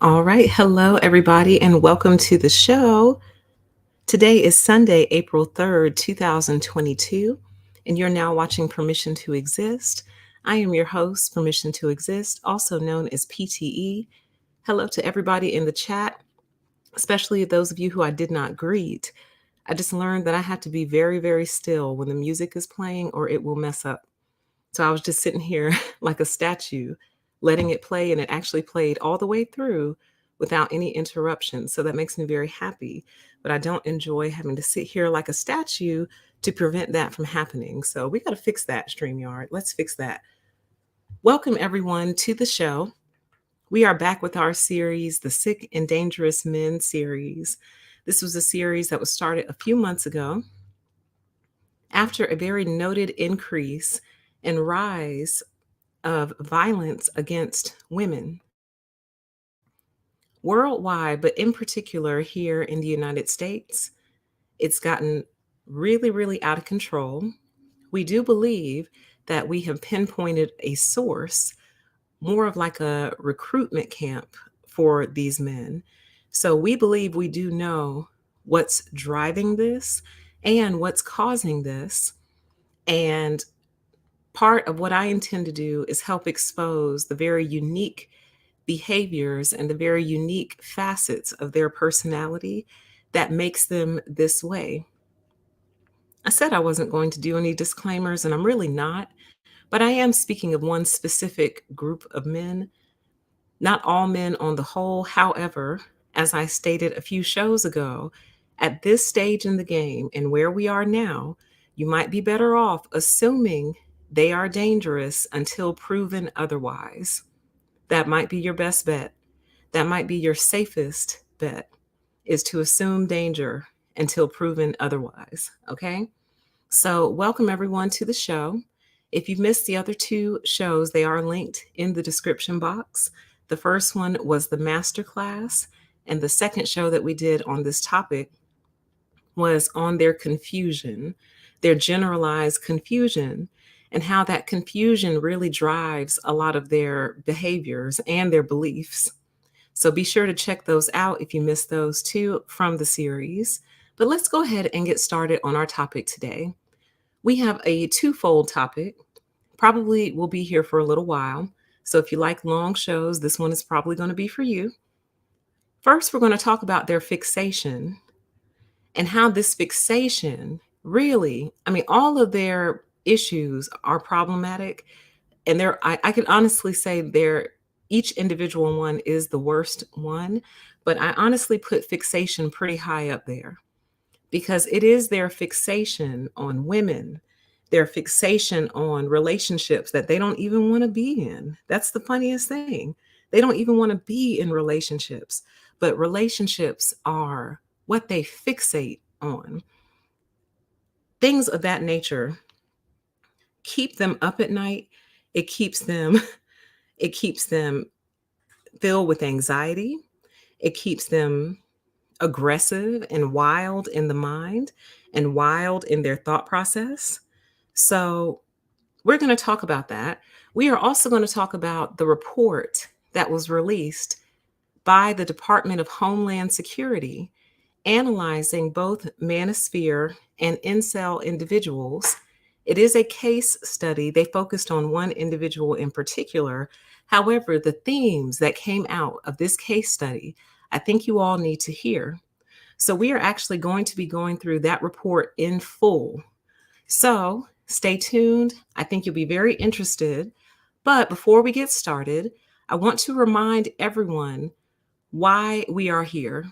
All right. Hello, everybody, and welcome to the show. Today is Sunday, April 3rd, 2022, and you're now watching Permission to Exist. I am your host, Permission to Exist, also known as PTE. Hello to everybody in the chat, especially those of you who I did not greet. I just learned that I have to be very, very still when the music is playing or it will mess up. So I was just sitting here like a statue, letting it play, and it actually played all the way through without any interruption. So that makes me very happy. But I don't enjoy having to sit here like a statue to prevent that from happening. So we got to fix that, StreamYard. Let's fix that. Welcome, everyone, to the show. We are back with our series, the Sick and Dangerous Men series. This was a series that was started a few months ago after a very noted increase and rise of violence against women worldwide, but in particular here in the United States. It's gotten really, really out of control. We do believe that we have pinpointed a source, more of like a recruitment camp for these men. So we believe we do know what's driving this and what's causing this. And part of what I intend to do is help expose the very unique behaviors and the very unique facets of their personality that makes them this way. I said I wasn't going to do any disclaimers, and I'm really not, but I am speaking of one specific group of men, not all men on the whole. However, as I stated a few shows ago, at this stage in the game and where we are now, you might be better off assuming they are dangerous until proven otherwise. That might be your best bet. That might be your safest bet, is to assume danger until proven otherwise. Okay. So, welcome everyone to the show. If you've missed the other two shows, they are linked in the description box. The first one was the masterclass, and the second show that we did on this topic was on their confusion, their generalized confusion, and how that confusion really drives a lot of their behaviors and their beliefs. So be sure to check those out if you missed those two from the series. But let's go ahead and get started on our topic today. We have a twofold topic. Probably will be here for a little while. So if you like long shows, this one is probably going to be for you. First, we're going to talk about their fixation and how this fixation really, all of their issues are problematic. And I can honestly say each individual one is the worst one, but I honestly put fixation pretty high up there because it is their fixation on women, their fixation on relationships that they don't even want to be in. That's the funniest thing. They don't even want to be in relationships, but relationships are what they fixate on. Things of that nature keep them up at night. It keeps them it keeps them filled with anxiety. It keeps them aggressive and wild in the mind and wild in their thought process. So, we're going to talk about that. We are also going to talk about the report that was released by the Department of Homeland Security analyzing both manosphere and incel individuals. It is a case study. They focused on one individual in particular. However, the themes that came out of this case study, I think you all need to hear. So we are actually going to be going through that report in full. So stay tuned. I think you'll be very interested. But before we get started, I want to remind everyone why we are here.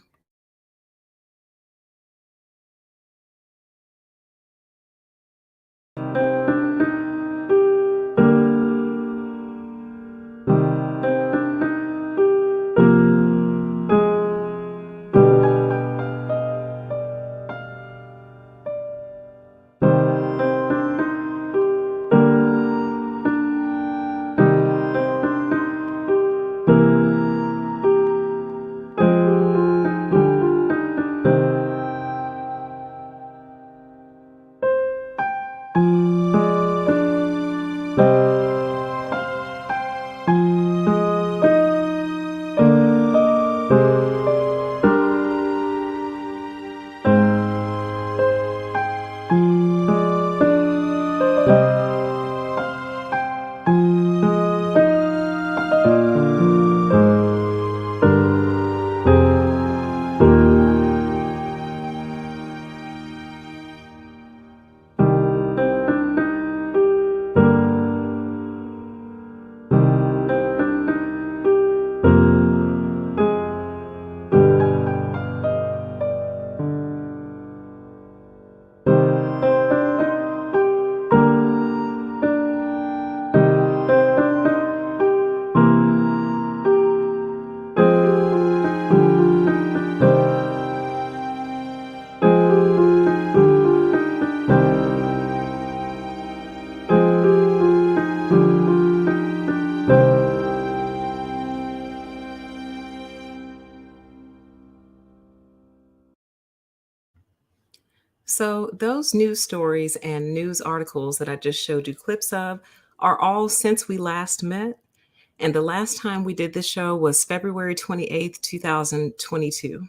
So, those news stories and news articles that I just showed you clips of are all since we last met. And the last time we did this show was February 28th, 2022.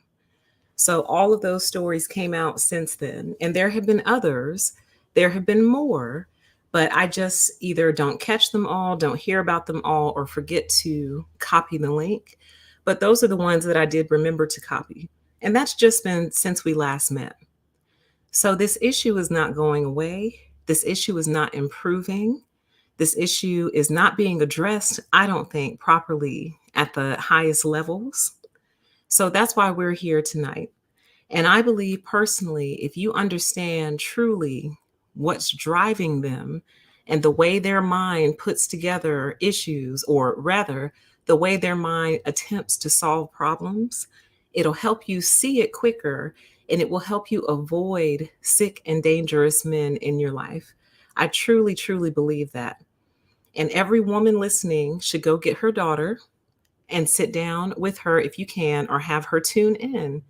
So, all of those stories came out since then. And there have been others, there have been more, but I just either don't catch them all, don't hear about them all, or forget to copy the link. But those are the ones that I did remember to copy. And that's just been since we last met. So this issue is not going away. This issue is not improving. This issue is not being addressed, I don't think, properly at the highest levels. So that's why we're here tonight. And I believe personally, if you understand truly what's driving them and the way their mind puts together issues, or rather, the way their mind attempts to solve problems, it'll help you see it quicker and it will help you avoid sick and dangerous men in your life. I truly, truly believe that. And every woman listening should go get her daughter and sit down with her if you can, or have her tune in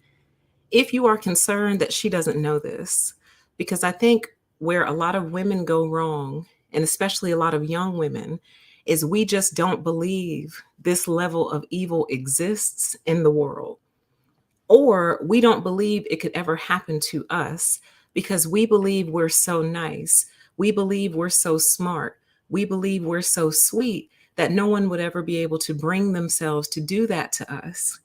if you are concerned that she doesn't know this. Because I think where a lot of women go wrong, and especially a lot of young women, is we just don't believe this level of evil exists in the world. Or we don't believe it could ever happen to us because we believe we're so nice. We believe we're so smart. We believe we're so sweet that no one would ever be able to bring themselves to do that to us.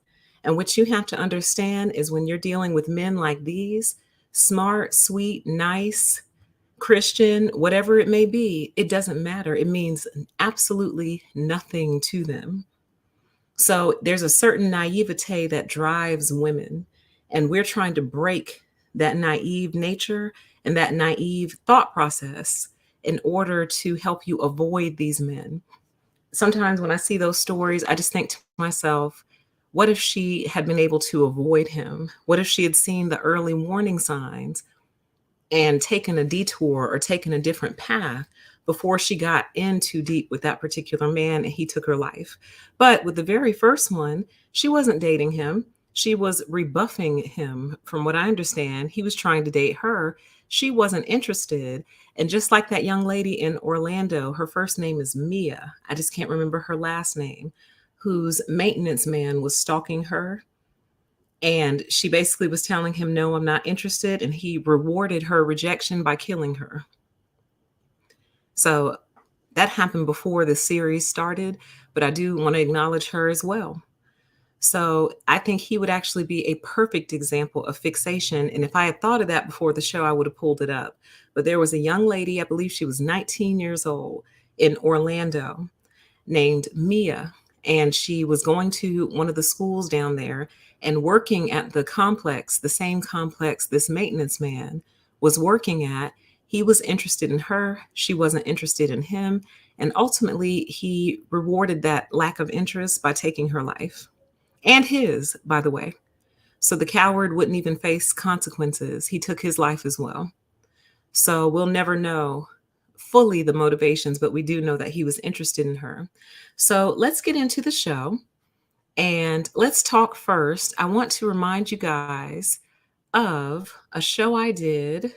And what you have to understand is when you're dealing with men like these, smart, sweet, nice, Christian, whatever it may be, it doesn't matter. It means absolutely nothing to them. So there's a certain naivete that drives women, and we're trying to break that naive nature and that naive thought process in order to help you avoid these men. Sometimes when I see those stories, I just think to myself, what if she had been able to avoid him? What if she had seen the early warning signs and taken a detour or taken a different path before she got in too deep with that particular man and he took her life? But with the very first one, she wasn't dating him. She was rebuffing him. From what I understand, he was trying to date her. She wasn't interested. And just like that young lady in Orlando, her first name is Mia. I just can't remember her last name, whose maintenance man was stalking her. And she basically was telling him, no, I'm not interested. And he rewarded her rejection by killing her. So that happened before the series started, but I do want to acknowledge her as well. So I think he would actually be a perfect example of fixation. And if I had thought of that before the show, I would have pulled it up. But there was a young lady, I believe she was 19 years old, in Orlando, named Mia. And she was going to one of the schools down there and working at the complex, the same complex this maintenance man was working at. He was interested in her. She wasn't interested in him. And ultimately, he rewarded that lack of interest by taking her life, and his, by the way. So the coward wouldn't even face consequences. He took his life as well. So we'll never know fully the motivations, but we do know that he was interested in her. So let's get into the show and let's talk first. I want to remind you guys of a show I did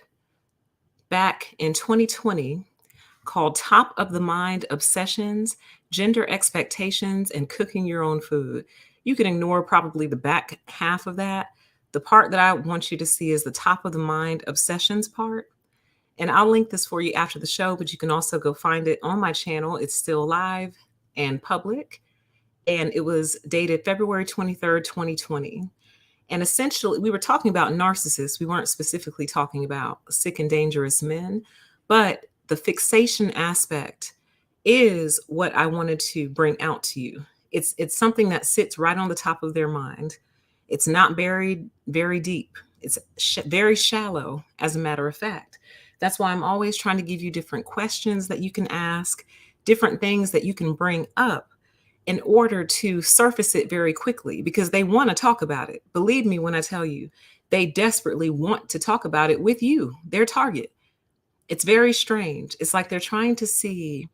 back in 2020 called Top of the Mind Obsessions, Gender Expectations, and Cooking Your Own Food. You can ignore probably the back half of that. The part that I want you to see is the top of the mind obsessions part. And I'll link this for you after the show, but you can also go find it on my channel. It's still live and public. And it was dated February 23rd, 2020. And essentially, we were talking about narcissists. We weren't specifically talking about sick and dangerous men, but the fixation aspect is what I wanted to bring out to you. It's something that sits right on the top of their mind. It's not buried very deep. It's very shallow, as a matter of fact. That's why I'm always trying to give you different questions that you can ask, different things that you can bring up in order to surface it very quickly, because they want to talk about it. Believe me when I tell you, they desperately want to talk about it with you, their target. It's very strange. It's like they're trying to see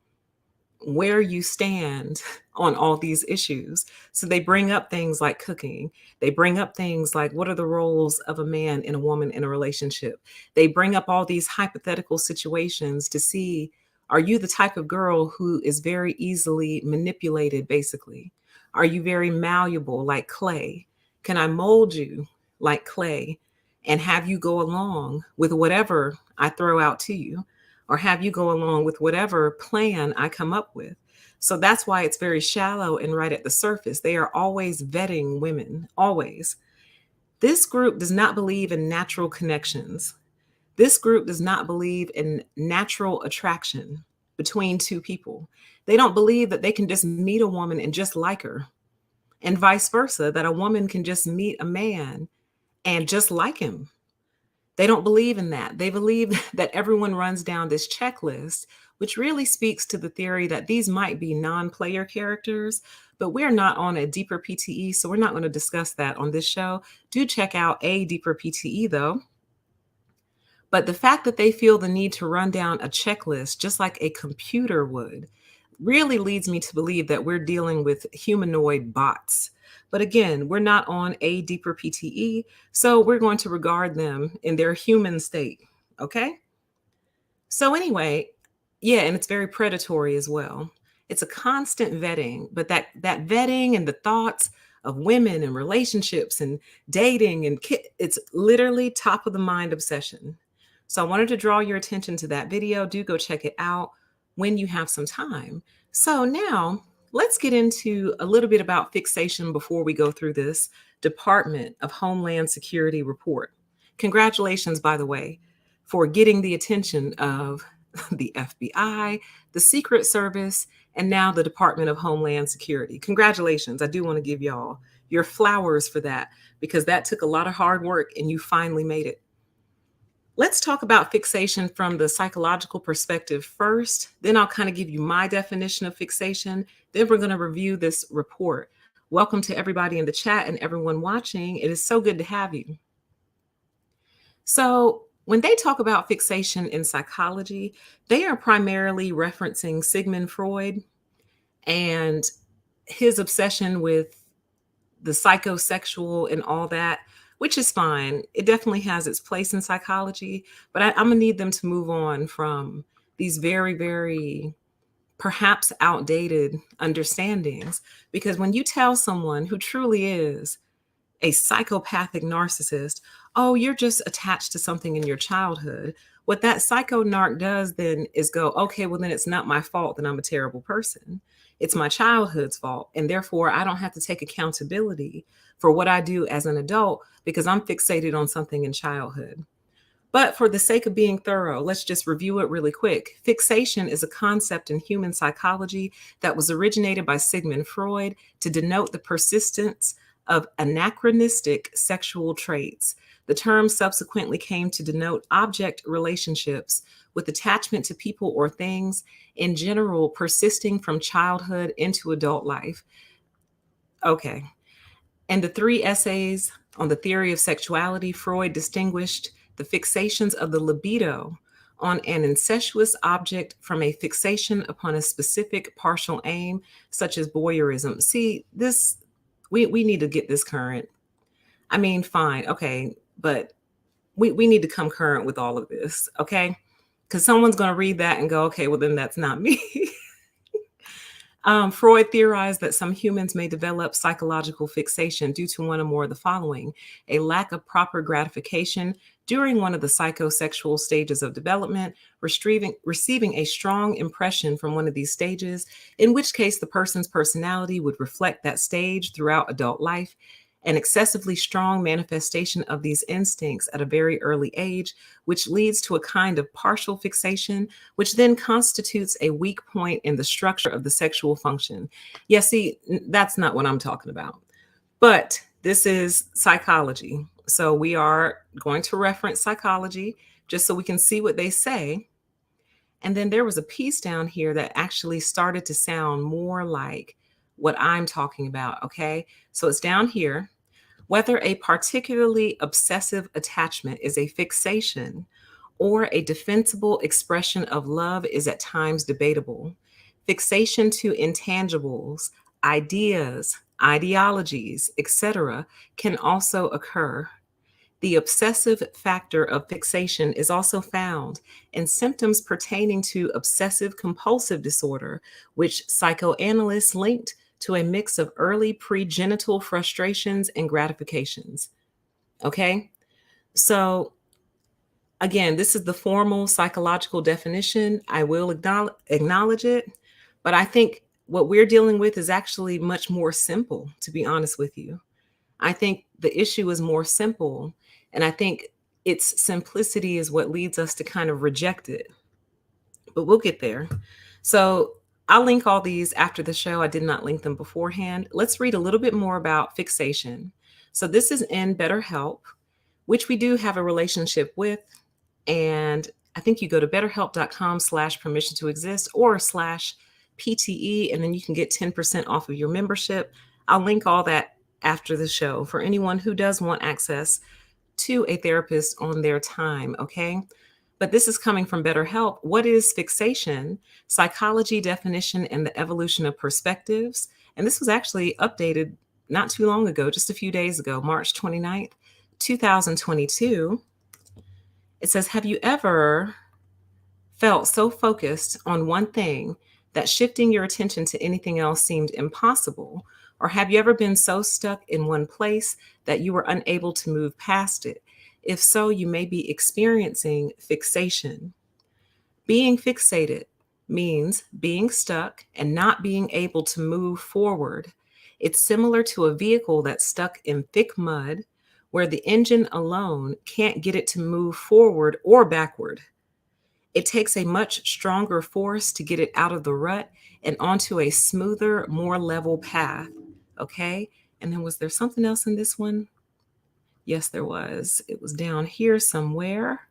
where you stand on all these issues. So they bring up things like cooking. They bring up things like what are the roles of a man and a woman in a relationship. They bring up all these hypothetical situations to see, are you the type of girl who is very easily manipulated, basically? Are you very malleable like clay? Can I mold you like clay and have you go along with whatever I throw out to you? Or have you go along with whatever plan I come up with? So that's why it's very shallow and right at the surface. They are always vetting women, always. This group does not believe in natural connections. This group does not believe in natural attraction between two people. They don't believe that they can just meet a woman and just like her, and vice versa, that a woman can just meet a man and just like him. They don't believe in that. They believe that everyone runs down this checklist, which really speaks to the theory that these might be non-player characters, but we're not on a deeper PTE, so we're not going to discuss that on this show. Do check out a deeper PTE though. But the fact that they feel the need to run down a checklist just like a computer would really leads me to believe that we're dealing with humanoid bots. But again, we're not on a deeper PTE, so we're going to regard them in their human state. Okay? So, anyway, yeah, and it's very predatory as well. It's a constant vetting, but that vetting and the thoughts of women and relationships and dating and it's literally top of the mind obsession. So I wanted to draw your attention to that video. Do go check it out when you have some time. So now let's get into a little bit about fixation before we go through this Department of Homeland Security report. Congratulations, by the way, for getting the attention of the FBI, the Secret Service, and now the Department of Homeland Security. Congratulations. I do want to give y'all your flowers for that because that took a lot of hard work and you finally made it. Let's talk about fixation from the psychological perspective first. Then I'll kind of give you my definition of fixation. Then we're going to review this report. Welcome to everybody in the chat and everyone watching. It is so good to have you. So when they talk about fixation in psychology, they are primarily referencing Sigmund Freud and his obsession with the psychosexual and all that, which is fine. It definitely has its place in psychology, but I'm gonna need them to move on from these very, very perhaps outdated understandings. Because when you tell someone who truly is a psychopathic narcissist, oh, you're just attached to something in your childhood. What that psycho narc does then is go, okay, well, then it's not my fault that I'm a terrible person. It's my childhood's fault. And therefore, I don't have to take accountability for what I do as an adult because I'm fixated on something in childhood. But for the sake of being thorough, let's just review it really quick. Fixation is a concept in human psychology that was originated by Sigmund Freud to denote the persistence of anachronistic sexual traits. The term subsequently came to denote object relationships with attachment to people or things, in general, persisting from childhood into adult life. Okay. In the 3 essays on the theory of sexuality, Freud distinguished the fixations of the libido on an incestuous object from a fixation upon a specific partial aim, such as voyeurism. See, this, we need to get this current. I mean, fine, okay, but we need to come current with all of this, okay? Because someone's going to read that and go, okay, well, then that's not me. Freud theorized that some humans may develop psychological fixation due to one or more of the following: a lack of proper gratification during one of the psychosexual stages of development, receiving a strong impression from one of these stages, in which case the person's personality would reflect that stage throughout adult life, an excessively strong manifestation of these instincts at a very early age, which leads to a kind of partial fixation, which then constitutes a weak point in the structure of the sexual function. Yeah, see, that's not what I'm talking about. But this is psychology. So we are going to reference psychology just so we can see what they say. And then there was a piece down here that actually started to sound more like what I'm talking about, okay? So it's down here. Whether a particularly obsessive attachment is a fixation or a defensible expression of love is at times debatable. Fixation to intangibles, ideas, ideologies, etc., can also occur. The obsessive factor of fixation is also found in symptoms pertaining to obsessive compulsive disorder, which psychoanalysts linked to a mix of early pregenital frustrations and gratifications. Okay? So, again, this is the formal psychological definition. I will acknowledge it, but I think what we're dealing with is actually much more simple, to be honest with you. I think the issue is more simple, and I think its simplicity is what leads us to kind of reject it. But we'll get there. So I'll link all these after the show. I did not link them beforehand. Let's read a little bit more about fixation. So this is in BetterHelp, which we do have a relationship with. And I think you go to betterhelp.com/permission to exist or slash PTE, and then you can get 10% off of your membership. I'll link all that after the show for anyone who does want access to a therapist on their time, okay? But this is coming from BetterHelp. What is fixation? Psychology definition and the evolution of perspectives. And this was actually updated not too long ago, just a few days ago, March 29th, 2022. It says, have you ever felt so focused on one thing that shifting your attention to anything else seemed impossible? Or have you ever been so stuck in one place that you were unable to move past it? If so, you may be experiencing fixation. Being fixated means being stuck and not being able to move forward. It's similar to a vehicle that's stuck in thick mud where the engine alone can't get it to move forward or backward. It takes a much stronger force to get it out of the rut and onto a smoother, more level path. Okay? And then was there something else in this one? Yes, there was. It was down here somewhere.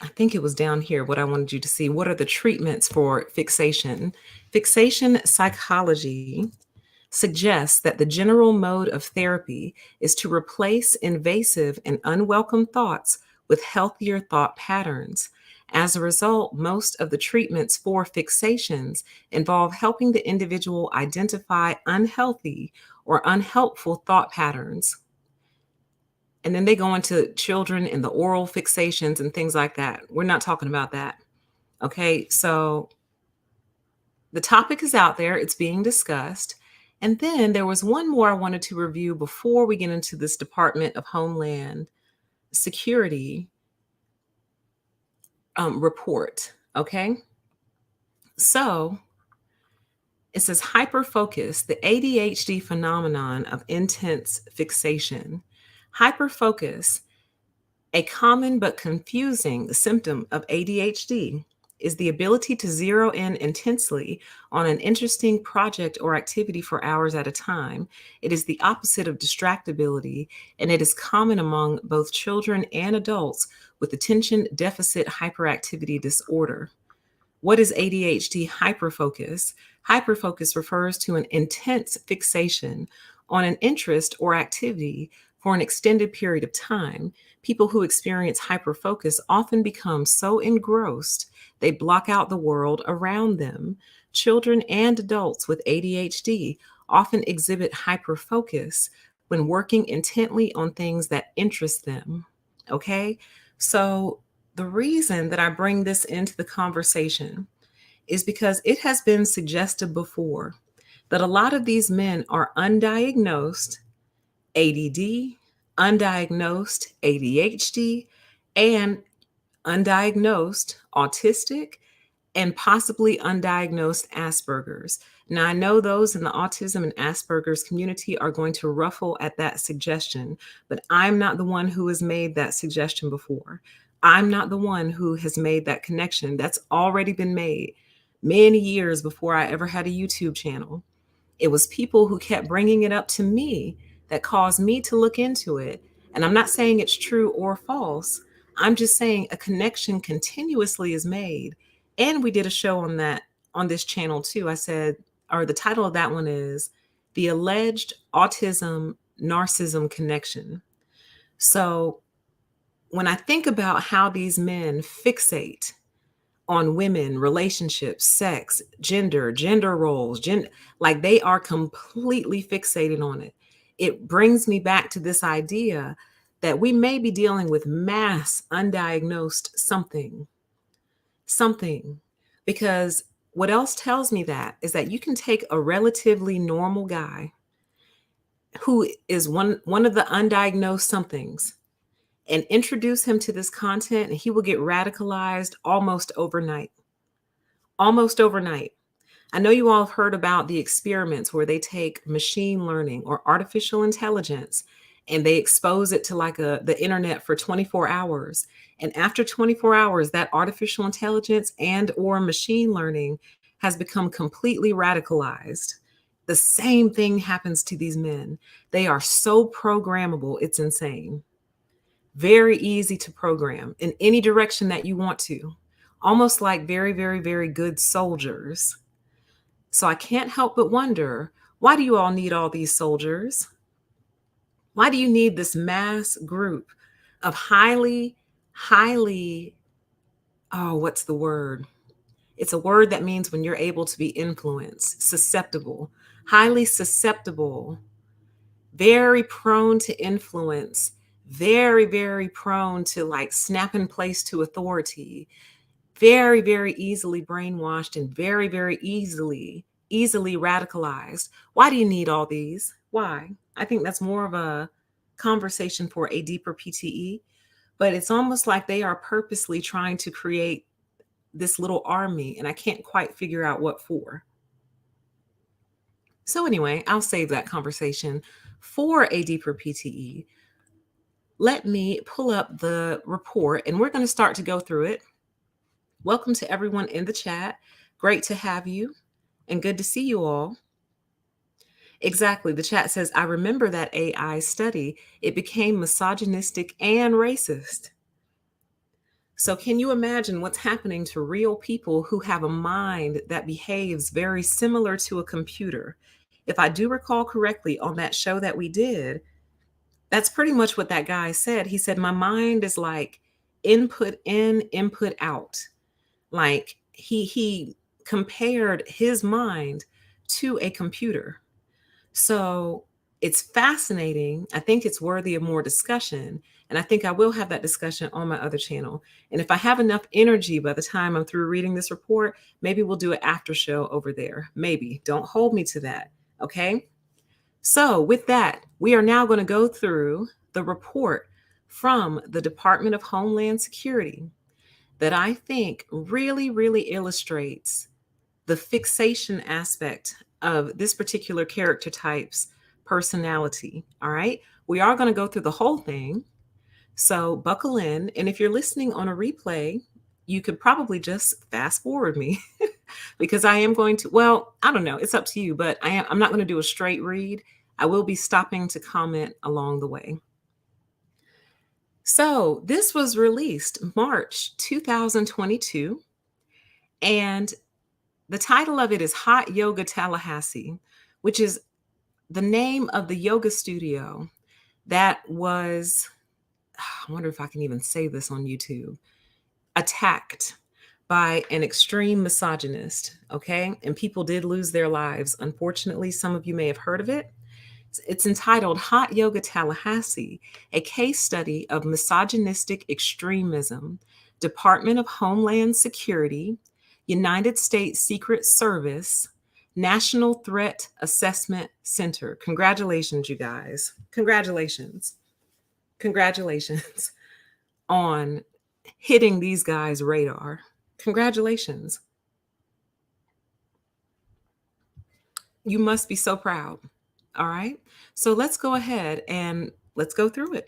I think it was down here what I wanted you to see. What are the treatments for fixation? Fixation psychology suggests that the general mode of therapy is to replace invasive and unwelcome thoughts with healthier thought patterns. As a result, most of the treatments for fixations involve helping the individual identify unhealthy or unhelpful thought patterns. And then they go into children and the oral fixations and things like that. We're not talking about that. Okay, so the topic is out there, it's being discussed. And then there was one more I wanted to review before we get into this Department of Homeland Security report. Okay, so it says hyperfocus, the ADHD phenomenon of intense fixation. Hyperfocus, a common but confusing symptom of ADHD, is the ability to zero in intensely on an interesting project or activity for hours at a time. It is the opposite of distractibility, and it is common among both children and adults with attention deficit hyperactivity disorder. What is ADHD hyperfocus? Hyperfocus refers to an intense fixation on an interest or activity for an extended period of time. People who experience hyperfocus often become so engrossed they block out the world around them. Children and adults with ADHD often exhibit hyperfocus when working intently on things that interest them. Okay? So, the reason that I bring this into the conversation is because it has been suggested before that a lot of these men are undiagnosed ADD, undiagnosed ADHD, and undiagnosed autistic, and possibly undiagnosed Asperger's. Now, I know those in the autism and Asperger's community are going to ruffle at that suggestion, but I'm not the one who has made that suggestion before. I'm not the one who has made that connection. That's already been made many years before I ever had a YouTube channel. It was people who kept bringing it up to me that caused me to look into it. And I'm not saying it's true or false. I'm just saying a connection continuously is made. And we did a show on that on this channel too. I said, or the title of that one is The Alleged Autism Narcissism Connection. So when I think about how these men fixate on women, relationships, sex, gender roles, like they are completely fixated on it. It brings me back to this idea that we may be dealing with mass undiagnosed something. Because what else tells me that is that you can take a relatively normal guy who is one of the undiagnosed somethings and introduce him to this content, and he will get radicalized almost overnight. Almost overnight. I know you all have heard about the experiments where they take machine learning or artificial intelligence and they expose it to like the internet for 24 hours. And after 24 hours, that artificial intelligence and or machine learning has become completely radicalized. The same thing happens to these men. They are so programmable, it's insane. Very easy to program in any direction that you want to, almost like very, very, very good soldiers. So I can't help but wonder, why do you all need all these soldiers? Why do you need this mass group of highly, oh, what's the word? It's a word that means when you're able to be influenced, susceptible, highly susceptible, very prone to influence, very, very prone to like snap in place to authority, very, very easily brainwashed and very, very easily radicalized. Why do you need all these? Why? I think that's more of a conversation for a deeper PTE, but it's almost like they are purposely trying to create this little army, and I can't quite figure out what for. So anyway, I'll save that conversation for a deeper PTE. Let me pull up the report and we're going to start to go through it. Welcome to everyone in the chat. Great to have you and good to see you all. Exactly. The chat says, I remember that AI study. It became misogynistic and racist. So can you imagine what's happening to real people who have a mind that behaves very similar to a computer? If I do recall correctly on that show that we did, that's pretty much what that guy said. He said, my mind is like input in, input out. Like he compared his mind to a computer. So it's fascinating. I think it's worthy of more discussion. And I think I will have that discussion on my other channel. And if I have enough energy by the time I'm through reading this report, maybe we'll do an after show over there. Maybe. Don't hold me to that. Okay. So with that, we are now going to go through the report from the Department of Homeland Security that I think really, really illustrates the fixation aspect of this particular character type's personality. All right. We are going to go through the whole thing. So buckle in. And if you're listening on a replay, you could probably just fast forward me because I am going to, well, I don't know. It's up to you, but I'm not going to do a straight read. I will be stopping to comment along the way. So this was released March 2022, and the title of it is Hot Yoga Tallahassee, which is the name of the yoga studio that was, I wonder if I can even say this on YouTube, attacked by an extreme misogynist, okay? And people did lose their lives. Unfortunately, some of you may have heard of it. It's entitled Hot Yoga Tallahassee, a case study of misogynistic extremism, Department of Homeland Security, United States Secret Service, National Threat Assessment Center. Congratulations, you guys. Congratulations. Congratulations on hitting these guys' radar. Congratulations. You must be so proud. All right. So let's go ahead and let's go through it.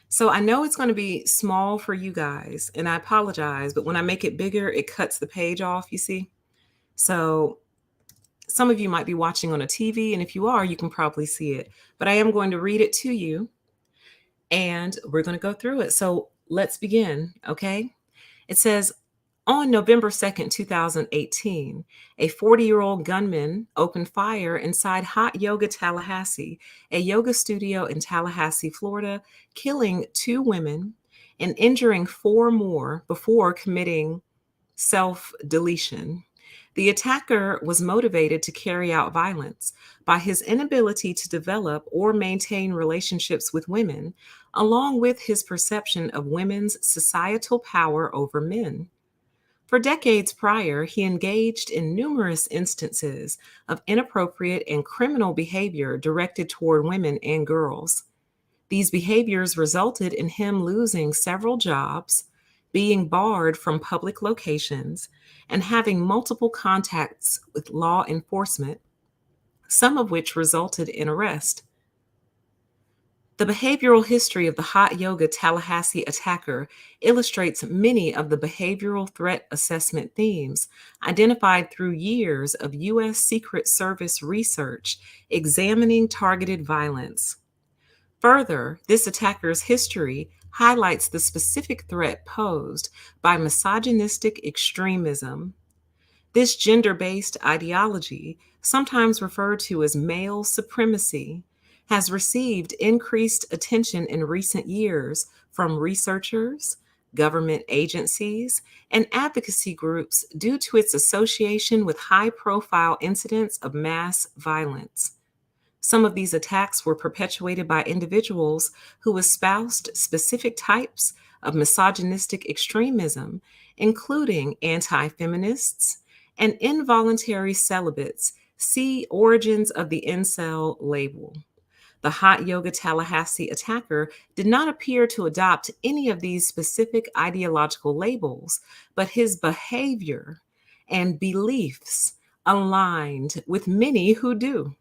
So I know it's going to be small for you guys, and I apologize, but when I make it bigger, it cuts the page off, you see? So some of you might be watching on a TV, and if you are, you can probably see it. But I am going to read it to you, and we're going to go through it. So let's begin, okay? It says, on November 2nd, 2018, a 40-year-old gunman opened fire inside Hot Yoga Tallahassee, a yoga studio in Tallahassee, Florida, killing 2 women and injuring 4 more before committing self-deletion. The attacker was motivated to carry out violence by his inability to develop or maintain relationships with women, along with his perception of women's societal power over men. For decades prior, he engaged in numerous instances of inappropriate and criminal behavior directed toward women and girls. These behaviors resulted in him losing several jobs, being barred from public locations, and having multiple contacts with law enforcement, some of which resulted in arrest. The behavioral history of the hot yoga Tallahassee attacker illustrates many of the behavioral threat assessment themes identified through years of U.S. Secret Service research examining targeted violence. Further, this attacker's history highlights the specific threat posed by misogynistic extremism. This gender based ideology, sometimes referred to as male supremacy, has received increased attention in recent years from researchers, government agencies, and advocacy groups due to its association with high profile incidents of mass violence. Some of these attacks were perpetuated by individuals who espoused specific types of misogynistic extremism, including anti feminists and involuntary celibates. See Origins of the Incel label. The hot yoga Tallahassee attacker did not appear to adopt any of these specific ideological labels, but his behavior and beliefs aligned with many who do.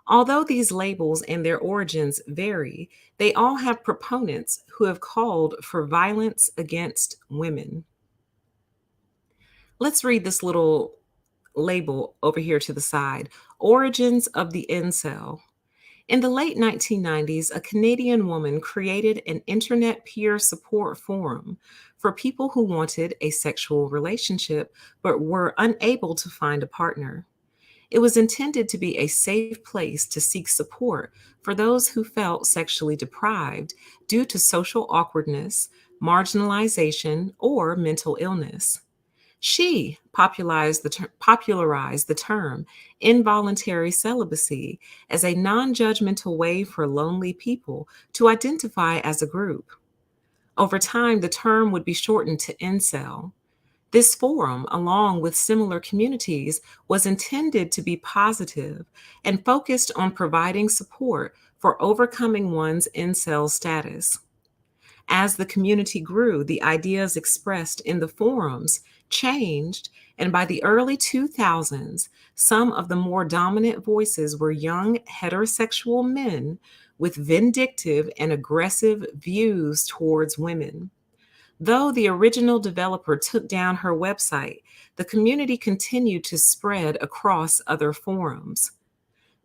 Although these labels and their origins vary, they all have proponents who have called for violence against women. Let's read this little label over here to the side. Origins of the Incel. In the late 1990s, a Canadian woman created an internet peer support forum for people who wanted a sexual relationship but were unable to find a partner. It was intended to be a safe place to seek support for those who felt sexually deprived due to social awkwardness, marginalization, or mental illness. She popularized the term involuntary celibacy as a non judgmental way for lonely people to identify as a group. Over time, the term would be shortened to incel. This forum, along with similar communities, was intended to be positive and focused on providing support for overcoming one's incel status. As the community grew, the ideas expressed in the forums changed, and by the early 2000s, some of the more dominant voices were young heterosexual men with vindictive and aggressive views towards women. Though the original developer took down her website, the community continued to spread across other forums.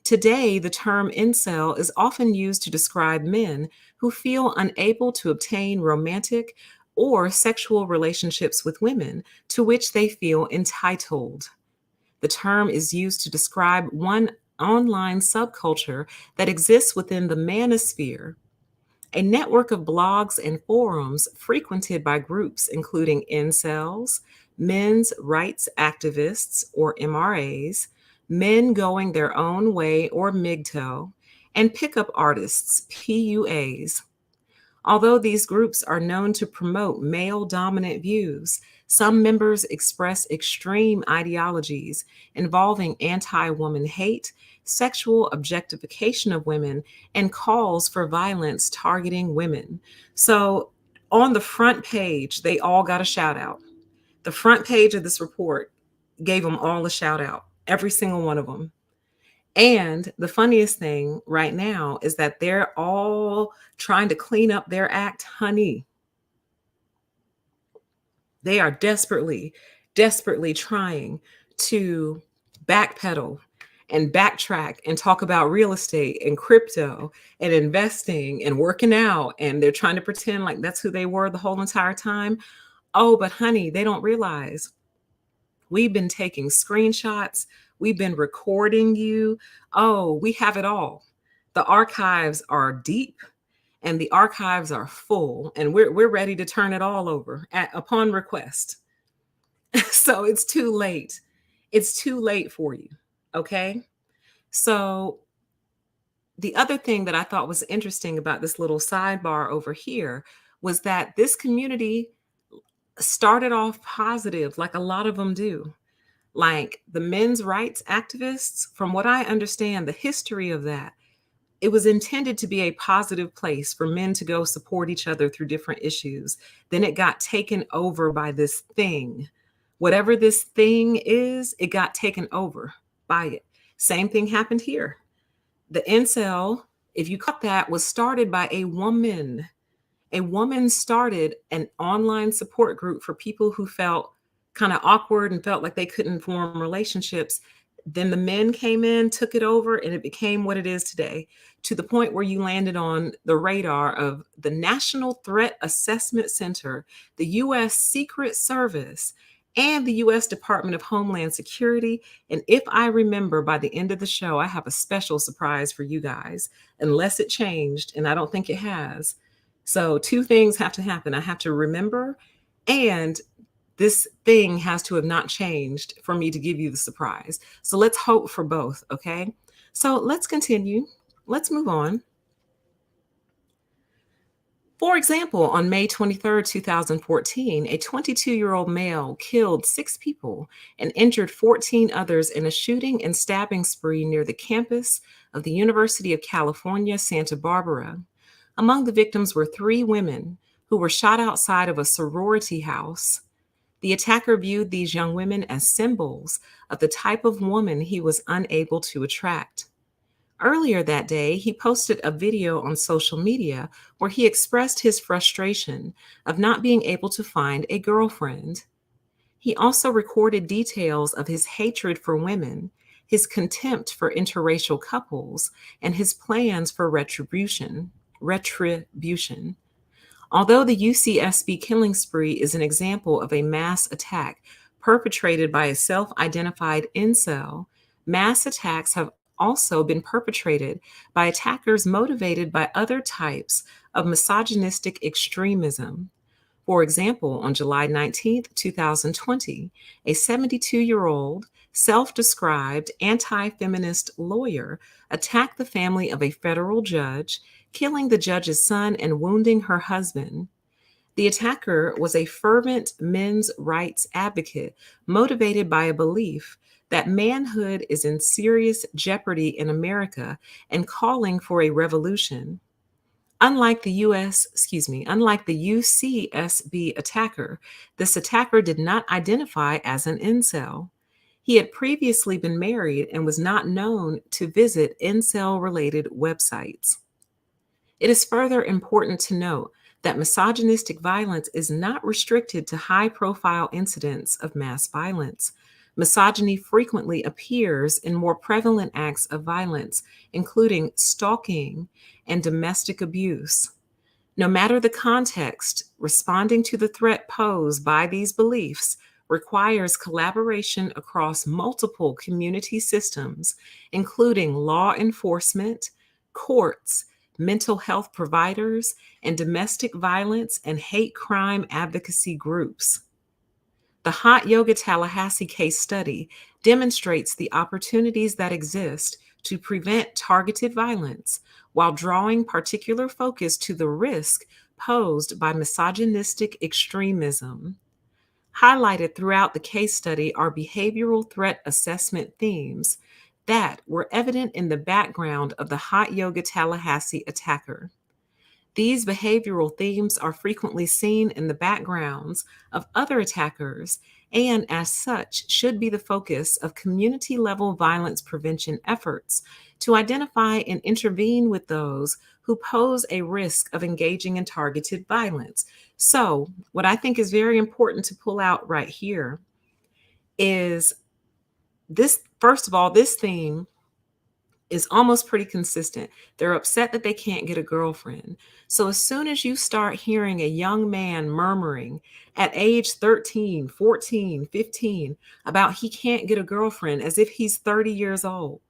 Today, the term incel is often used to describe men who feel unable to obtain romantic or sexual relationships with women to which they feel entitled. The term is used to describe one online subculture that exists within the manosphere, a network of blogs and forums frequented by groups including incels, men's rights activists or MRAs, men going their own way or MGTOW, and pickup artists, PUAs. Although these groups are known to promote male dominant views, some members express extreme ideologies involving anti woman hate, sexual objectification of women, and calls for violence targeting women. So, on the front page, they all got a shout out. The front page of this report gave them all a shout out, every single one of them. And the funniest thing right now is that they're all trying to clean up their act, honey. They are desperately, desperately trying to backpedal and backtrack and talk about real estate and crypto and investing and working out. And they're trying to pretend like that's who they were the whole entire time. Oh, but honey, they don't realize we've been taking screenshots. We've been recording you. Oh, we have it all. The archives are deep and the archives are full, and we're ready to turn it all over upon request. So it's too late. It's too late for you. Okay. So the other thing that I thought was interesting about this little sidebar over here was that this community started off positive, like a lot of them do. Like the men's rights activists, from what I understand, the history of that, it was intended to be a positive place for men to go support each other through different issues. Then it got taken over by this thing. Whatever this thing is, it got taken over by it. Same thing happened here. The incel, if you caught that, was started by a woman. A woman started an online support group for people who felt kind of awkward and felt like they couldn't form relationships. Then the men came in, took it over, and it became what it is today, to the point where you landed on the radar of the National Threat Assessment Center, the U.S. Secret Service, and the U.S. Department of Homeland Security. And if I remember, by the end of the show, I have a special surprise for you guys, unless it changed, and I don't think it has. So two things have to happen. I have to remember, and this thing has to have not changed for me to give you the surprise. So let's hope for both, okay? So let's continue. Let's move on. For example, on May 23rd, 2014, a 22-year-old male killed 6 people and injured 14 others in a shooting and stabbing spree near the campus of the University of California, Santa Barbara. Among the victims were 3 women who were shot outside of a sorority house. The attacker viewed these young women as symbols of the type of woman he was unable to attract. Earlier that day, he posted a video on social media where he expressed his frustration of not being able to find a girlfriend. He also recorded details of his hatred for women, his contempt for interracial couples, and his plans for retribution. Although the UCSB killing spree is an example of a mass attack perpetrated by a self-identified incel, mass attacks have also been perpetrated by attackers motivated by other types of misogynistic extremism. For example, on July 19th, 2020, a 72-year-old self-described anti-feminist lawyer attacked the family of a federal judge, killing the judge's son and wounding her husband. The attacker was a fervent men's rights advocate motivated by a belief that manhood is in serious jeopardy in America and calling for a revolution. Unlike the UCSB attacker, this attacker did not identify as an incel. He had previously been married and was not known to visit incel-related websites. It is further important to note that misogynistic violence is not restricted to high-profile incidents of mass violence. Misogyny frequently appears in more prevalent acts of violence, including stalking and domestic abuse. No matter the context, responding to the threat posed by these beliefs requires collaboration across multiple community systems, including law enforcement, courts, mental health providers, and domestic violence and hate crime advocacy groups. The Hot Yoga Tallahassee case study demonstrates the opportunities that exist to prevent targeted violence while drawing particular focus to the risk posed by misogynistic extremism. Highlighted throughout the case study are behavioral threat assessment themes that were evident in the background of the Hot Yoga Tallahassee attacker. These behavioral themes are frequently seen in the backgrounds of other attackers and, as such, should be the focus of community-level violence prevention efforts to identify and intervene with those who pose a risk of engaging in targeted violence. So, what I think is very important to pull out right here is this, first of all, this theme is almost pretty consistent. They're upset that they can't get a girlfriend. So as soon as you start hearing a young man murmuring at age 13, 14, 15 about he can't get a girlfriend as if he's 30 years old,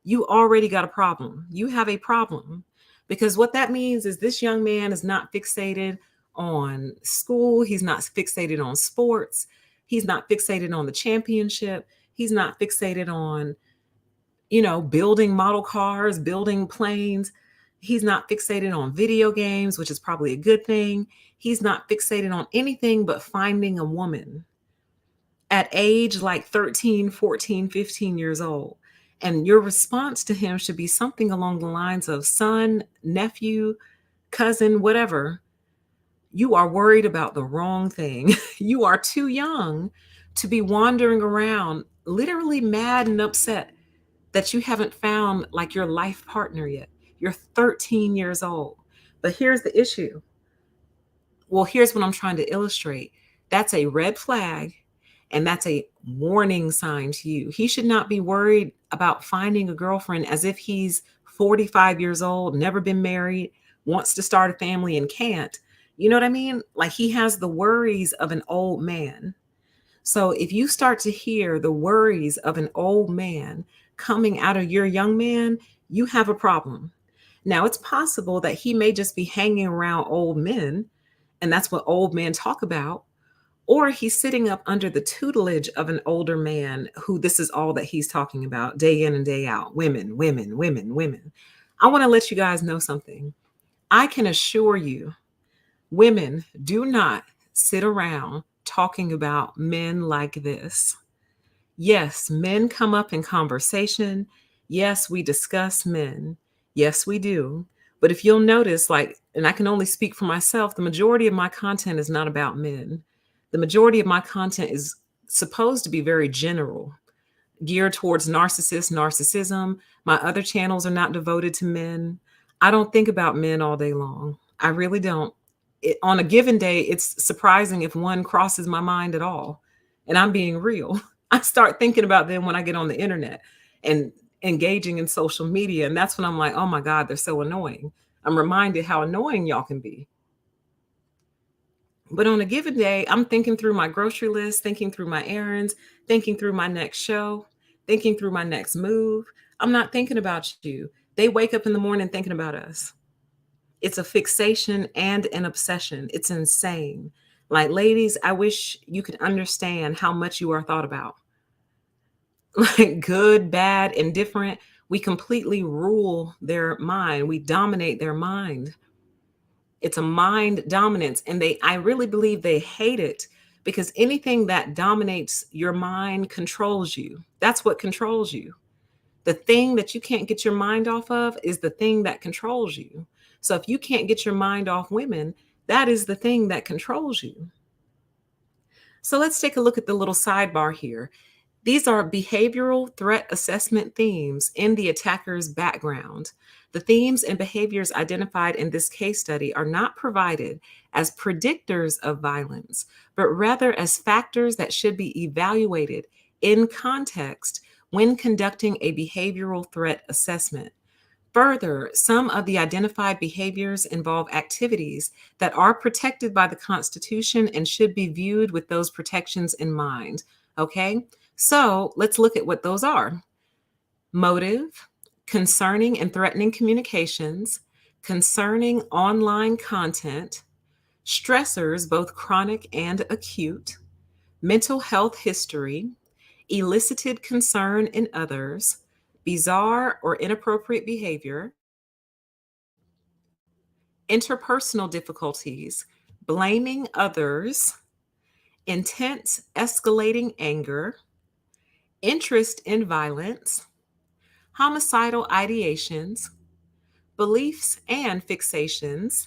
you already got a problem. You have a problem. Because what that means is this young man is not fixated on school. He's not fixated on sports. He's not fixated on the championship. He's not fixated on, building model cars, building planes. He's not fixated on video games, which is probably a good thing. He's not fixated on anything but finding a woman at age like 13, 14, 15 years old. And your response to him should be something along the lines of son, nephew, cousin, whatever. You are worried about the wrong thing. You are too young to be wandering around, literally mad and upset that you haven't found like your life partner yet. You're 13 years old. But here's the issue. Well, here's what I'm trying to illustrate. That's a red flag, and that's a warning sign to you. He should not be worried about finding a girlfriend as if he's 45 years old, never been married, wants to start a family and can't. You know what I mean? Like he has the worries of an old man. So if you start to hear the worries of an old man coming out of your young man, you have a problem. Now, it's possible that he may just be hanging around old men, and that's what old men talk about, or he's sitting up under the tutelage of an older man who this is all that he's talking about day in and day out. Women, women, women, women. I want to let you guys know something. I can assure you, women do not sit around talking about men like this. Yes, men come up in conversation. Yes, we discuss men. Yes, we do. But if you'll notice, like, and I can only speak for myself, the majority of my content is not about men. The majority of my content is supposed to be very general, geared towards narcissism. My other channels are not devoted to men. I don't think about men all day long. I really don't. On a given day, it's surprising if one crosses my mind at all. And I'm being real. I start thinking about them when I get on the internet and engaging in social media. And that's when I'm like, oh my God, they're so annoying. I'm reminded how annoying y'all can be. But on a given day, I'm thinking through my grocery list, thinking through my errands, thinking through my next show, thinking through my next move. I'm not thinking about you. They wake up in the morning thinking about us. It's a fixation and an obsession. It's insane. Like, ladies, I wish you could understand how much you are thought about. Like, good, bad, indifferent. We completely rule their mind. We dominate their mind. It's a mind dominance. And I really believe they hate it because anything that dominates your mind controls you. That's what controls you. The thing that you can't get your mind off of is the thing that controls you. So if you can't get your mind off women, that is the thing that controls you. So let's take a look at the little sidebar here. These are behavioral threat assessment themes in the attacker's background. The themes and behaviors identified in this case study are not provided as predictors of violence, but rather as factors that should be evaluated in context when conducting a behavioral threat assessment. Further, some of the identified behaviors involve activities that are protected by the Constitution and should be viewed with those protections in mind. Okay, so let's look at what those are. Motive, concerning and threatening communications, concerning online content, stressors, both chronic and acute, mental health history, elicited concern in others, bizarre or inappropriate behavior, interpersonal difficulties, blaming others, intense escalating anger, interest in violence, homicidal ideations, beliefs and fixations.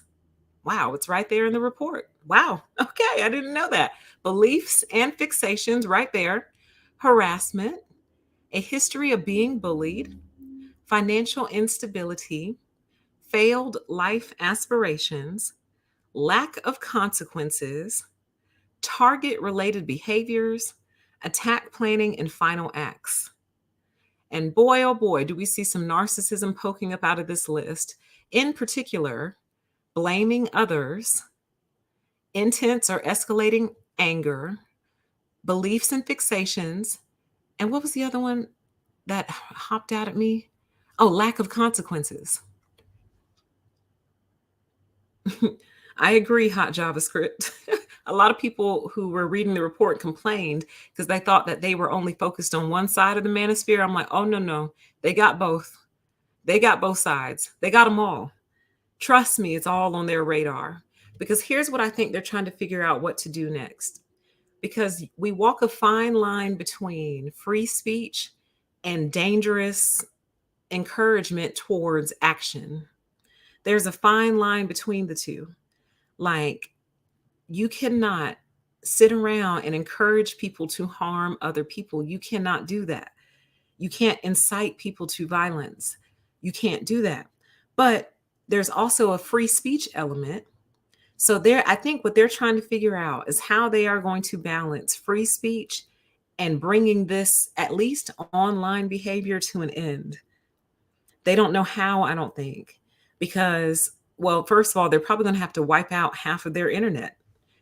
Wow, it's right there in the report. Wow, okay, I didn't know that. Beliefs and fixations right there. Harassment, a history of being bullied, financial instability, failed life aspirations, lack of consequences, target related behaviors, attack planning, and final acts. And boy, oh boy, do we see some narcissism poking up out of this list. In particular, blaming others, intense or escalating anger, beliefs and fixations. And what was the other one that hopped out at me? Oh, lack of consequences. I agree, hot JavaScript. A lot of people who were reading the report complained because they thought that they were only focused on one side of the manosphere. I'm like, oh, no, no. They got both. They got both sides. They got them all. Trust me, it's all on their radar. Because here's what I think they're trying to figure out what to do next. Because we walk a fine line between free speech and dangerous encouragement towards action. There's a fine line between the two. Like, you cannot sit around and encourage people to harm other people. You cannot do that. You can't incite people to violence. You can't do that. But there's also a free speech element. So I think what they're trying to figure out is how they are going to balance free speech and bringing this, at least online behavior, to an end. They don't know how, I don't think, because, well, first of all, they're probably going to have to wipe out half of their internet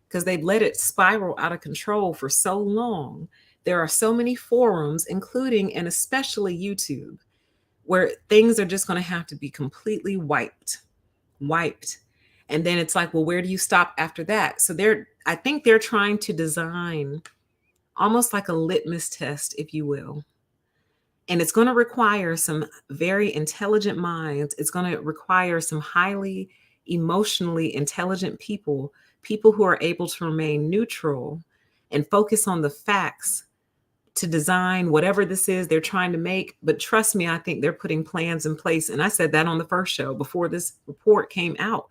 because they've let it spiral out of control for so long. There are so many forums, including and especially YouTube, where things are just going to have to be completely wiped. And then it's like, well, where do you stop after that? So I think they're trying to design almost like a litmus test, if you will. And it's going to require some very intelligent minds. It's going to require some highly emotionally intelligent people who are able to remain neutral and focus on the facts to design whatever this is they're trying to make. But trust me, I think they're putting plans in place. And I said that on the first show before this report came out.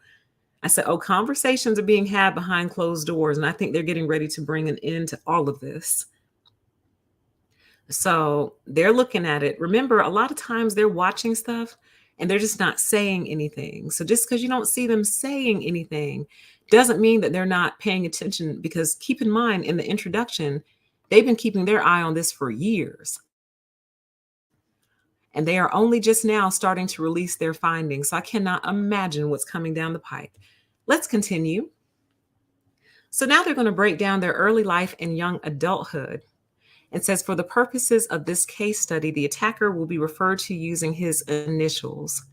I said, oh, conversations are being had behind closed doors. And I think they're getting ready to bring an end to all of this. So they're looking at it. Remember, a lot of times they're watching stuff and they're just not saying anything. So just because you don't see them saying anything doesn't mean that they're not paying attention, because keep in mind, in the introduction, they've been keeping their eye on this for years. And they are only just now starting to release their findings. So I cannot imagine what's coming down the pipe. Let's continue. So now they're going to break down their early life and young adulthood. It says, for the purposes of this case study, the attacker will be referred to using his initials.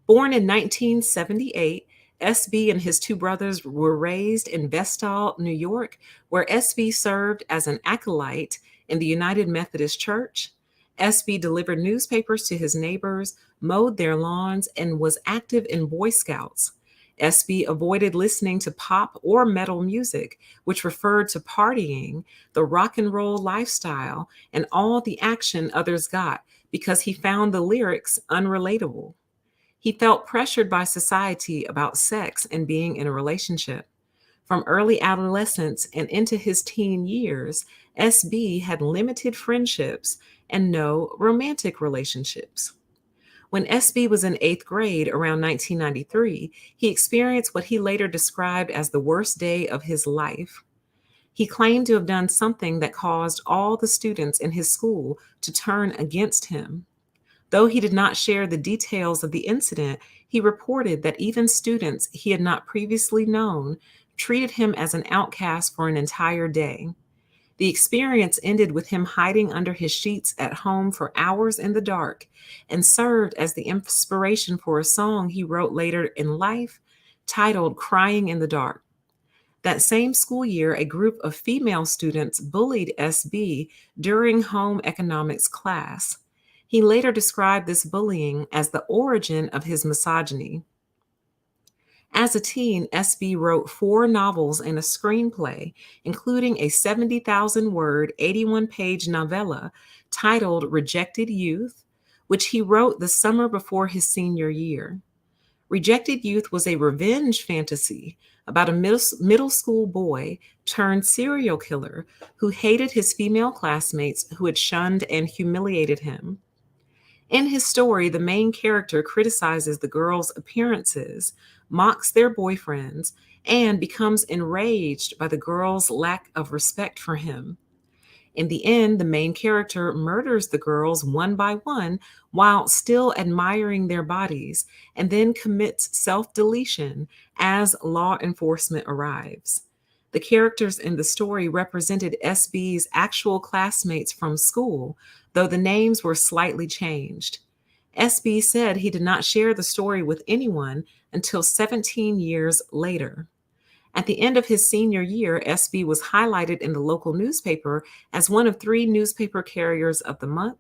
Born in 1978, SB and his two brothers were raised in Vestal, New York, where SB served as an acolyte in the United Methodist Church. SB delivered newspapers to his neighbors, mowed their lawns, and was active in Boy Scouts. SB avoided listening to pop or metal music, which referred to partying, the rock and roll lifestyle, and all the action others got, because he found the lyrics unrelatable. He felt pressured by society about sex and being in a relationship. From early adolescence and into his teen years, SB had limited friendships and no romantic relationships. When SB was in 8th grade around 1993, he experienced what he later described as the worst day of his life. He claimed to have done something that caused all the students in his school to turn against him. Though he did not share the details of the incident, he reported that even students he had not previously known treated him as an outcast for an entire day. The experience ended with him hiding under his sheets at home for hours in the dark, and served as the inspiration for a song he wrote later in life titled Crying in the Dark. That same school year, a group of female students bullied SB during home economics class. He later described this bullying as the origin of his misogyny. As a teen, SB wrote 4 novels and a screenplay, including a 70,000-word, 81-page novella titled Rejected Youth, which he wrote the summer before his senior year. Rejected Youth was a revenge fantasy about a middle school boy turned serial killer who hated his female classmates who had shunned and humiliated him. In his story, the main character criticizes the girls' appearances, mocks their boyfriends, and becomes enraged by the girls' lack of respect for him. In the end, the main character murders the girls one by one while still admiring their bodies, and then commits self-deletion as law enforcement arrives. The characters in the story represented SB's actual classmates from school, though the names were slightly changed. SB said he did not share the story with anyone until 17 years later. At the end of his senior year, SB was highlighted in the local newspaper as one of 3 newspaper carriers of the month.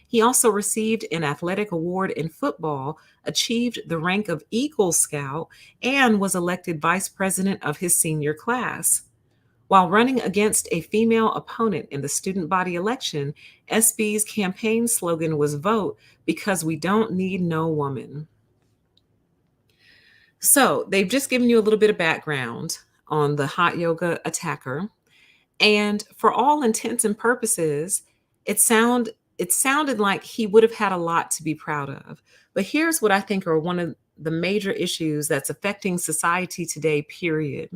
He also received an athletic award in football, achieved the rank of Eagle Scout, and was elected vice president of his senior class. While running against a female opponent in the student body election, SB's campaign slogan was "Vote because we don't need no woman." So they've just given you a little bit of background on the hot yoga attacker. And for all intents and purposes, it sounded like he would have had a lot to be proud of. But here's what I think are one of the major issues that's affecting society today, period.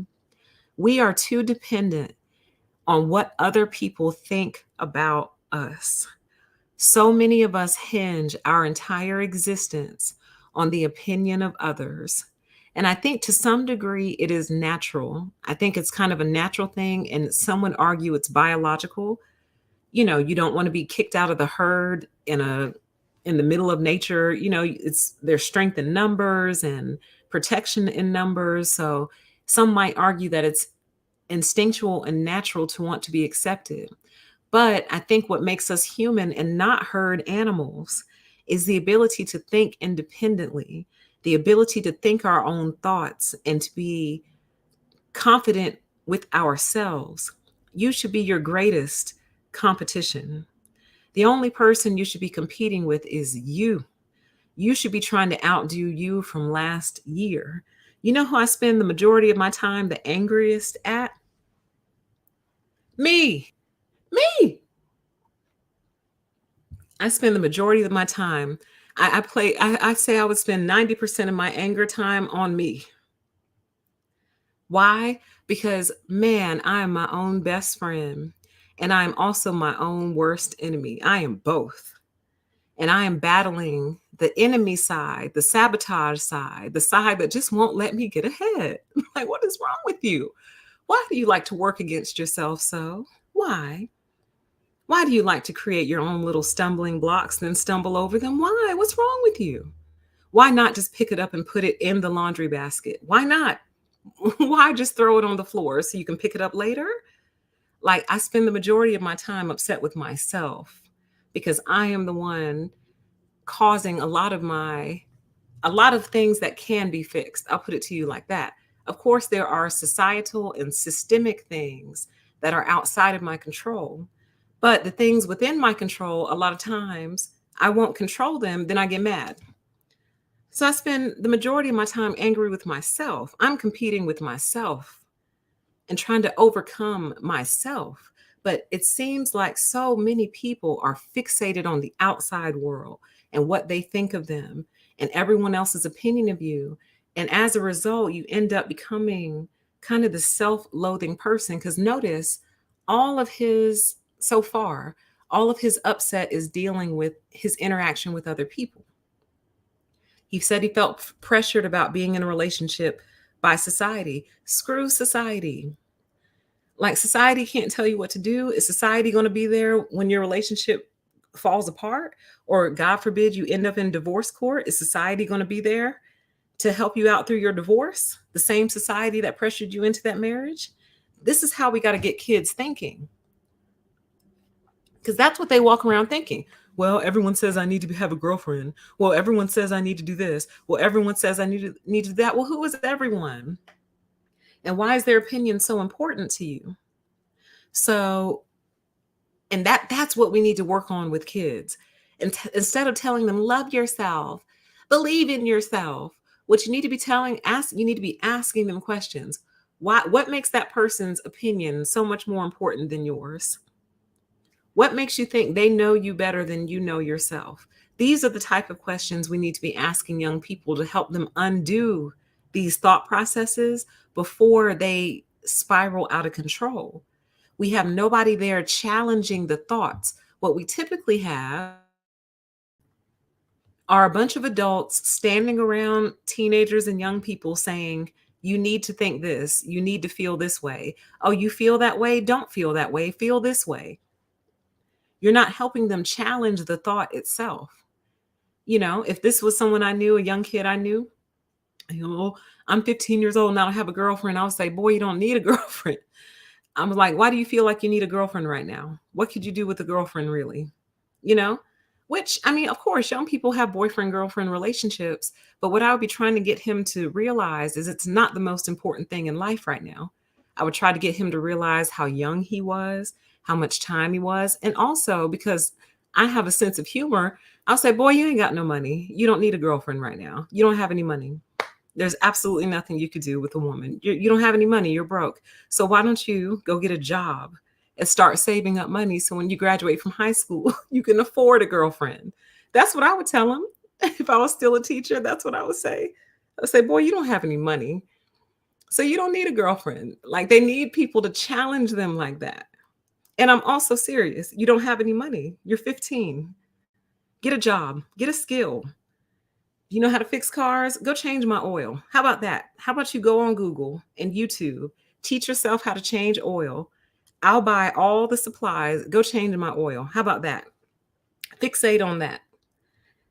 We are too dependent on what other people think about us. So many of us hinge our entire existence on the opinion of others. And I think to some degree it is natural. I think it's kind of a natural thing, and some would argue it's biological. You don't want to be kicked out of the herd in the middle of nature. It's there's strength in numbers and protection in numbers. So some might argue that it's instinctual and natural to want to be accepted. But I think what makes us human and not herd animals is the ability to think independently, the ability to think our own thoughts and to be confident with ourselves. You should be your greatest competition. The only person you should be competing with is you. You should be trying to outdo you from last year. You know who I spend the majority of my time the angriest at? Me. Me. I spend the majority of my time. I say I would spend 90% of my anger time on me. Why? Because, man, I am my own best friend and I am also my own worst enemy. I am both. And I am battling the enemy side, the sabotage side, the side that just won't let me get ahead. Like, what is wrong with you? Why do you like to work against yourself so? Why? Why do you like to create your own little stumbling blocks, then stumble over them? Why? What's wrong with you? Why not just pick it up and put it in the laundry basket? Why not? Why just throw it on the floor so you can pick it up later? Like, I spend the majority of my time upset with myself because I am the one causing a lot of things that can be fixed. I'll put it to you like that. Of course, there are societal and systemic things that are outside of my control. But the things within my control, a lot of times I won't control them, then I get mad. So I spend the majority of my time angry with myself. I'm competing with myself and trying to overcome myself. But it seems like so many people are fixated on the outside world and what they think of them and everyone else's opinion of you. And as a result, you end up becoming kind of the self loathing person. Because notice all of his, so far, all of his upset is dealing with his interaction with other people. He said he felt pressured about being in a relationship by society. Screw society. Like, society can't tell you what to do. Is society going to be there when your relationship falls apart? Or God forbid you end up in divorce court? Is society going to be there to help you out through your divorce? The same society that pressured you into that marriage? This is how we got to get kids thinking. Because that's what they walk around thinking. Well, everyone says I need to have a girlfriend. Well, everyone says I need to do this. Well, everyone says I need to do that. Well, who is everyone? And why is their opinion so important to you? So, and that's what we need to work on with kids. And instead of telling them, love yourself, believe in yourself, what you need to be you need to be asking them questions. What makes that person's opinion so much more important than yours? What makes you think they know you better than you know yourself? These are the type of questions we need to be asking young people to help them undo these thought processes before they spiral out of control. We have nobody there challenging the thoughts. What we typically have are a bunch of adults standing around teenagers and young people saying, you need to think this, you need to feel this way. Oh, you feel that way? Don't feel that way. Feel this way. You're not helping them challenge the thought itself. If this was someone I knew, a young kid I knew, You know, I'm 15 years old and I don't have a girlfriend. I'll say, boy, you don't need a girlfriend. I'm like, why do you feel like you need a girlfriend right now? What could you do with a girlfriend, really? You know? Which, I mean, of course, young people have boyfriend girlfriend relationships, but what I would be trying to get him to realize is it's not the most important thing in life right now. I would try to get him to realize how young he was, how much time he was, and also because I have a sense of humor, I'll say, boy, you ain't got no money. You don't need a girlfriend right now. You don't have any money. There's absolutely nothing you could do with a woman. You don't have any money. You're broke. So why don't you go get a job and start saving up money so when you graduate from high school, you can afford a girlfriend? That's what I would tell him. If I was still a teacher, that's what I would say. I would say, boy, you don't have any money. So you don't need a girlfriend. Like they need people to challenge them like that. And I'm also serious. You don't have any money. You're 15. Get a job, get a skill. You know how to fix cars? Go change my oil. How about that? How about you go on Google and YouTube, teach yourself how to change oil. I'll buy all the supplies. Go change my oil. How about that? Fixate on that.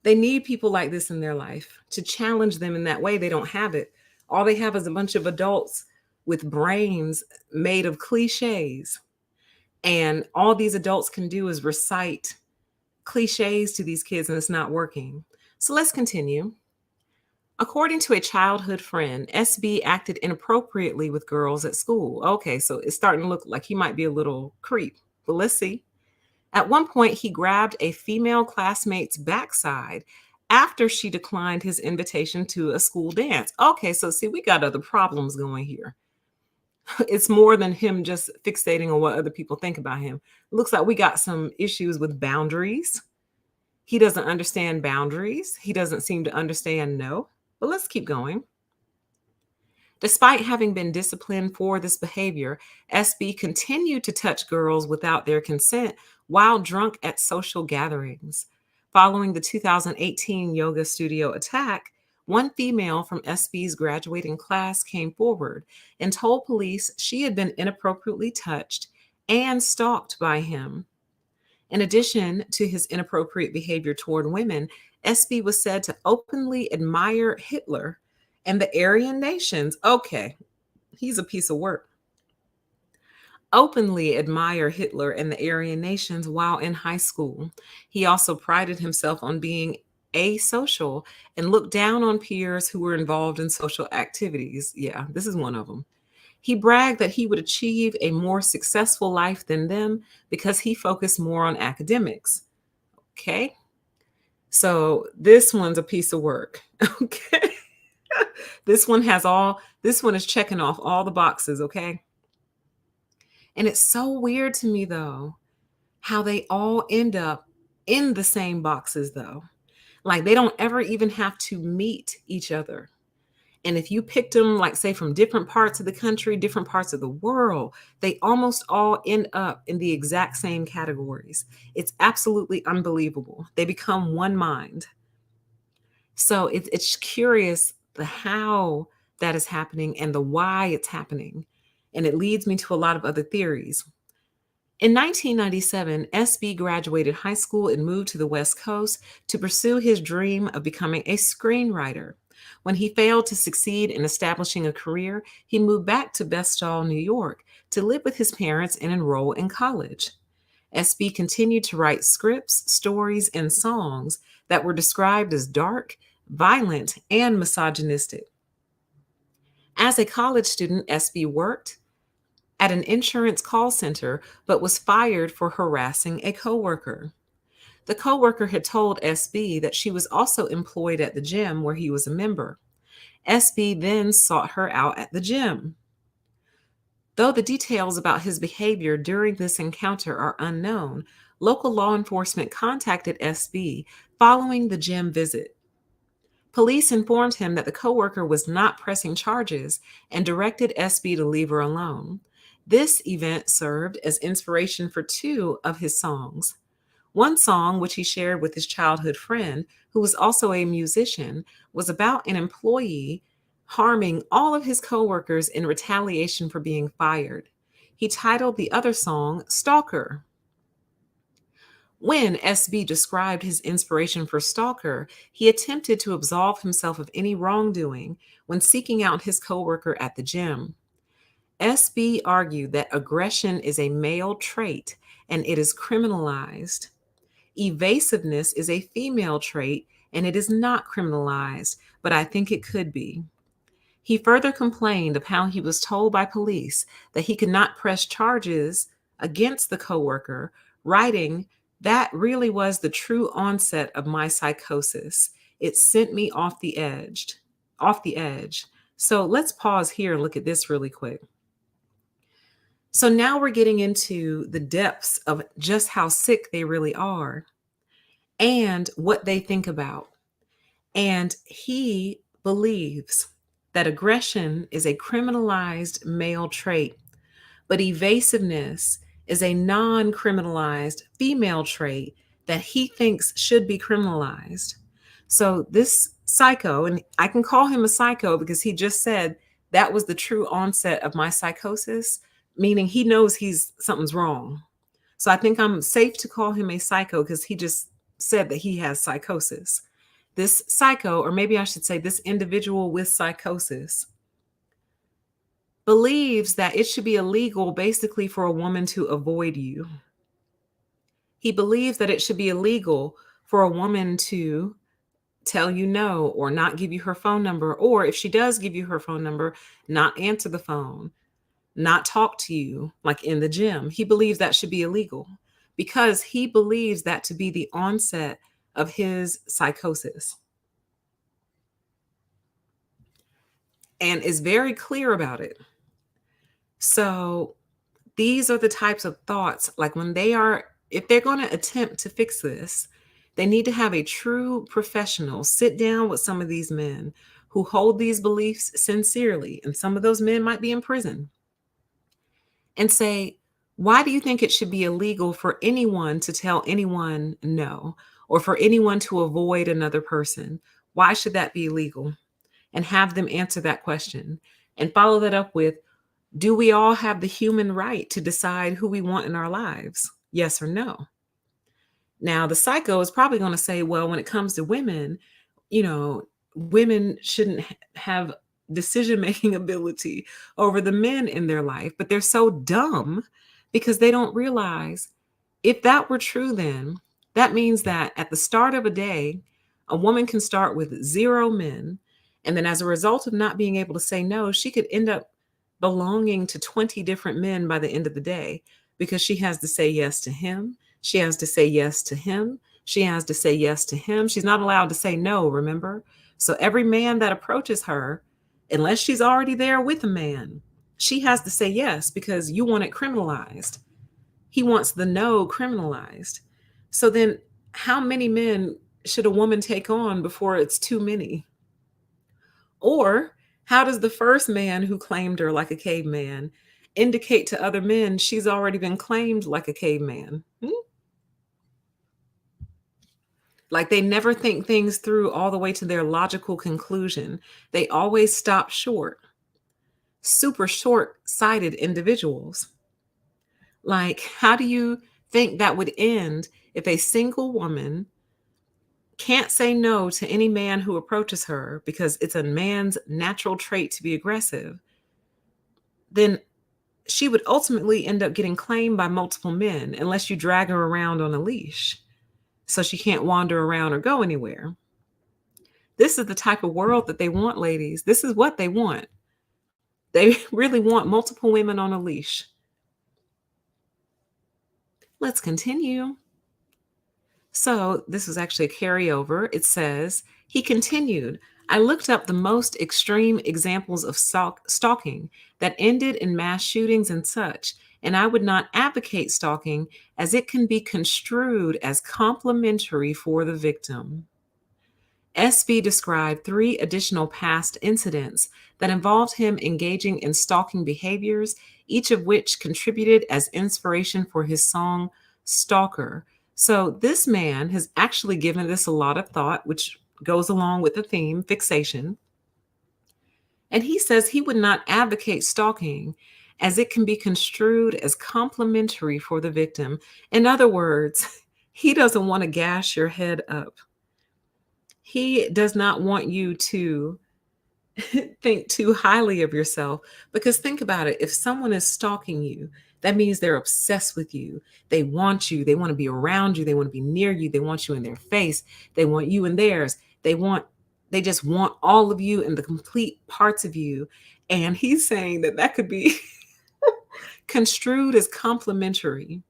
They need people like this in their life to challenge them in that way. They don't have it. All they have is a bunch of adults with brains made of cliches. And all these adults can do is recite cliches to these kids, and it's not working. So let's continue. According to a childhood friend, SB acted inappropriately with girls at school. Okay, so it's starting to look like he might be a little creep, but let's see. At one point, he grabbed a female classmate's backside after she declined his invitation to a school dance. Okay, so see, we got other problems going here. It's more than him just fixating on what other people think about him. Looks like we got some issues with boundaries. He doesn't understand boundaries. He doesn't seem to understand no. But let's keep going. Despite having been disciplined for this behavior, SB continued to touch girls without their consent while drunk at social gatherings. Following the 2018 yoga studio attack, one female from SB's graduating class came forward and told police she had been inappropriately touched and stalked by him. In addition to his inappropriate behavior toward women, SB was said to openly admire Hitler and the Aryan nations. Okay, he's a piece of work. Openly admire Hitler and the Aryan nations while in high school. He also prided himself on being asocial and looked down on peers who were involved in social activities. Yeah, this is one of them. He bragged that he would achieve a more successful life than them because he focused more on academics. Okay. So this one's a piece of work. Okay. This one is checking off all the boxes. Okay. And it's so weird to me, though, how they all end up in the same boxes, though. Like they don't ever even have to meet each other. And if you picked them, like, say, from different parts of the country, different parts of the world, they almost all end up in the exact same categories. It's absolutely unbelievable. They become one mind. So it's curious the how that is happening and the why it's happening. And it leads me to a lot of other theories. In 1997, SB graduated high school and moved to the West Coast to pursue his dream of becoming a screenwriter. When he failed to succeed in establishing a career, he moved back to Bestall, New York, to live with his parents and enroll in college. SB continued to write scripts, stories, and songs that were described as dark, violent, and misogynistic. As a college student, SB worked at an insurance call center, but was fired for harassing a coworker. The coworker had told SB that she was also employed at the gym where he was a member. SB then sought her out at the gym. Though the details about his behavior during this encounter are unknown, local law enforcement contacted SB following the gym visit. Police informed him that the coworker was not pressing charges and directed SB to leave her alone. This event served as inspiration for two of his songs. One song, which he shared with his childhood friend, who was also a musician, was about an employee harming all of his coworkers in retaliation for being fired. He titled the other song Stalker. When SB described his inspiration for Stalker, he attempted to absolve himself of any wrongdoing when seeking out his coworker at the gym. SB argued that aggression is a male trait and it is criminalized. Evasiveness is a female trait and it is not criminalized, but I think it could be. He further complained of how he was told by police that he could not press charges against the coworker, writing, "That really was the true onset of my psychosis. It sent me off the edge." So let's pause here and look at this really quick. So now we're getting into the depths of just how sick they really are and what they think about. And he believes that aggression is a criminalized male trait, but evasiveness is a non criminalized female trait that he thinks should be criminalized. So this psycho, and I can call him a psycho because he just said that was the true onset of my psychosis, meaning he knows something's wrong. So I think I'm safe to call him a psycho because he just said that he has psychosis. This psycho, or maybe I should say this individual with psychosis, believes that it should be illegal basically for a woman to avoid you. He believes that it should be illegal for a woman to tell you no or not give you her phone number, or if she does give you her phone number, not answer the phone, not talk to you like in the gym. He believes that should be illegal because he believes that to be the onset of his psychosis and is very clear about it. So these are the types of thoughts, like if they're going to attempt to fix this, they need to have a true professional sit down with some of these men who hold these beliefs sincerely. And some of those men might be in prison and say, why do you think it should be illegal for anyone to tell anyone no, or for anyone to avoid another person? Why should that be illegal? And have them answer that question and follow that up with, do we all have the human right to decide who we want in our lives? Yes or no? Now, the psycho is probably going to say, well, when it comes to women, women shouldn't have decision-making ability over the men in their life, but they're so dumb because they don't realize if that were true, then that means that at the start of a day, a woman can start with 0 men. And then as a result of not being able to say no, she could end up belonging to 20 different men by the end of the day because she has to say yes to him. She has to say yes to him. She has to say yes to him. She's not allowed to say no, remember? So every man that approaches her, unless she's already there with a man, she has to say yes because you want it criminalized. He wants the no criminalized. So then how many men should a woman take on before it's too many? Or how does the first man who claimed her like a caveman indicate to other men she's already been claimed like a caveman? Like they never think things through all the way to their logical conclusion. They always stop short. Super short-sighted individuals. Like, how do you think that would end if a single woman can't say no to any man who approaches her because it's a man's natural trait to be aggressive? Then she would ultimately end up getting claimed by multiple men unless you drag her around on a leash so she can't wander around or go anywhere. This is the type of world that they want, ladies. This is what they want. They really want multiple women on a leash. Let's continue. So this was actually a carryover. It says, he continued, I looked up the most extreme examples of stalking that ended in mass shootings and such, and I would not advocate stalking as it can be construed as complimentary for the victim. SB described 3 additional past incidents that involved him engaging in stalking behaviors, each of which contributed as inspiration for his song, Stalker. So this man has actually given this a lot of thought, which goes along with the theme, fixation. And he says he would not advocate stalking as it can be construed as complimentary for the victim. In other words, He doesn't want to gash your head up. He does not want you to think too highly of yourself, because think about it. If someone is stalking you, that means they're obsessed with you. They want you. They want to be around you. They want to be near you. They want you in their face. They want you in theirs. They just want all of you and the complete parts of you. And he's saying that that could be construed as complimentary.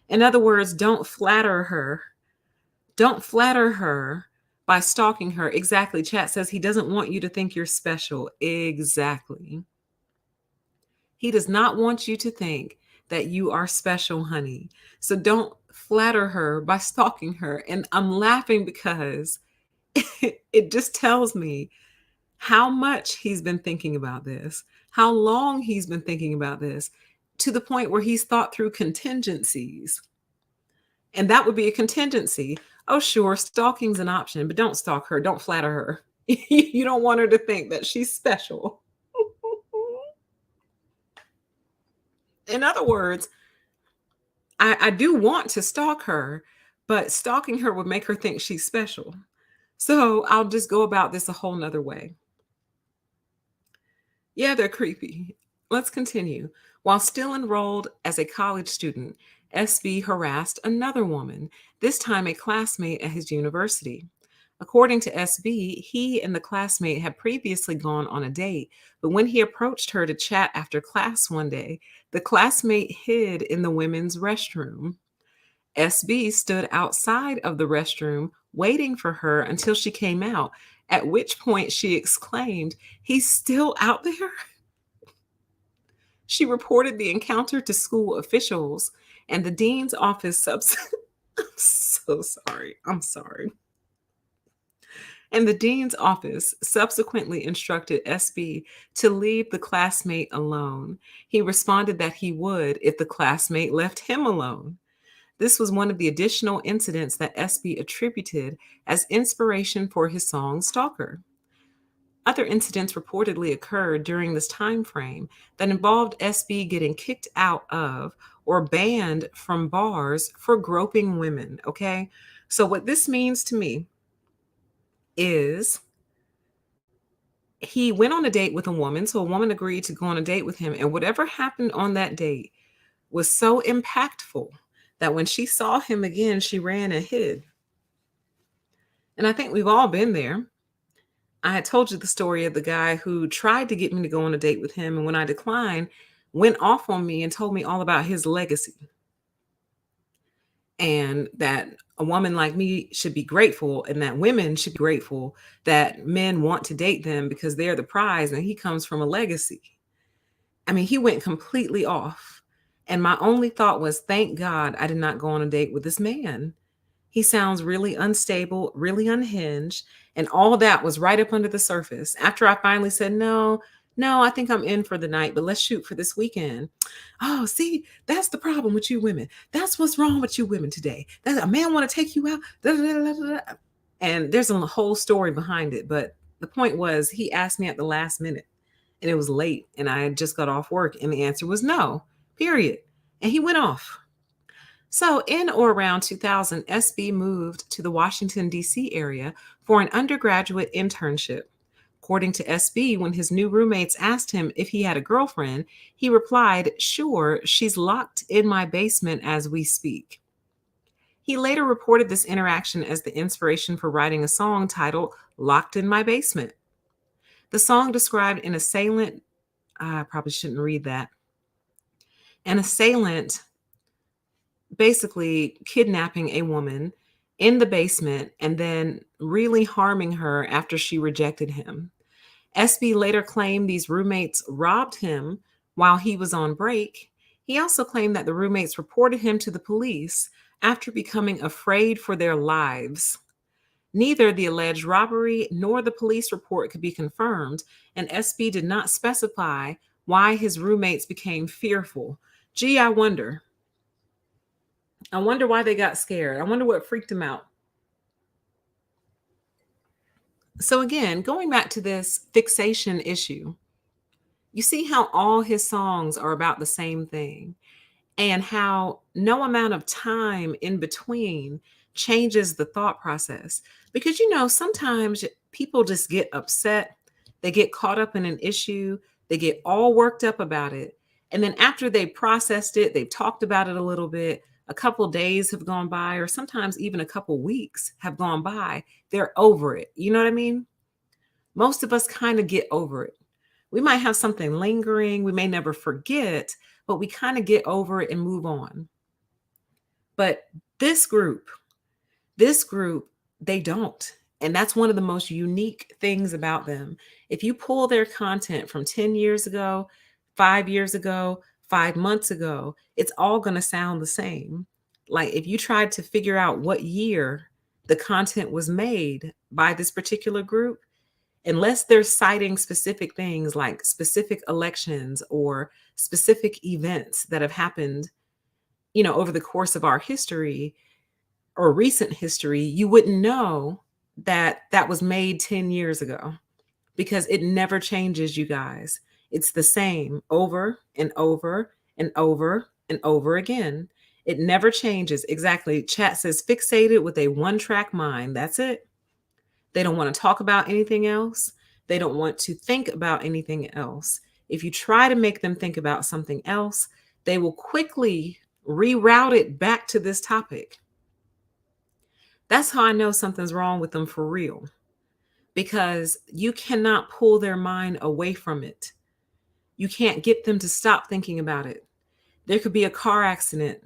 In other words, don't flatter her. Don't flatter her by stalking her. Exactly. Chat says he doesn't want you to think you're special. Exactly. He does not want you to think that you are special, honey. So don't flatter her by stalking her. And I'm laughing because it just tells me how much he's been thinking about this, how long he's been thinking about this, to the point where he's thought through contingencies. And that would be a contingency. Oh, sure, stalking's an option, but don't stalk her. Don't flatter her. You don't want her to think that she's special. In other words, I do want to stalk her, but stalking her would make her think she's special. So I'll just go about this a whole nother way. Yeah, they're creepy. Let's continue. While still enrolled as a college student, SB harassed another woman, this time a classmate at his university. According to SB, he and the classmate had previously gone on a date, but when he approached her to chat after class one day, the classmate hid in the women's restroom. SB stood outside of the restroom waiting for her until she came out, at which point she exclaimed, "He's still out there?" She reported the encounter to school officials, and the dean's office I'm so sorry. I'm sorry. And the dean's office subsequently instructed SB to leave the classmate alone. He responded that he would if the classmate left him alone. This was one of the additional incidents that SB attributed as inspiration for his song Stalker. Other incidents reportedly occurred during this time frame that involved SB getting kicked out of or banned from bars for groping women, okay? So what this means to me is he went on a date with a woman, so a woman agreed to go on a date with him, and whatever happened on that date was so impactful that when she saw him again, she ran and hid. And I think we've all been there. I had told you the story of the guy who tried to get me to go on a date with him, and when I declined, went off on me and told me all about his legacy. And that a woman like me should be grateful, and that women should be grateful that men want to date them because they're the prize and he comes from a legacy. I mean, he went completely off. And my only thought was, thank God I did not go on a date with this man. He sounds really unstable, really unhinged. And all that was right up under the surface. After I finally said, no, no, I think I'm in for the night, but let's shoot for this weekend. Oh, see, that's the problem with you women. That's what's wrong with you women today. That a man want to take you out. Da, da, da, da, da. And there's a whole story behind it. But the point was, he asked me at the last minute and it was late and I had just got off work and the answer was no, period. And he went off. So, in or around 2000, SB moved to the Washington, D.C. area for an undergraduate internship. According to SB, when his new roommates asked him if he had a girlfriend, he replied, "Sure, she's locked in my basement as we speak." He later reported this interaction as the inspiration for writing a song titled "Locked in My Basement." The song described an assailant, I probably shouldn't read that, an assailant basically kidnapping a woman in the basement and then really harming her after she rejected him. SB later claimed these roommates robbed him while he was on break. He also claimed that the roommates reported him to the police after becoming afraid for their lives. Neither the alleged robbery nor the police report could be confirmed, and SB did not specify why his roommates became fearful. Gee, I wonder. I wonder why they got scared. I wonder what freaked them out. So again, going back to this fixation issue, you see how all his songs are about the same thing. and how no amount of time in between changes the thought process. Because, sometimes people just get upset, they get caught up in an issue, they get all worked up about it. And then after they processed it, they've talked about it a little bit, a couple days have gone by, or sometimes even a couple weeks have gone by, they're over it. You know what I mean? Most of us kind of get over it. We might have something lingering, we may never forget, but we kind of get over it and move on. But this group, this group, they don't. And that's one of the most unique things about them. If you pull their content from 10 years ago, 5 years ago, 5 months ago, it's all going to sound the same. Like if you tried to figure out what year the content was made by this particular group, unless they're citing specific things like specific elections or specific events that have happened, over the course of our history or recent history, you wouldn't know that that was made 10 years ago because it never changes, you guys. It's the same over and over and over and over again. It never changes. Exactly. Chat says fixated with a one-track mind. That's it. They don't want to talk about anything else. They don't want to think about anything else. If you try to make them think about something else, they will quickly reroute it back to this topic. That's how I know something's wrong with them for real, because you cannot pull their mind away from it. You can't get them to stop thinking about it. There could be a car accident,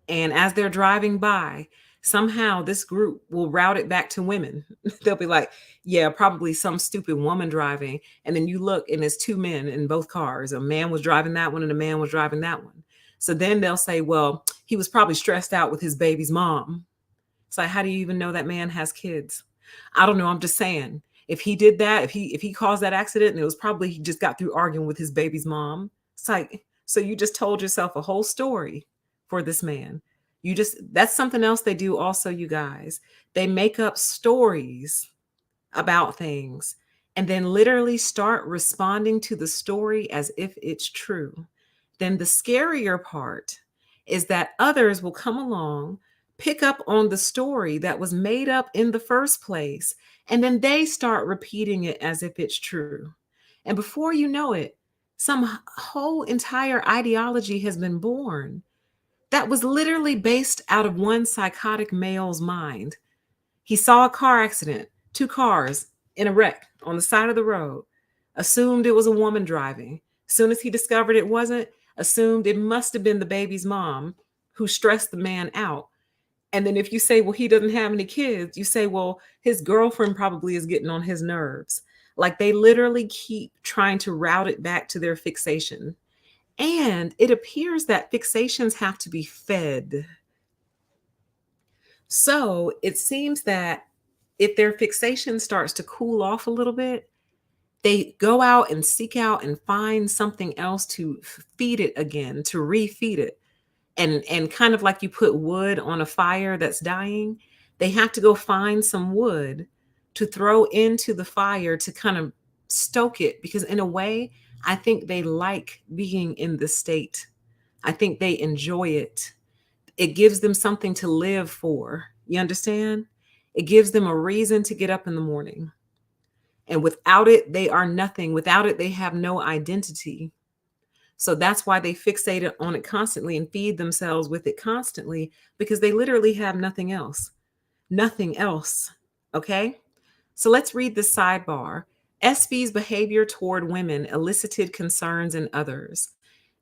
and as they're driving by, somehow this group will route it back to women. They'll be like, yeah, probably some stupid woman driving. And then you look and there's two men in both cars. A man was driving that one and a man was driving that one. So then they'll say, well, he was probably stressed out with his baby's mom. It's like, how do you even know that man has kids? I don't know. I'm just saying, if he did that, if he caused that accident, and it was probably he just got through arguing with his baby's mom. It's like, so you just told yourself a whole story for this man. That's something else they do also, you guys. They make up stories about things and then literally start responding to the story as if it's true. Then the scarier part is that others will come along, pick up on the story that was made up in the first place, and then they start repeating it as if it's true. And before you know it, some whole entire ideology has been born that was literally based out of one psychotic male's mind. He saw a car accident, two cars in a wreck on the side of the road, assumed it was a woman driving. As soon as he discovered it wasn't, assumed it must have been the baby's mom who stressed the man out. And then if you say, well, he doesn't have any kids, you say, well, his girlfriend probably is getting on his nerves. Like they literally keep trying to route it back to their fixation. And it appears that fixations have to be fed. So it seems that if their fixation starts to cool off a little bit, they go out and seek out and find something else to feed it again, to refeed it. And kind of like you put wood on a fire that's dying, they have to go find some wood to throw into the fire to kind of stoke it. Because in a way, I think they like being in this state. I think they enjoy it. It gives them something to live for. You understand? It gives them a reason to get up in the morning. And without it, they are nothing. Without it, they have no identity. So that's why they fixate on it constantly and feed themselves with it constantly, because they literally have nothing else. Nothing else. Okay? So let's read the sidebar. SV's behavior toward women elicited concerns in others.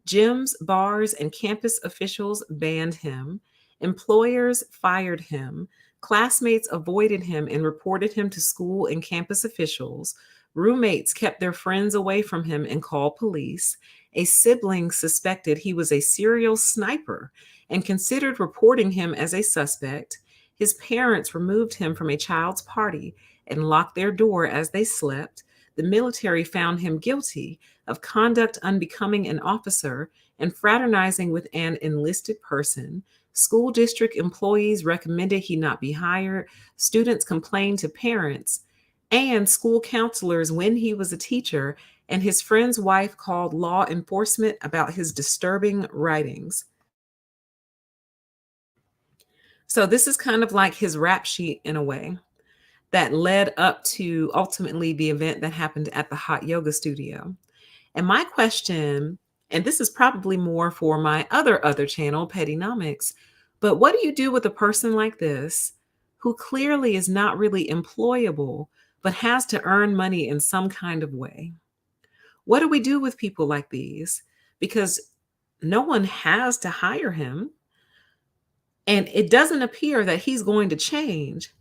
Gyms, bars, and campus officials banned him. Employers fired him. Classmates avoided him and reported him to school and campus officials. Roommates kept their friends away from him and called police. A sibling suspected he was a serial sniper and considered reporting him as a suspect. His parents removed him from a child's party and locked their door as they slept. The military found him guilty of conduct unbecoming an officer and fraternizing with an enlisted person. School district employees recommended he not be hired. Students complained to parents and school counselors when he was a teacher, and his friend's wife called law enforcement about his disturbing writings. So this is kind of like his rap sheet in a way that led up to ultimately the event that happened at the hot yoga studio. And my question, and this is probably more for my other channel, Pettynomics, but what do you do with a person like this who clearly is not really employable, but has to earn money in some kind of way? What do we do with people like these? Because no one has to hire him, and it doesn't appear that he's going to change.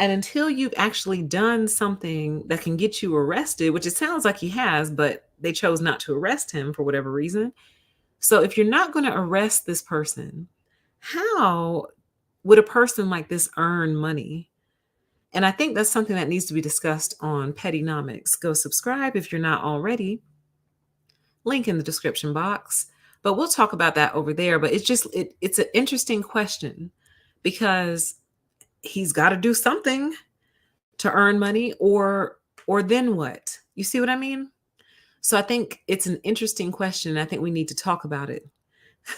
And until you've actually done something that can get you arrested, which it sounds like he has, but they chose not to arrest him for whatever reason. So if you're not going to arrest this person, how would a person like this earn money? And I think that's something that needs to be discussed on Pettynomics. Go subscribe if you're not already. Link in the description box. But we'll talk about that over there. But it's an interesting question because he's got to do something to earn money, or then what? You see what I mean? So I think it's an interesting question. I think we need to talk about it.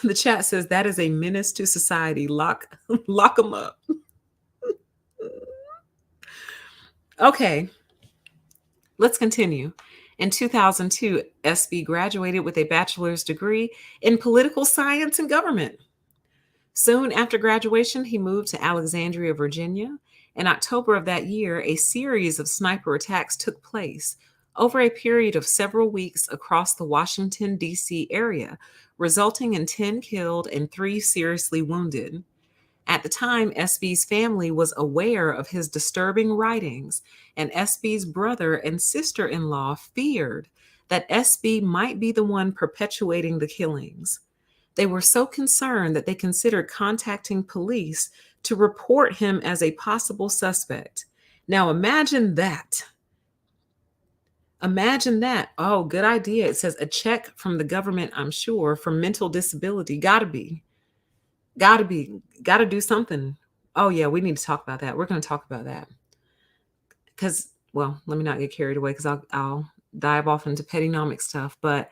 The chat says that is a menace to society. Lock lock them up. Okay, let's continue. In 2002, SB graduated with a bachelor's degree in political science and government. Soon after graduation, he moved to Alexandria, Virginia. In October of that year, a series of sniper attacks took place over a period of several weeks across the Washington, D.C. area, resulting in 10 killed and 3 seriously wounded. At the time, SB's family was aware of his disturbing writings, and SB's brother and sister in law feared that SB might be the one perpetuating the killings. They were so concerned that they considered contacting police to report him as a possible suspect. Now imagine that. Imagine that. Oh, good idea. It says a check from the government, I'm sure, for mental disability. Gotta be. Gotta be. Gotta do something. Oh, yeah, we need to talk about that. We're going to talk about that. Because, well, let me not get carried away because I'll dive off into pettynomic stuff. But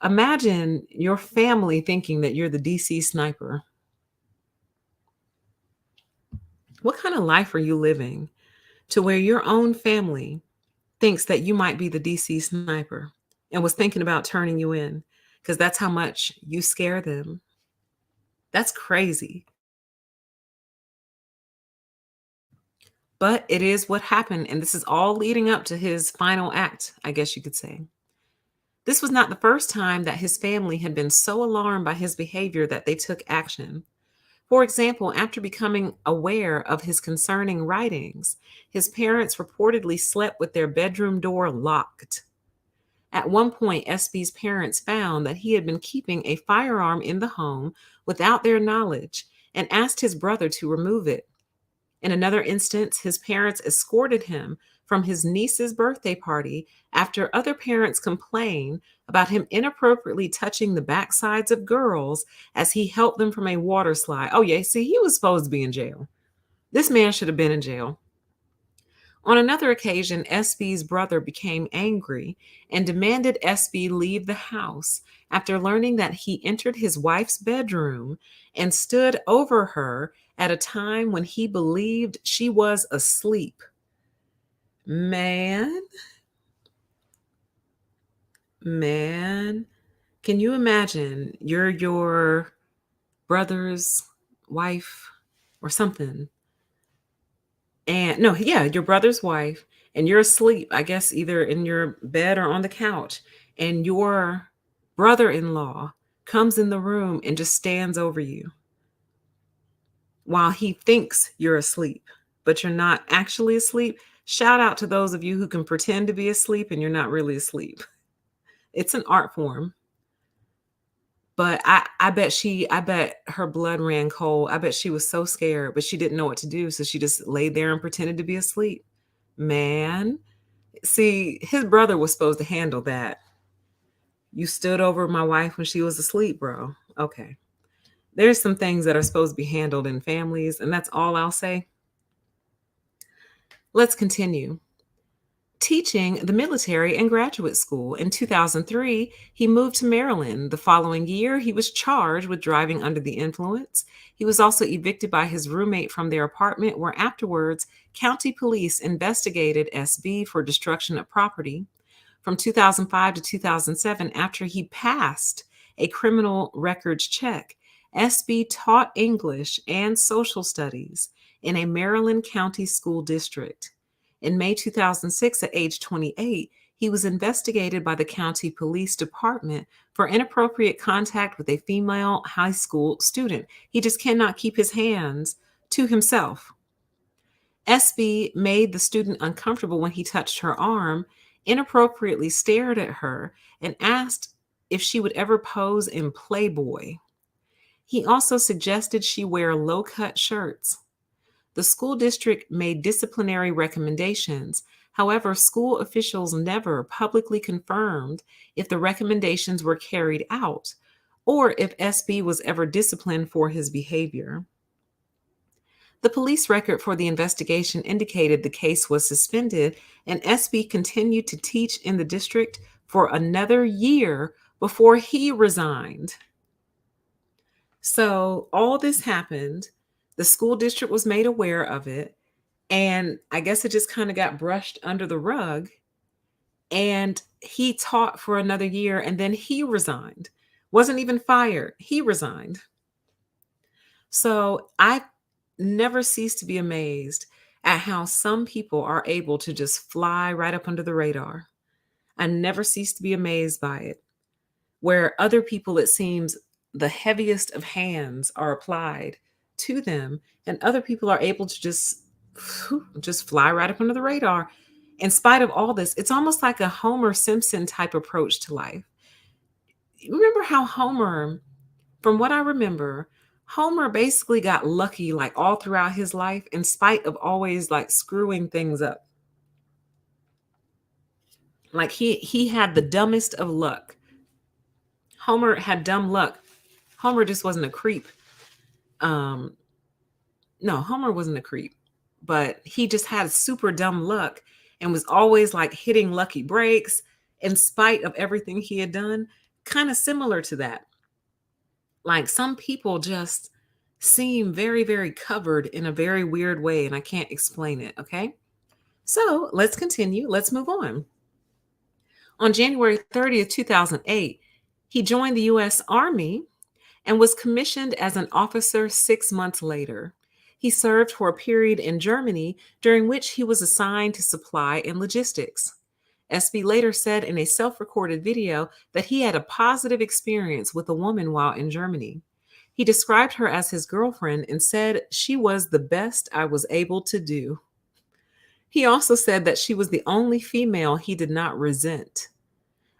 imagine your family thinking that you're the DC sniper. What kind of life are you living to where your own family thinks that you might be the DC sniper and was thinking about turning you in because that's how much you scare them? That's crazy. But it is what happened. And this is all leading up to his final act, I guess you could say. This was not the first time that his family had been so alarmed by his behavior that they took action. For example, after becoming aware of his concerning writings, his parents reportedly slept with their bedroom door locked. At one point, SB's parents found that he had been keeping a firearm in the home without their knowledge and asked his brother to remove it. In another instance, his parents escorted him from his niece's birthday party after other parents complained about him inappropriately touching the backsides of girls as he helped them from a water slide. Oh, yeah, see, he was supposed to be in jail. This man should have been in jail. On another occasion, SB's brother became angry and demanded SB leave the house after learning that he entered his wife's bedroom and stood over her at a time when he believed she was asleep. Man, man, can you imagine you're your brother's wife or something? And no, yeah, your brother's wife, and you're asleep, I guess, either in your bed or on the couch, and your brother-in-law comes in the room and just stands over you while he thinks you're asleep, but you're not actually asleep. Shout out to those of you who can pretend to be asleep and you're not really asleep. It's an art form. But I bet her blood ran cold. I bet she was so scared, but she didn't know what to do. So she just laid there and pretended to be asleep. Man, see, his brother was supposed to handle that. You stood over my wife when she was asleep, bro. Okay. There's some things that are supposed to be handled in families, and that's all I'll say. Let's continue. teaching the military and graduate school. In 2003, he moved to Maryland. The following year, he was charged with driving under the influence. He was also evicted by his roommate from their apartment, where afterwards, county police investigated SB for destruction of property. From 2005 to 2007, after he passed a criminal records check, SB taught English and social studies in a Maryland county school district. In May 2006, at age 28, he was investigated by the county police department for inappropriate contact with a female high school student. He just cannot keep his hands to himself. SB made the student uncomfortable when he touched her arm, inappropriately stared at her, and asked if she would ever pose in Playboy. He also suggested she wear low-cut shirts. The school district made disciplinary recommendations. However, school officials never publicly confirmed if the recommendations were carried out or if SB was ever disciplined for his behavior. The police record for the investigation indicated the case was suspended, and SB continued to teach in the district for another year before he resigned. So all this happened. The school district was made aware of it, and I guess it just kind of got brushed under the rug. And he taught for another year, and then he resigned. Wasn't even fired. He resigned. So I never cease to be amazed at how some people are able to just fly right up under the radar. I never cease to be amazed by it. Where other people, it seems, the heaviest of hands are applied to them, and other people are able to just fly right up under the radar. In spite of all this, it's almost like a Homer Simpson type approach to life. You remember how Homer, from what I remember, Homer basically got lucky like all throughout his life, in spite of always like screwing things up. Like he had the dumbest of luck. Homer had dumb luck. Homer just wasn't a creep. No, Homer wasn't a creep, but he just had super dumb luck and was always like hitting lucky breaks in spite of everything he had done. Kind of similar to that. Like some people just seem very, very covered in a very weird way, and I can't explain it. Okay. So let's continue. Let's move on. On January 30th, 2008, he joined the U.S. Army and was commissioned as an officer 6 months later. He served for a period in Germany, during which he was assigned to supply and logistics. SB later said in a self-recorded video that he had a positive experience with a woman while in Germany. He described her as his girlfriend and said she was the best I was able to do. He also said that she was the only female he did not resent.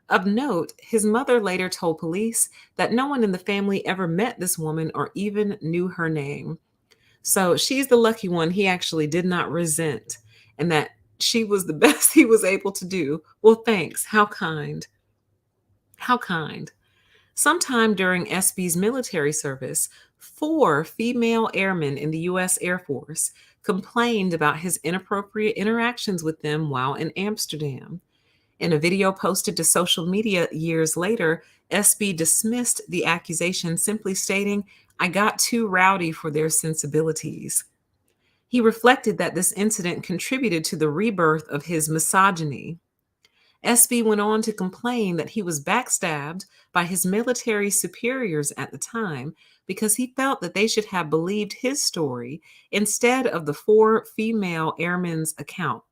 Of note, his mother later told police that no one in the family ever met this woman or even knew her name. So she's the lucky one he actually did not resent, and that she was the best he was able to do. Well, thanks. How kind. How kind. Sometime during SB's military service, 4 female airmen in the U.S. Air Force complained about his inappropriate interactions with them while in Amsterdam. In a video posted to social media years later, SB dismissed the accusation, simply stating, "I got too rowdy for their sensibilities." He reflected that this incident contributed to the rebirth of his misogyny. SB went on to complain that he was backstabbed by his military superiors at the time because he felt that they should have believed his story instead of the 4 female airmen's account.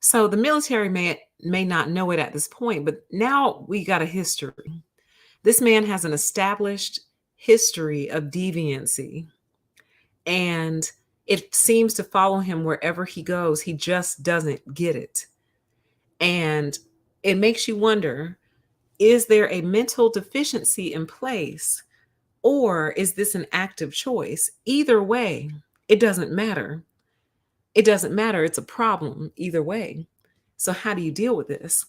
So the military may not know it at this point, but now we got a history. This man has an established history of deviancy, and it seems to follow him wherever he goes. He just doesn't get it. And it makes you wonder, is there a mental deficiency in place, or is this an active choice? Either way, it doesn't matter. It doesn't matter. It's a problem either way. So how do you deal with this?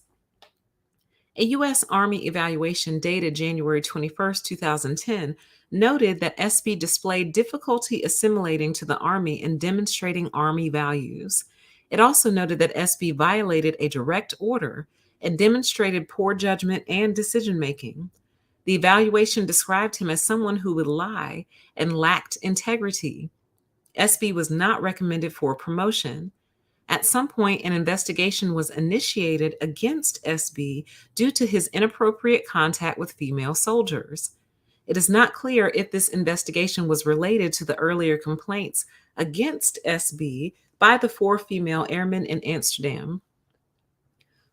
A U.S. Army evaluation dated January 21st, 2010, noted that SB displayed difficulty assimilating to the Army and demonstrating Army values. It also noted that SB violated a direct order and demonstrated poor judgment and decision making. The evaluation described him as someone who would lie and lacked integrity. SB was not recommended for promotion. At some point, an investigation was initiated against SB due to his inappropriate contact with female soldiers. It is not clear if this investigation was related to the earlier complaints against SB by the 4 female airmen in Amsterdam.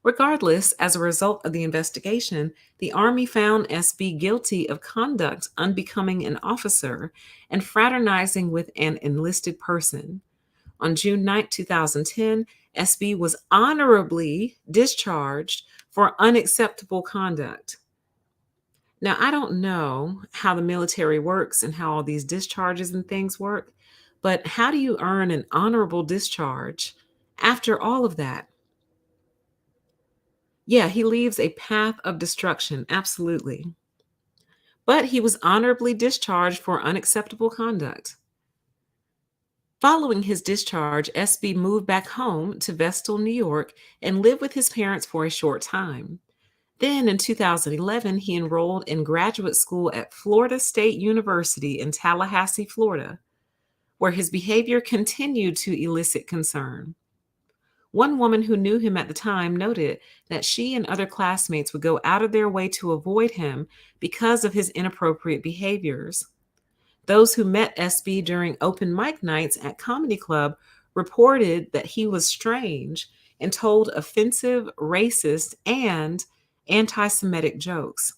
Regardless, as a result of the investigation, the Army found SB guilty of conduct unbecoming an officer and fraternizing with an enlisted person. On June 9, 2010, SB was honorably discharged for unacceptable conduct. Now, I don't know how the military works and how all these discharges and things work, but how do you earn an honorable discharge after all of that? Yeah, he leaves a path of destruction, absolutely. But he was honorably discharged for unacceptable conduct. Following his discharge, SB moved back home to Vestal, New York, and lived with his parents for a short time. Then in 2011, he enrolled in graduate school at Florida State University in Tallahassee, Florida, where his behavior continued to elicit concern. One woman who knew him at the time noted that she and other classmates would go out of their way to avoid him because of his inappropriate behaviors. Those who met SB during open mic nights at Comedy Club reported that he was strange and told offensive, racist, and anti Semitic jokes.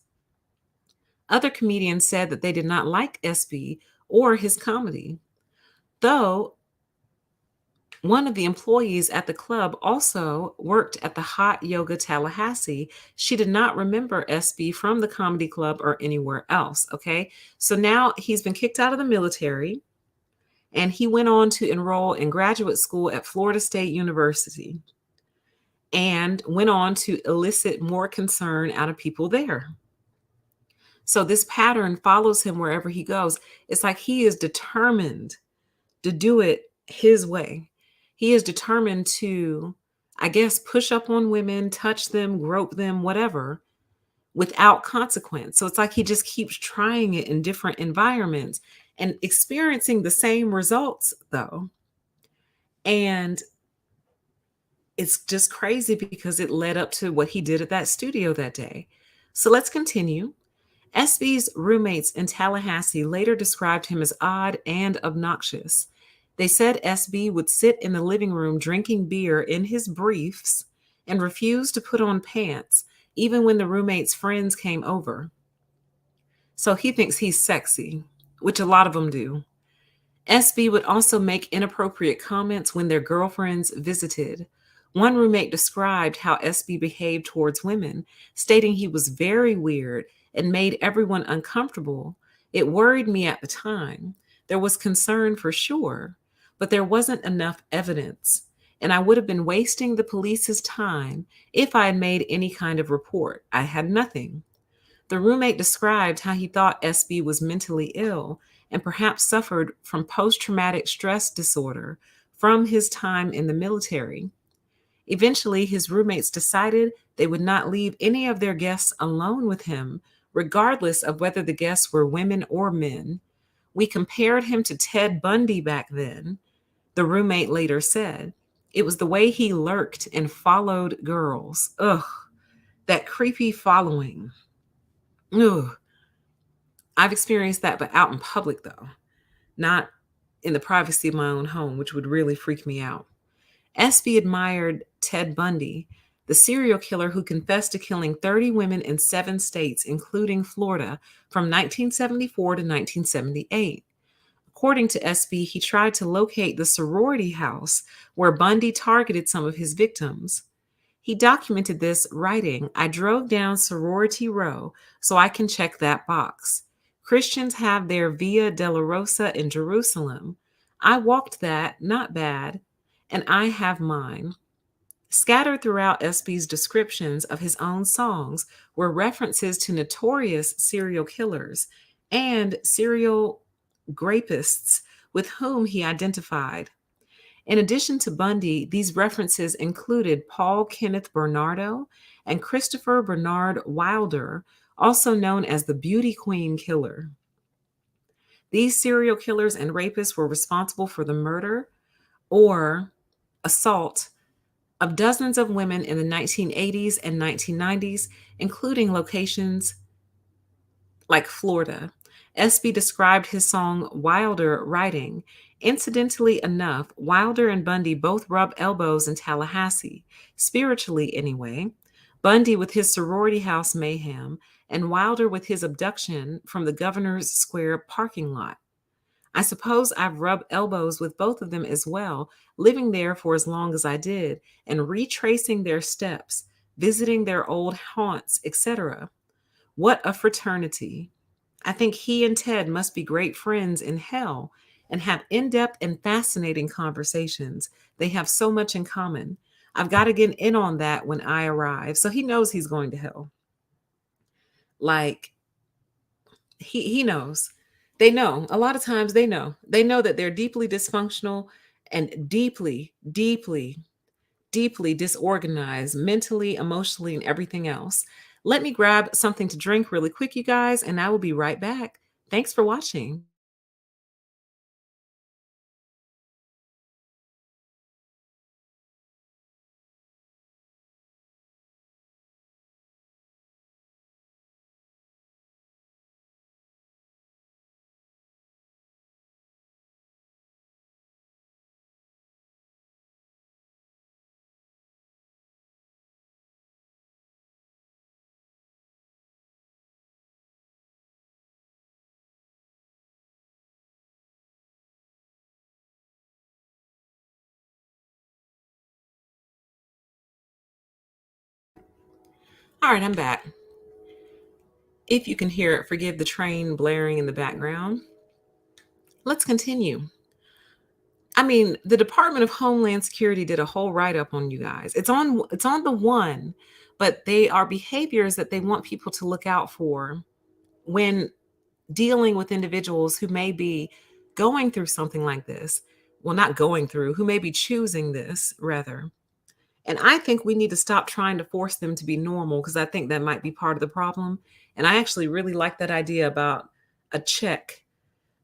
Other comedians said that they did not like SB or his comedy. Though one of the employees at the club also worked at the Hot Yoga Tallahassee, she did not remember SB from the comedy club or anywhere else. Okay. So now he's been kicked out of the military and he went on to enroll in graduate school at Florida State University and went on to elicit more concern out of people there. So this pattern follows him wherever he goes. It's like he is determined to do it his way. He is determined to, I guess, push up on women, touch them, grope them, whatever, without consequence. So it's like he just keeps trying it in different environments and experiencing the same results, though. And it's just crazy because it led up to what he did at that studio that day. So let's continue. SB's roommates in Tallahassee later described him as odd and obnoxious. They said SB would sit in the living room drinking beer in his briefs and refuse to put on pants, even when the roommates' friends came over. So he thinks he's sexy, which a lot of them do. SB would also make inappropriate comments when their girlfriends visited. One roommate described how SB behaved towards women, stating he was very weird and made everyone uncomfortable. It worried me at the time. There was concern for sure, but there wasn't enough evidence, and I would have been wasting the police's time if I had made any kind of report. I had nothing. The roommate described how he thought SB was mentally ill and perhaps suffered from post-traumatic stress disorder from his time in the military. Eventually, his roommates decided they would not leave any of their guests alone with him, regardless of whether the guests were women or men. We compared him to Ted Bundy back then, the roommate later said. It was the way he lurked and followed girls. Ugh, that creepy following. Ugh. I've experienced that, but out in public, though, not in the privacy of my own home, which would really freak me out. SB admired Ted Bundy, the serial killer who confessed to killing 30 women in 7 states, including Florida, from 1974 to 1978. According to SB, he tried to locate the sorority house where Bundy targeted some of his victims. He documented this, writing, "I drove down Sorority Row so I can check that box. Christians have their Via Dolorosa in Jerusalem. I walked that, not bad, and I have mine." Scattered throughout SB's descriptions of his own songs were references to notorious serial killers and serial rapists with whom he identified. In addition to Bundy, these references included Paul Kenneth Bernardo and Christopher Bernard Wilder, also known as the Beauty Queen Killer. These serial killers and rapists were responsible for the murder or assault of dozens of women in the 1980s and 1990s, including locations like Florida. SB described his song Wilder writing, incidentally enough, Wilder and Bundy both rub elbows in Tallahassee, spiritually anyway. Bundy with his sorority house mayhem, and Wilder with his abduction from the Governor's Square parking lot. I suppose I've rubbed elbows with both of them as well, living there for as long as I did, and retracing their steps, visiting their old haunts, etc. What a fraternity. I think he and Ted must be great friends in hell and have in depth and fascinating conversations. They have so much in common. I've got to get in on that when I arrive. So he knows he's going to hell. Like, he knows. They know. A lot of times they know. They know that they're deeply dysfunctional and deeply disorganized mentally, emotionally, and everything else. Let me grab something to drink really quick, you guys, and I will be right back. Thanks for watching. All right, I'm back. If you can hear it, forgive the train blaring in the background. Let's continue. I mean, the Department of Homeland Security did a whole write-up on you guys. It's on the one, but they are behaviors that they want people to look out for when dealing with individuals who may be going through something like this. Well, not going through, who may be choosing this rather. And I think we need to stop trying to force them to be normal, because I think that might be part of the problem. And I actually really like that idea about a check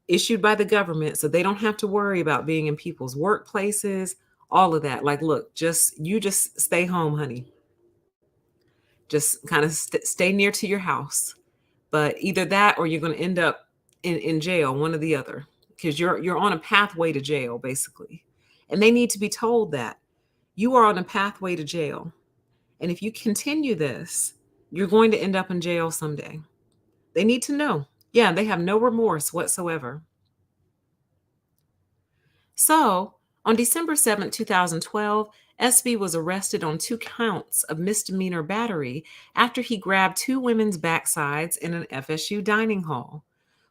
issued by the government so they don't have to worry about being in people's workplaces, all of that. Like, look, just stay home, honey. Just kind of stay near to your house. But either that or you're going to end up in jail, one or the other, because you're on a pathway to jail, basically. And they need to be told that you are on a pathway to jail. And if you continue this, you're going to end up in jail someday. They need to know. Yeah, they have no remorse whatsoever. So, on December 7th, 2012, SB was arrested on 2 counts of misdemeanor battery after he grabbed 2 women's backsides in an FSU dining hall.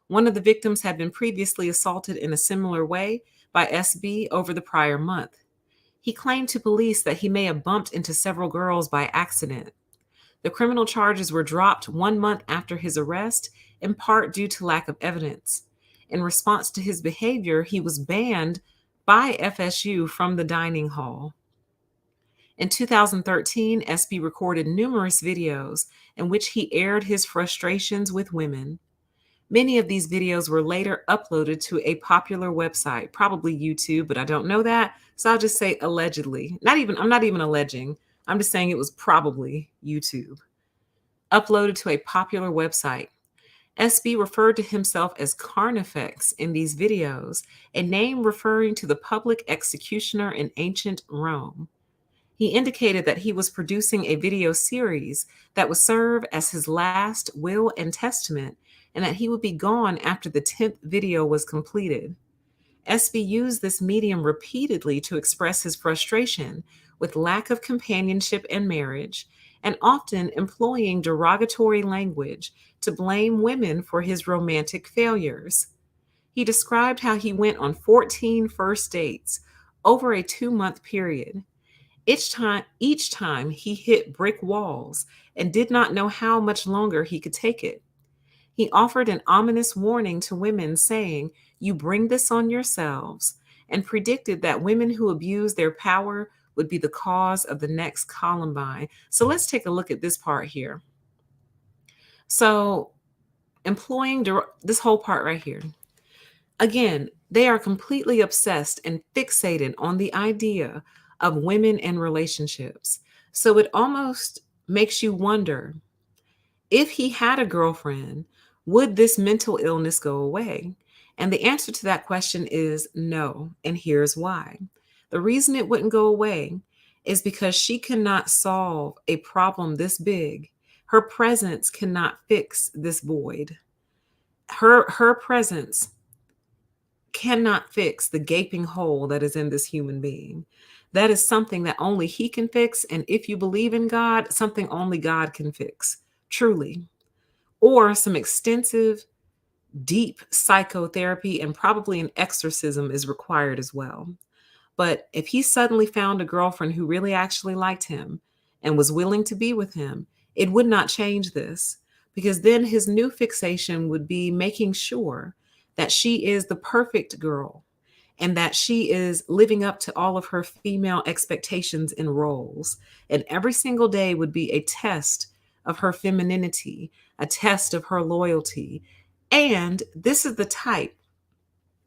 One of the victims had been previously assaulted in a similar way by SB over the prior month. He claimed to police that he may have bumped into several girls by accident. The criminal charges were dropped 1 month after his arrest, in part due to lack of evidence. In response to his behavior, he was banned by FSU from the dining hall. In 2013, SB recorded numerous videos in which he aired his frustrations with women. Many of these videos were later uploaded to a popular website, probably YouTube, but I don't know that. So I'll just say allegedly. I'm not even alleging. I'm just saying it was probably YouTube. Uploaded to a popular website. SB referred to himself as Carnifex in these videos, a name referring to the public executioner in ancient Rome. He indicated that he was producing a video series that would serve as his last will and testament, and that he would be gone after the 10th video was completed. SB used this medium repeatedly to express his frustration with lack of companionship and marriage, and often employing derogatory language to blame women for his romantic failures. He described how he went on 14 first dates over a 2-month period. Each time he hit brick walls and did not know how much longer he could take it. He offered an ominous warning to women saying, "You bring this on yourselves," and predicted that women who abused their power would be the cause of the next Columbine. So let's take a look at this part here. So, this whole part right here. Again, they are completely obsessed and fixated on the idea of women and relationships. So it almost makes you wonder, if he had a girlfriend, would this mental illness go away? And the answer to that question is no. And here's why. The reason it wouldn't go away is because she cannot solve a problem this big. Her presence cannot fix this void. Her presence cannot fix the gaping hole that is in this human being. That is something that only he can fix. And if you believe in God, something only God can fix, truly. Or some extensive, deep psychotherapy and probably an exorcism is required as well. But if he suddenly found a girlfriend who really actually liked him and was willing to be with him, it would not change this, because then his new fixation would be making sure that she is the perfect girl and that she is living up to all of her female expectations and roles. And every single day would be a test of her femininity, a test of her loyalty. And this is the type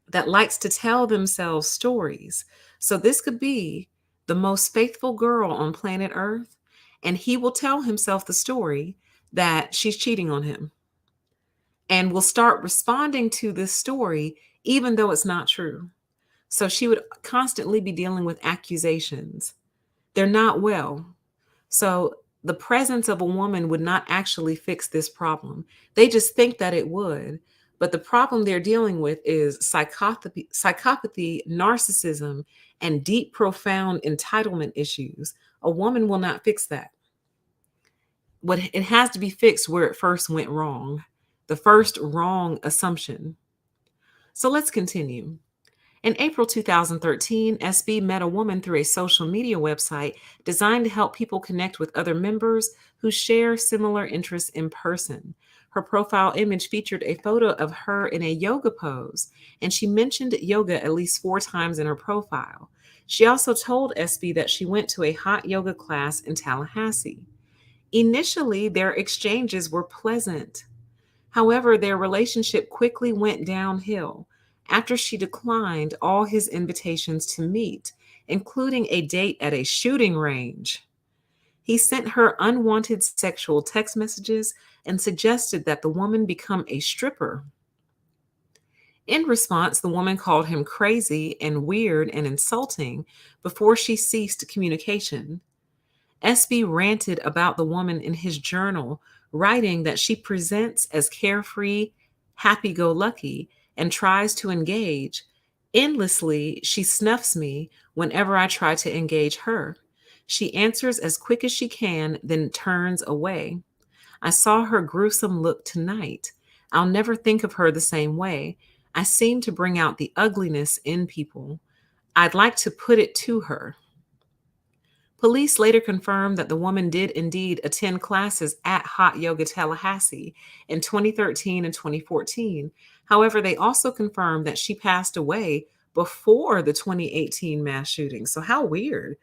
that likes to tell themselves stories. So this could be the most faithful girl on planet Earth, and he will tell himself the story that she's cheating on him and will start responding to this story even though it's not true. So she would constantly be dealing with accusations. They're not well. So the presence of a woman would not actually fix this problem. They just think that it would. But the problem they're dealing with is psychopathy, narcissism, and deep, profound entitlement issues. A woman will not fix that. It has to be fixed where it first went wrong, the first wrong assumption. So let's continue. In April 2013, SB met a woman through a social media website designed to help people connect with other members who share similar interests in person. Her profile image featured a photo of her in a yoga pose, and she mentioned yoga at least 4 times in her profile. She also told SB that she went to a hot yoga class in Tallahassee. Initially, their exchanges were pleasant. However, their relationship quickly went downhill after she declined all his invitations to meet, including a date at a shooting range. He sent her unwanted sexual text messages and suggested that the woman become a stripper. In response, the woman called him crazy and weird and insulting before she ceased communication. SB ranted about the woman in his journal, writing that she presents as carefree, happy go lucky, and tries to engage. Endlessly, she snuffs me whenever I try to engage her. She answers as quick as she can, then turns away. I saw her gruesome look tonight. I'll never think of her the same way. I seem to bring out the ugliness in people. I'd like to put it to her. Police later confirmed that the woman did indeed attend classes at Hot Yoga Tallahassee in 2013 and 2014. However, they also confirmed that she passed away before the 2018 mass shooting. So how weird.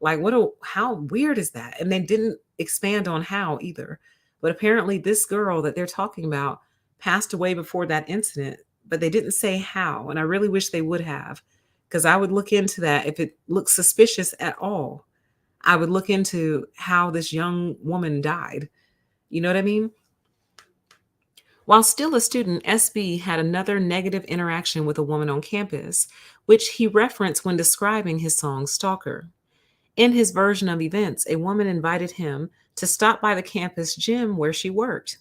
How weird is that? And they didn't expand on how either. But apparently this girl that they're talking about passed away before that incident, but they didn't say how. And I really wish they would have, because I would look into that if it looks suspicious at all. I would look into how this young woman died. You know what I mean? While still a student, SB had another negative interaction with a woman on campus, which he referenced when describing his song Stalker. In his version of events, a woman invited him to stop by the campus gym where she worked.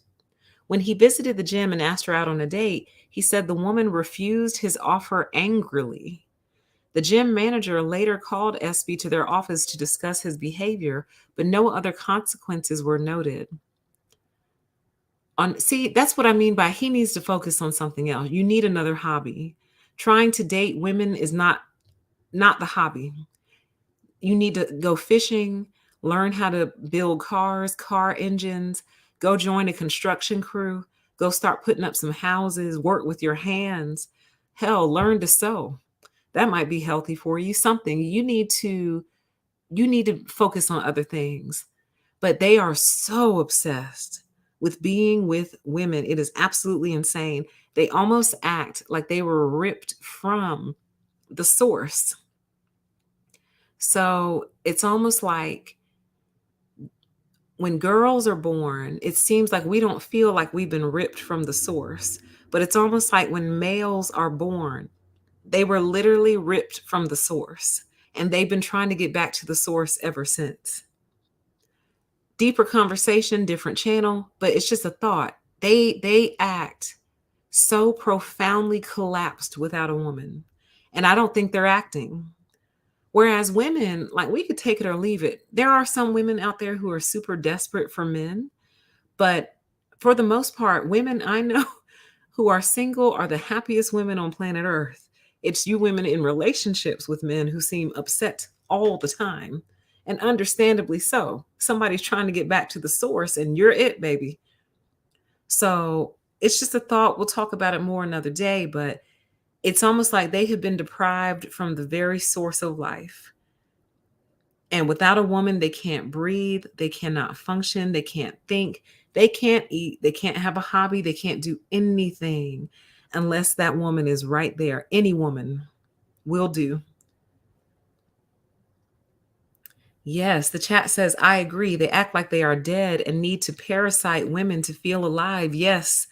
When he visited the gym and asked her out on a date, he said the woman refused his offer angrily. The gym manager later called SB to their office to discuss his behavior, but no other consequences were noted. See, that's what I mean by he needs to focus on something else. You need another hobby. Trying to date women is not the hobby. You need to go fishing, learn how to build cars, car engines, go join a construction crew, go start putting up some houses, work with your hands. Hell, learn to sew. That might be healthy for you. Something you need to focus on other things. But they are so obsessed with being with women. It is absolutely insane. They almost act like they were ripped from the source. So it's almost like when girls are born, it seems like we don't feel like we've been ripped from the source. But it's almost like when males are born, they were literally ripped from the source. And they've been trying to get back to the source ever since. Deeper conversation, different channel, but it's just a thought. They act so profoundly collapsed without a woman. And I don't think they're acting. Whereas women, like we could take it or leave it. There are some women out there who are super desperate for men, but for the most part, women I know who are single are the happiest women on planet Earth. It's you women in relationships with men who seem upset all the time. And understandably so. Somebody's trying to get back to the source and you're it, baby. So it's just a thought. We'll talk about it more another day, but it's almost like they have been deprived from the very source of life. And without a woman, they can't breathe, they cannot function, they can't think, they can't eat, they can't have a hobby, they can't do anything unless that woman is right there. Any woman will do. Yes, the chat says, I agree. They act like they are dead and need to parasite women to feel alive. Yes.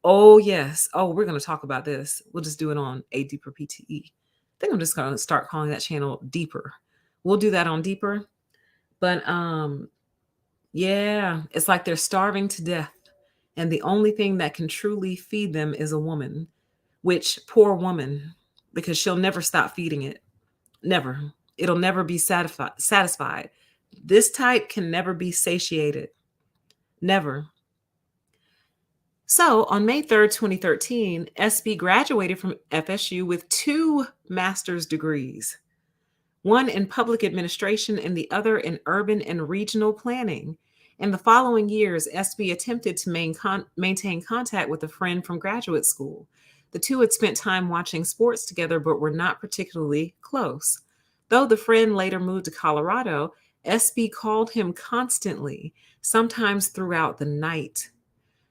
Oh, yes. Oh, we're going to talk about this. We'll just do it on A Deeper PTE. I think I'm just going to start calling that channel Deeper. We'll do that on Deeper. But yeah, it's like they're starving to death. And the only thing that can truly feed them is a woman, which poor woman, because she'll never stop feeding it. Never. It'll never be satisfied. This type can never be satiated. Never. So on May 3rd, 2013, SB graduated from FSU with 2 master's degrees, one in public administration and the other in urban and regional planning. In the following years, SB attempted to maintain contact with a friend from graduate school. The two had spent time watching sports together but were not particularly close. Though the friend later moved to Colorado, SB called him constantly, sometimes throughout the night.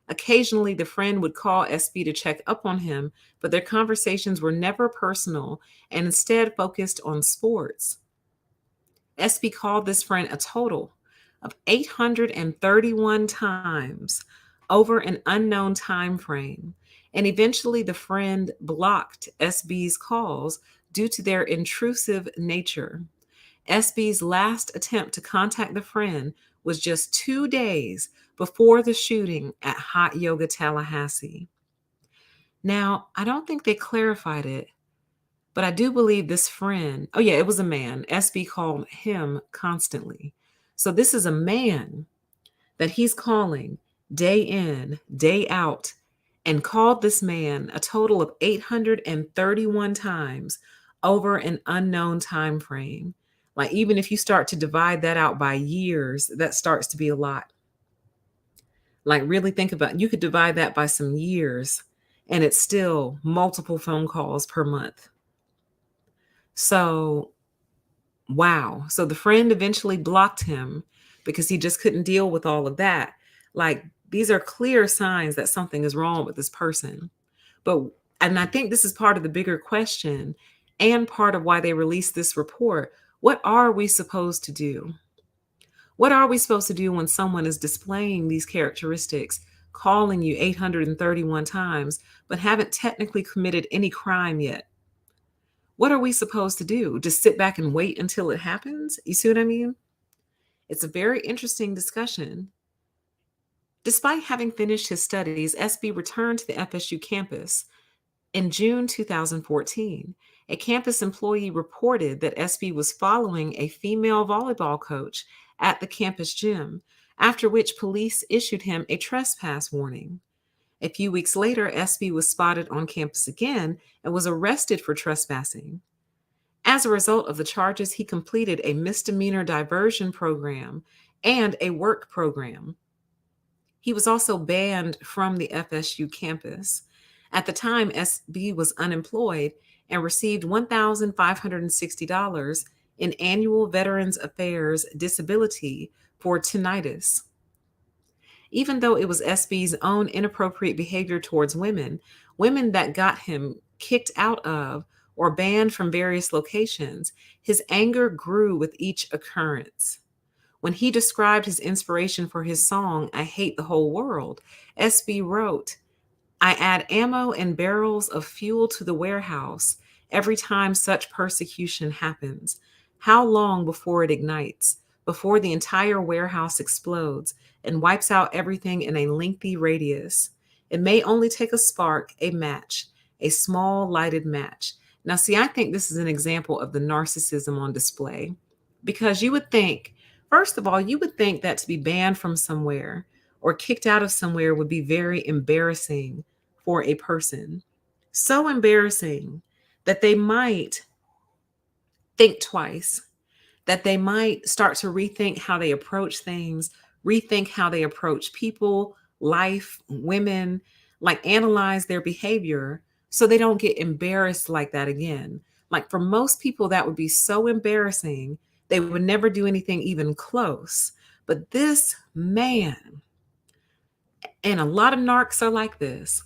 Occasionally, the friend would call SB to check up on him, but their conversations were never personal and instead focused on sports. SB called this friend a total of 831 times over an unknown time frame, and eventually the friend blocked SB's calls due to their intrusive nature. SB's last attempt to contact the friend was just 2 days before the shooting at Hot Yoga Tallahassee. Now, I don't think they clarified it, but I do believe this friend, oh yeah, it was a man. SB called him constantly. So this is a man that he's calling day in, day out, and called this man a total of 831 times over an unknown time frame. Like even if you start to divide that out by years, that starts to be a lot. Like really think about, you could divide that by some years and it's still multiple phone calls per month. So, wow. So the friend eventually blocked him because he just couldn't deal with all of that. Like these are clear signs that something is wrong with this person. And I think this is part of the bigger question and part of why they released this report. What are we supposed to do? What are we supposed to do when someone is displaying these characteristics, calling you 831 times, but haven't technically committed any crime yet? What are we supposed to do? Just sit back and wait until it happens? You see what I mean? It's a very interesting discussion. Despite having finished his studies, SB returned to the FSU campus. In June 2014, a campus employee reported that SB was following a female volleyball coach at the campus gym, after which police issued him a trespass warning. A few weeks later, SB was spotted on campus again and was arrested for trespassing. As a result of the charges, he completed a misdemeanor diversion program and a work program. He was also banned from the FSU campus. At the time, SB was unemployed and received $1,560 in annual Veterans Affairs disability for tinnitus. Even though it was SB's own inappropriate behavior towards women, women that got him kicked out of or banned from various locations, his anger grew with each occurrence. When he described his inspiration for his song, I Hate the Whole World, SB wrote, I add ammo and barrels of fuel to the warehouse every time such persecution happens. How long before it ignites, before the entire warehouse explodes and wipes out everything in a lengthy radius? It may only take a spark, a match, a small lighted match. Now, see, I think this is an example of the narcissism on display because you would think, first of all, you would think that to be banned from somewhere or kicked out of somewhere would be very embarrassing for a person. So embarrassing that they might think twice, that they might start to rethink how they approach things, rethink how they approach people, life, women, like analyze their behavior so they don't get embarrassed like that again. Like for most people, that would be so embarrassing, they would never do anything even close. But this man, and a lot of narcs are like this,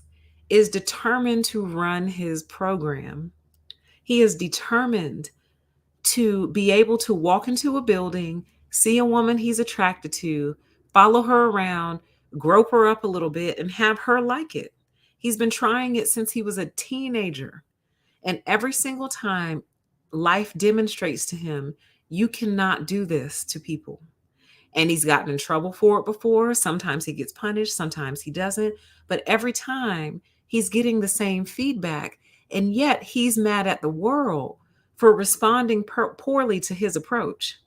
is determined to run his program. He is determined to be able to walk into a building, see a woman he's attracted to, follow her around, grope her up a little bit, and have her like it. He's been trying it since he was a teenager. And every single time, life demonstrates to him, you cannot do this to people. And he's gotten in trouble for it before. Sometimes he gets punished, sometimes he doesn't. But every time he's getting the same feedback. And yet he's mad at the world for responding poorly to his approach.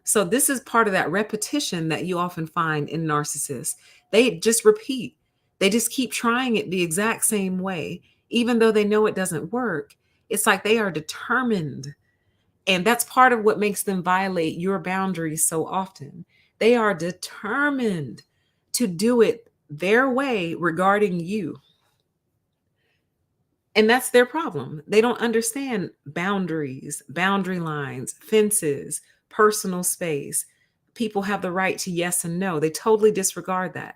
So this is part of that repetition that you often find in narcissists. They just repeat. They just keep trying it the exact same way, even though they know it doesn't work. It's like they are determined. And that's part of what makes them violate your boundaries so often. They are determined to do it their way regarding you. And that's their problem. They don't understand boundaries, boundary lines, fences, personal space. People have the right to yes and no. They totally disregard that,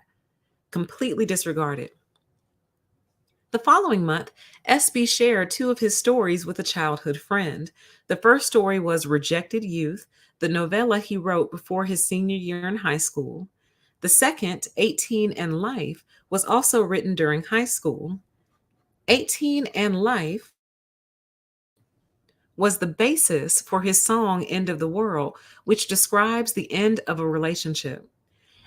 completely disregard it. The following month, SB shared two of his stories with a childhood friend. The first story was Rejected Youth, the novella he wrote before his senior year in high school. The second, 18 and Life, was also written during high school. 18 and Life was the basis for his song End of the World, which describes the end of a relationship.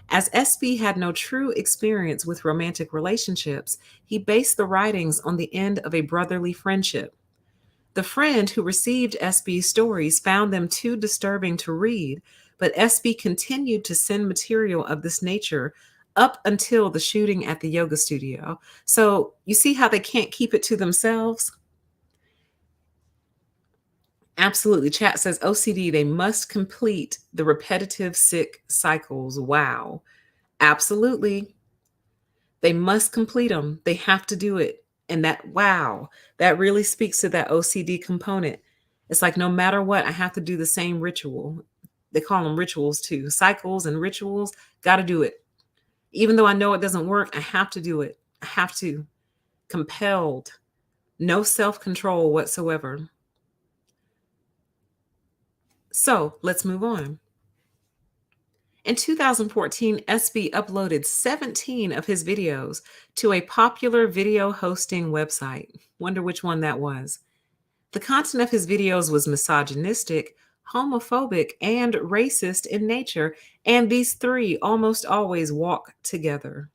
As SB had no true experience with romantic relationships, he based the writings on the end of a brotherly friendship. The friend who received SB's stories found them too disturbing to read, but SB continued to send material of this nature up until the shooting at the yoga studio. So you see how they can't keep it to themselves? Absolutely. Chat says OCD, they must complete the repetitive sick cycles. Wow. Absolutely. They must complete them. They have to do it. And that, wow, that really speaks to that OCD component. It's like, no matter what, I have to do the same ritual. They call them rituals too. Cycles and rituals, got to do it. Even though I know it doesn't work, I have to do it. I have to. Compelled. No self-control whatsoever. So let's move on. In 2014, SB uploaded 17 of his videos to a popular video hosting website. Wonder which one that was. The content of his videos was misogynistic, homophobic, and racist in nature, and these three almost always walk together.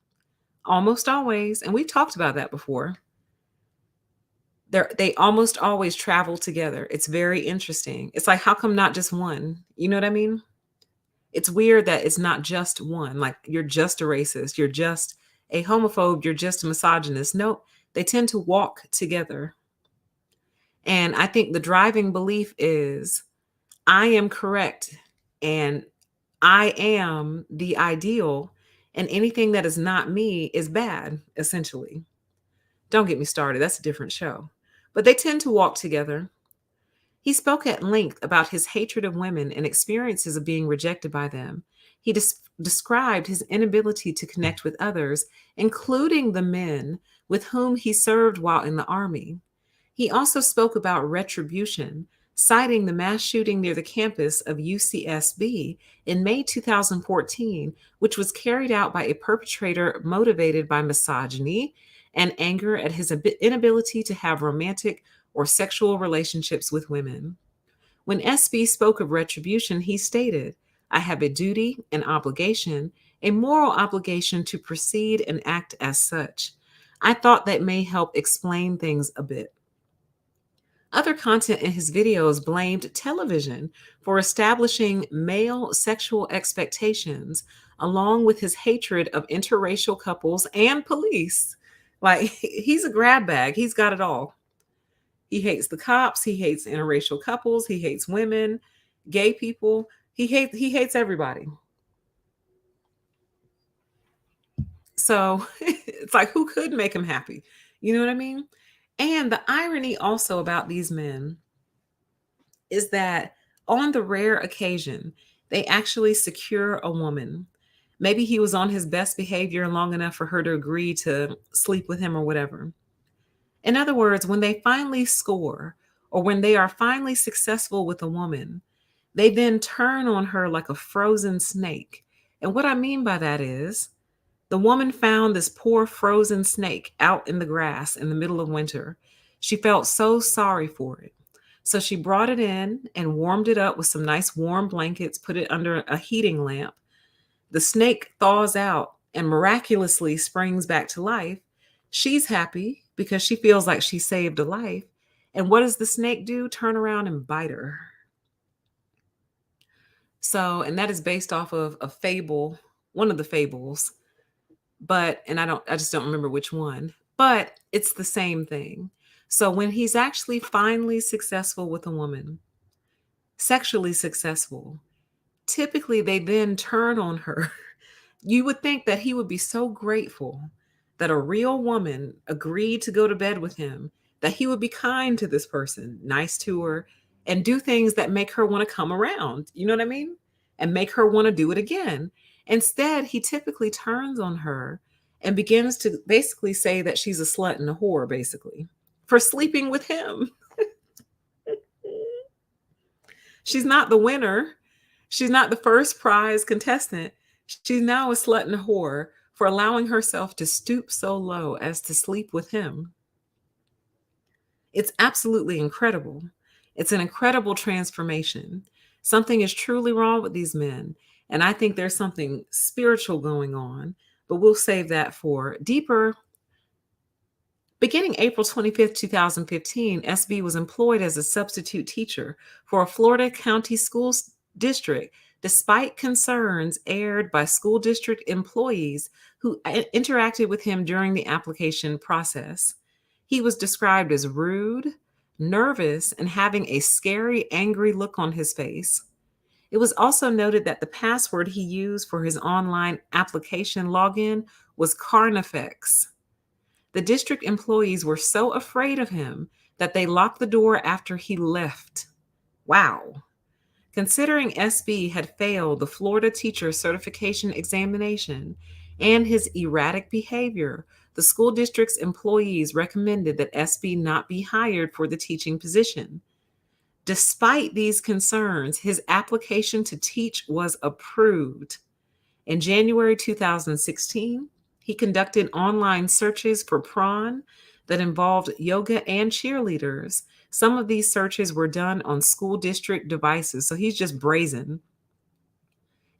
Almost always, and we've talked about that before. They almost always travel together. It's very interesting. It's like, how come not just one? You know what I mean? It's weird that it's not just one. Like, you're just a racist, you're just a homophobe, you're just a misogynist. Nope, they tend to walk together. And I think the driving belief is, I am correct and I am the ideal, and anything that is not me is bad, essentially. Don't get me started. That's a different show. but they tend to walk together. He spoke at length about his hatred of women and experiences of being rejected by them. He described his inability to connect with others, including the men with whom he served while in the army. He also spoke about retribution, citing the mass shooting near the campus of UCSB in May 2014, which was carried out by a perpetrator motivated by misogyny and anger at his inability to have romantic or sexual relationships with women. When SB spoke of retribution, he stated, "I have a duty, an obligation, a moral obligation to proceed and act as such." I thought that may help explain things a bit. Other content in his videos blamed television for establishing male sexual expectations, along with his hatred of interracial couples and police. Like, he's a grab bag, he's got it all. He hates the cops, he hates interracial couples, he hates women, gay people, he hates everybody. So it's like, who could make him happy? You know what I mean? And the irony also about these men is that on the rare occasion they actually secure a woman. Maybe he was on his best behavior long enough for her to agree to sleep with him or whatever. In other words, when they finally score or when they are finally successful with a woman, they then turn on her like a frozen snake. And what I mean by that is the woman found this poor frozen snake out in the grass in the middle of winter. She felt so sorry for it. So she brought it in and warmed it up with some nice warm blankets, put it under a heating lamp. The snake thaws out and miraculously springs back to life. She's happy because she feels like she saved a life. And what does the snake do? Turn around and bite her. So, and that is based off of a fable, one of the fables, and I just don't remember which one, but it's the same thing. So when he's actually finally successful with a woman, sexually successful, typically they then turn on her. You would think that he would be so grateful that a real woman agreed to go to bed with him, that he would be kind to this person, nice to her, and do things that make her want to come around. You know what I mean? And make her want to do it again. Instead, he typically turns on her and begins to basically say that she's a slut and a whore, basically, for sleeping with him. She's not the winner. She's not the first prize contestant. She's now a slut and a whore for allowing herself to stoop so low as to sleep with him. It's absolutely incredible. It's an incredible transformation. Something is truly wrong with these men. And I think there's something spiritual going on, but we'll save that for deeper. Beginning April 25th, 2015, SB was employed as a substitute teacher for a Florida county school district, despite concerns aired by school district employees who interacted with him during the application process. He was described as rude, nervous, and having a scary, angry look on his face. It was also noted that the password he used for his online application login was Carnifex. The district employees were so afraid of him that they locked the door after he left. Wow. Considering SB had failed the Florida teacher certification examination and his erratic behavior, the school district's employees recommended that SB not be hired for the teaching position. Despite these concerns, his application to teach was approved. In January 2016, he conducted online searches for prawn that involved yoga and cheerleaders. Some of these searches were done on school district devices, so he's just brazen.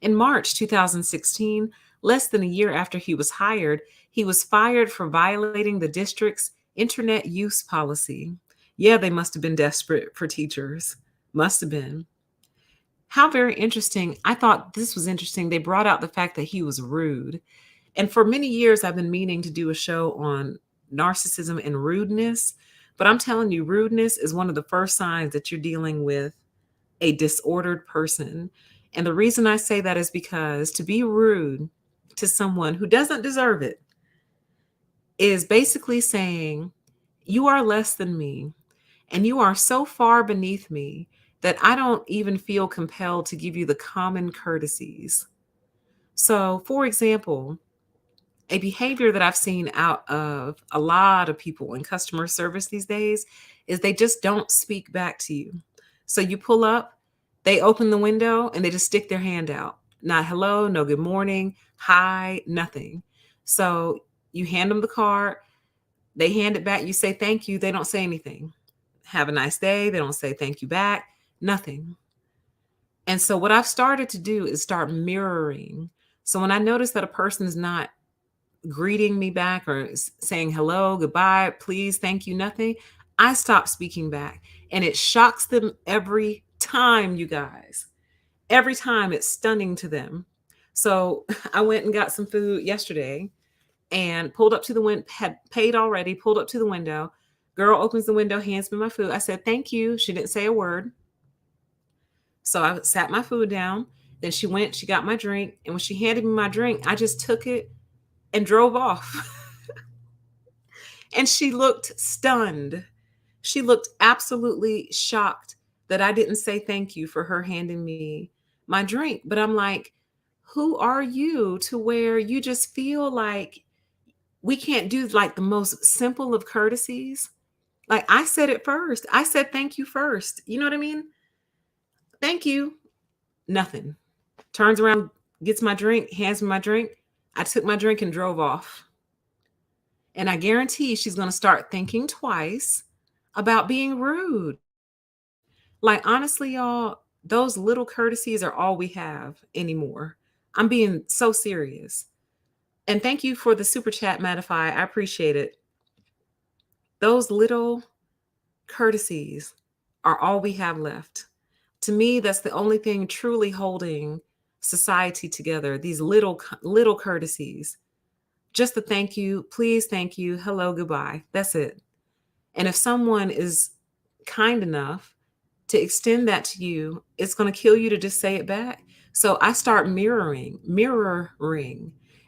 In March 2016, less than a year after he was hired, he was fired for violating the district's internet use policy. Yeah, they must have been desperate for teachers. Must have been. How very interesting. I thought this was interesting. They brought out the fact that he was rude. And for many years, I've been meaning to do a show on narcissism and rudeness. But I'm telling you, rudeness is one of the first signs that you're dealing with a disordered person. And the reason I say that is because to be rude to someone who doesn't deserve it is basically saying, you are less than me. And you are so far beneath me that I don't even feel compelled to give you the common courtesies. So, for example, a behavior that I've seen out of a lot of people in customer service these days is they just don't speak back to you. So you pull up, they open the window and they just stick their hand out. Not hello, no good morning, hi, nothing. So you hand them the card, they hand it back, you say thank you, they don't say anything. Have a nice day, they don't say thank you back, nothing. And so what I've started to do is start mirroring. So when I notice that a person is not greeting me back or saying hello, goodbye, please, thank you, nothing, I stop speaking back. And it shocks them every time, you guys. Every time it's stunning to them. So I went and got some food yesterday and pulled up to the window, had paid already, pulled up to the window. Girl opens the window, hands me my food. I said, thank you. She didn't say a word. So I sat my food down. Then she went, she got my drink. And when she handed me my drink, I just took it and drove off. And she looked stunned. She looked absolutely shocked that I didn't say thank you for her handing me my drink. But I'm like, who are you to where you just feel like we can't do like the most simple of courtesies? Like I said it first. I said thank you first. You know what I mean? Thank you. Nothing. Turns around, gets my drink, hands me my drink. I took my drink and drove off. And I guarantee she's going to start thinking twice about being rude. Like, honestly, y'all, those little courtesies are all we have anymore. I'm being so serious. And thank you for the super chat, Mattify. I appreciate it. Those little courtesies are all we have left. To me, that's the only thing truly holding society together. These little courtesies. Just the thank you, please, thank you, hello, goodbye. That's it. And if someone is kind enough to extend that to you, it's going to kill you to just say it back. So I start mirroring.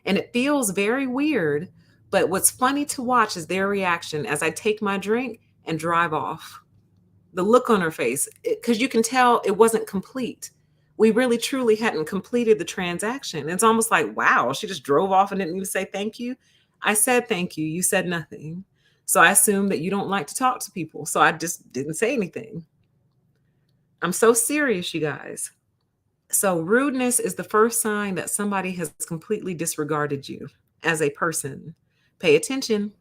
And it feels very weird. But what's funny to watch is their reaction as I take my drink and drive off. The look on her face, because you can tell it wasn't complete. We really truly hadn't completed the transaction. It's almost like, wow, she just drove off and didn't even say thank you. I said thank you. You said nothing. So I assume that you don't like to talk to people. So I just didn't say anything. I'm so serious, you guys. So rudeness is the first sign that somebody has completely disregarded you as a person. Pay attention.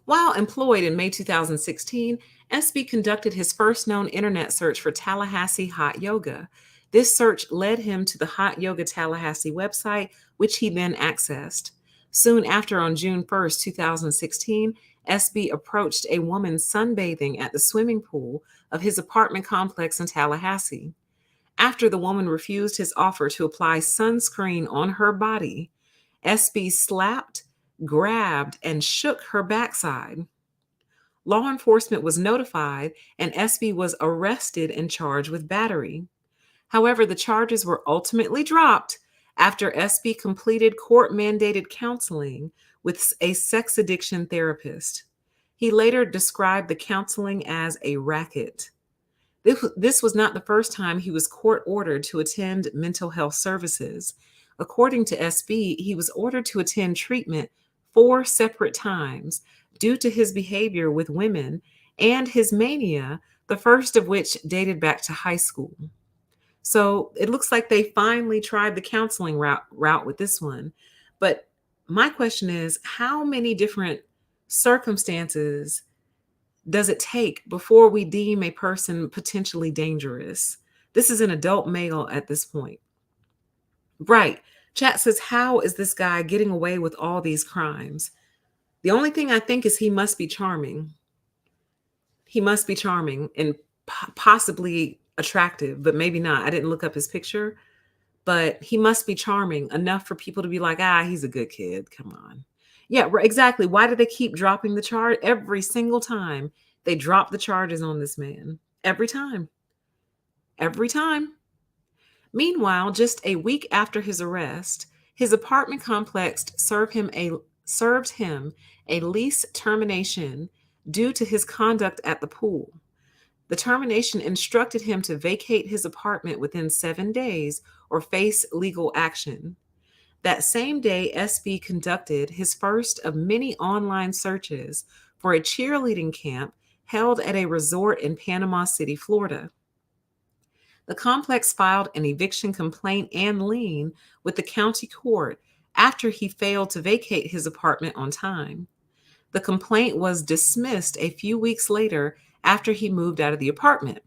While employed in May 2016, SB conducted his first known internet search for Tallahassee hot yoga. This search led him to the Hot Yoga Tallahassee website, which he then accessed. Soon after, on June 1st, 2016, SB approached a woman sunbathing at the swimming pool of his apartment complex in Tallahassee. After the woman refused his offer to apply sunscreen on her body, SB slapped, grabbed, and shook her backside. Law enforcement was notified, and SB was arrested and charged with battery. However, the charges were ultimately dropped after SB completed court-mandated counseling with a sex addiction therapist. He later described the counseling as a racket. This was not the first time he was court-ordered to attend mental health services. According to SB, he was ordered to attend treatment 4 separate times due to his behavior with women and his mania, the first of which dated back to high school. So it looks like they finally tried the counseling route with this one. But my question is, how many different circumstances does it take before we deem a person potentially dangerous? This is an adult male at this point. Right. Chat says, how is this guy getting away with all these crimes? The only thing I think is he must be charming. He must be charming and possibly attractive, but maybe not. I didn't look up his picture, but he must be charming enough for people to be like, he's a good kid. Come on. Yeah, exactly. Why do they keep dropping the charge? Every single time they drop the charges on this man. Every time. Every time. Meanwhile, just a week after his arrest, his apartment complex served him a lease termination due to his conduct at the pool. The termination instructed him to vacate his apartment within 7 days or face legal action. That same day, SB conducted his first of many online searches for a cheerleading camp held at a resort in Panama City, Florida. The complex filed an eviction complaint and lien with the county court after he failed to vacate his apartment on time. The complaint was dismissed a few weeks later after he moved out of the apartment.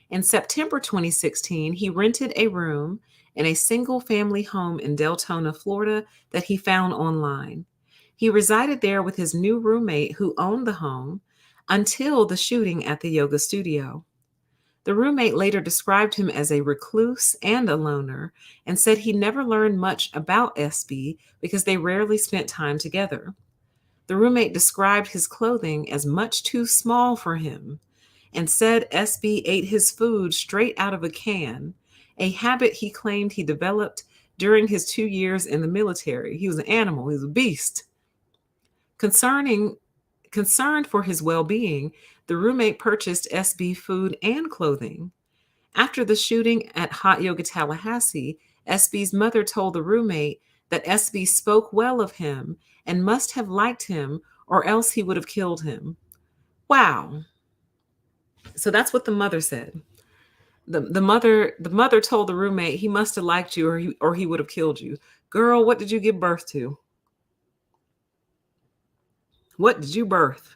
In September 2016, he rented a room in a single-family home in Deltona, Florida, that he found online. He resided there with his new roommate who owned the home until the shooting at the yoga studio. The roommate later described him as a recluse and a loner and said he never learned much about SB because they rarely spent time together. The roommate described his clothing as much too small for him and said SB ate his food straight out of a can, a habit he claimed he developed during his 2 years in the military. He was an animal, he was a beast. Concerned for his well-being, the roommate purchased SB food and clothing. After the shooting at Hot Yoga Tallahassee, SB's mother told the roommate that SB spoke well of him and must have liked him or else he would have killed him. Wow. So that's what the mother said. The mother told the roommate he must have liked you or he would have killed you. Girl, what did you give birth to? What did you birth?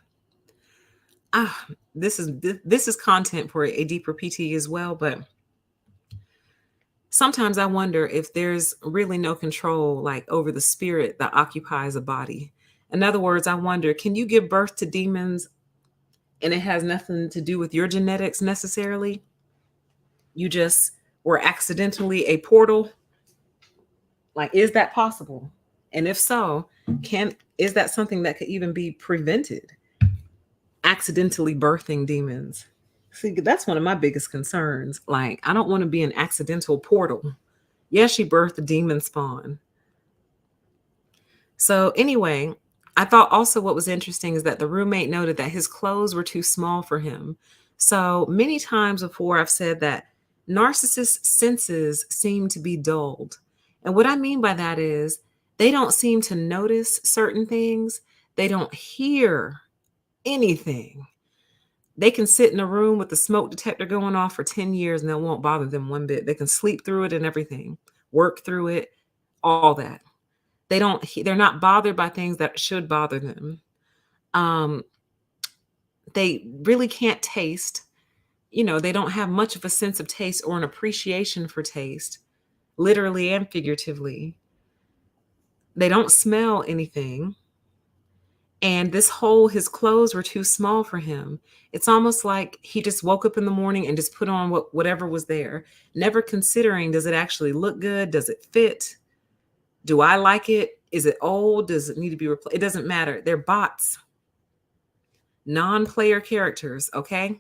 This is content for a deeper PT as well, but sometimes I wonder if there's really no control like over the spirit that occupies a body. In other words, I wonder, can you give birth to demons and it has nothing to do with your genetics necessarily? You just were accidentally a portal? Like, is that possible? And if so, is that something that could even be prevented? Accidentally birthing demons. See, that's one of my biggest concerns. Like, I don't want to be an accidental portal. Yes, she birthed a demon spawn. So anyway, I thought also what was interesting is that the roommate noted that his clothes were too small for him. So many times before I've said that narcissists' senses seem to be dulled. And what I mean by that is they don't seem to notice certain things. They don't hear anything. They can sit in a room with the smoke detector going off for 10 years and it won't bother them one bit. They can sleep through it and everything, work through it, all that. They're not bothered by things that should bother them. They really can't taste. They don't have much of a sense of taste or an appreciation for taste, literally and figuratively. They don't smell anything. And his clothes were too small for him. It's almost like he just woke up in the morning and just put on whatever was there, never considering, does it actually look good? Does it fit? Do I like it? Is it old? Does it need to be replaced? It doesn't matter. They're bots, non-player characters, okay?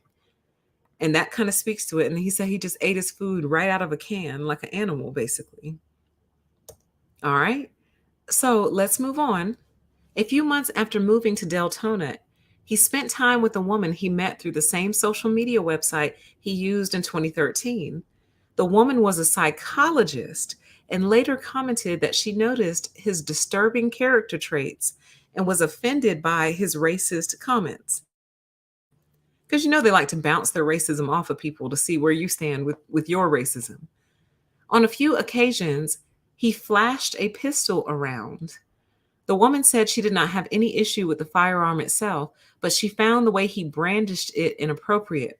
And that kind of speaks to it. And he said he just ate his food right out of a can, like an animal, basically. All right. So let's move on. A few months after moving to Deltona, he spent time with a woman he met through the same social media website he used in 2013. The woman was a psychologist and later commented that she noticed his disturbing character traits and was offended by his racist comments. Because they like to bounce their racism off of people to see where you stand with your racism. On a few occasions, he flashed a pistol around. The woman said she did not have any issue with the firearm itself, but she found the way he brandished it inappropriate.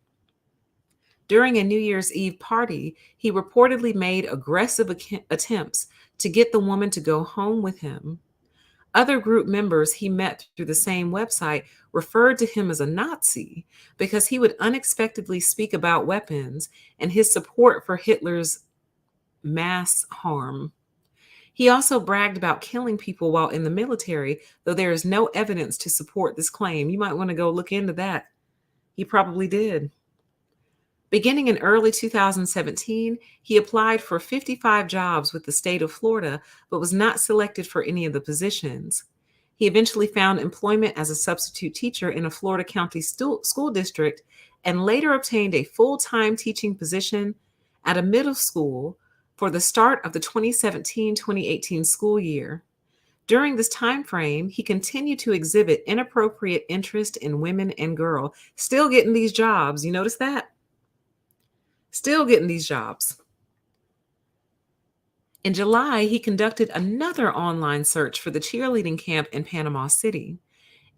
During a New Year's Eve party, he reportedly made aggressive attempts to get the woman to go home with him. Other group members he met through the same website referred to him as a Nazi because he would unexpectedly speak about weapons and his support for Hitler's mass harm. He also bragged about killing people while in the military, though there is no evidence to support this claim. You might want to go look into that. He probably did. Beginning in early 2017, he applied for 55 jobs with the state of Florida, but was not selected for any of the positions. He eventually found employment as a substitute teacher in a Florida county school district and later obtained a full-time teaching position at a middle school for the start of the 2017-2018 school year. During this time frame, he continued to exhibit inappropriate interest in women and girls, still getting these jobs. You notice that? Still getting these jobs. In July, he conducted another online search for the cheerleading camp in Panama City.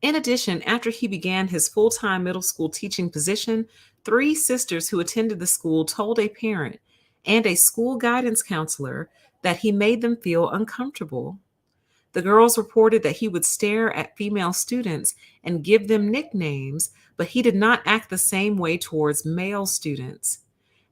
In addition, after he began his full-time middle school teaching position, 3 sisters who attended the school told a parent and a school guidance counselor that he made them feel uncomfortable. The girls reported that he would stare at female students and give them nicknames, but he did not act the same way towards male students.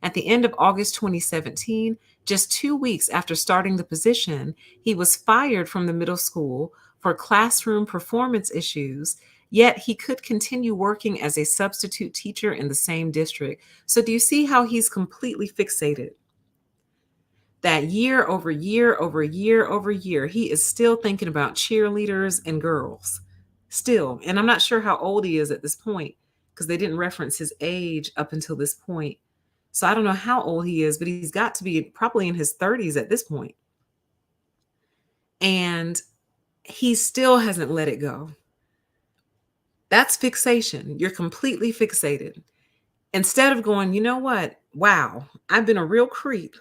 At the end of August 2017, just 2 weeks after starting the position, he was fired from the middle school for classroom performance issues, yet he could continue working as a substitute teacher in the same district. So do you see how he's completely fixated? That year over year over year over year, he is still thinking about cheerleaders and girls. Still. And I'm not sure how old he is at this point because they didn't reference his age up until this point. So I don't know how old he is, but he's got to be probably in his 30s at this point. And he still hasn't let it go. That's fixation. You're completely fixated. Instead of going, you know what? Wow, I've been a real creep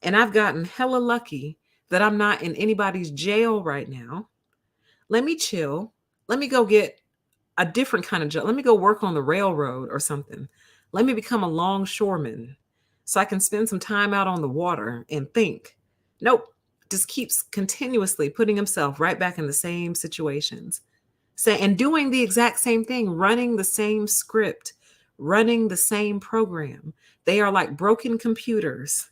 and I've gotten hella lucky that I'm not in anybody's jail right now. Let me chill. Let me go get a different kind of job. Let me go work on the railroad or something. Let me become a longshoreman so I can spend some time out on the water and think. Nope. Just keeps continuously putting himself right back in the same situations. And doing the exact same thing, running the same script, running the same program. They are like broken computers,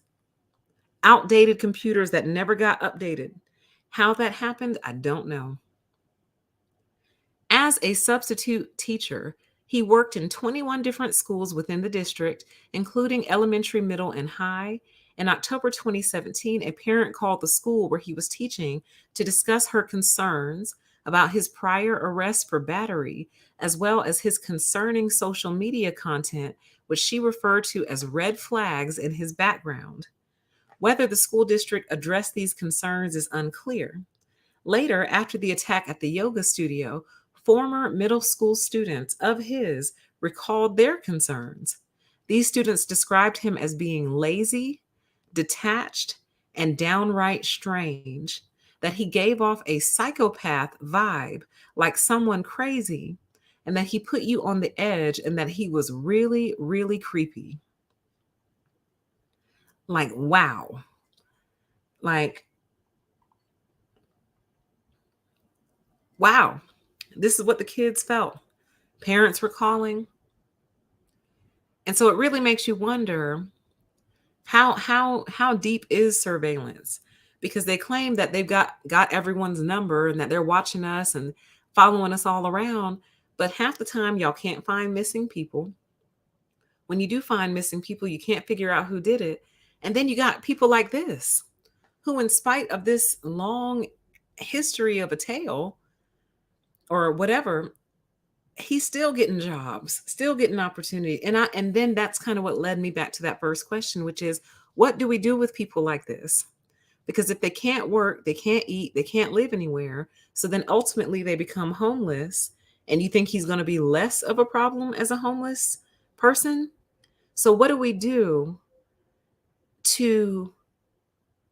outdated computers that never got updated. How that happened, I don't know. As a substitute teacher, he worked in 21 different schools within the district, including elementary, middle, and high. In October 2017, a parent called the school where he was teaching to discuss her concerns about his prior arrest for battery, as well as his concerning social media content, which she referred to as red flags in his background. Whether the school district addressed these concerns is unclear. Later, after the attack at the yoga studio, former middle school students of his recalled their concerns. These students described him as being lazy, detached, and downright strange, that he gave off a psychopath vibe, like someone crazy, and that he put you on the edge, and that he was really, really creepy. Like, wow. Like, wow. This is what the kids felt. Parents were calling. And so it really makes you wonder how deep is surveillance? Because they claim that they've got everyone's number and that they're watching us and following us all around. But half the time, y'all can't find missing people. When you do find missing people, you can't figure out who did it. And then you got people like this, who, in spite of this long history of a tale or whatever, he's still getting jobs, still getting opportunity. And then that's kind of what led me back to that first question, which is, what do we do with people like this? Because if they can't work, they can't eat, they can't live anywhere. So then ultimately they become homeless. And you think he's going to be less of a problem as a homeless person? So what do we do to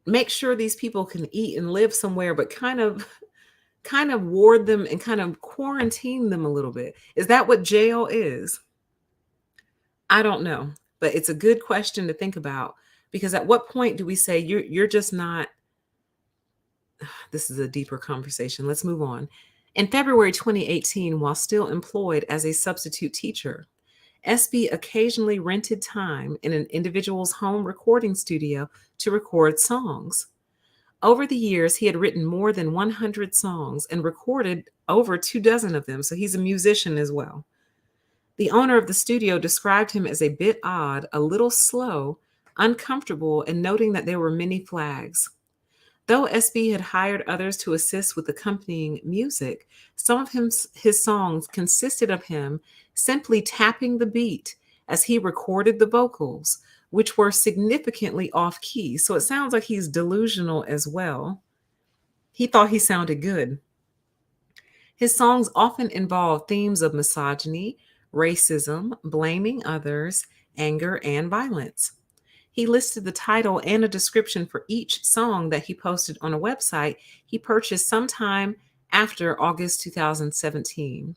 make sure these people can eat and live somewhere, but kind of ward them and kind of quarantine them a little bit? Is that what jail is? I don't know, but it's a good question to think about, because at what point do we say you're just not? This is a deeper conversation. Let's move on. In February 2018, while still employed as a substitute teacher, SB occasionally rented time in an individual's home recording studio to record songs. Over the years, he had written more than 100 songs and recorded over 24 of them, so he's a musician as well. The owner of the studio described him as a bit odd, a little slow, uncomfortable, and noting that there were many flags. Though SB had hired others to assist with accompanying music, some of his songs consisted of him simply tapping the beat as he recorded the vocals, which were significantly off key. So it sounds like he's delusional as well. He thought he sounded good. His songs often involve themes of misogyny, racism, blaming others, anger, and violence. He listed the title and a description for each song that he posted on a website he purchased sometime after August 2017.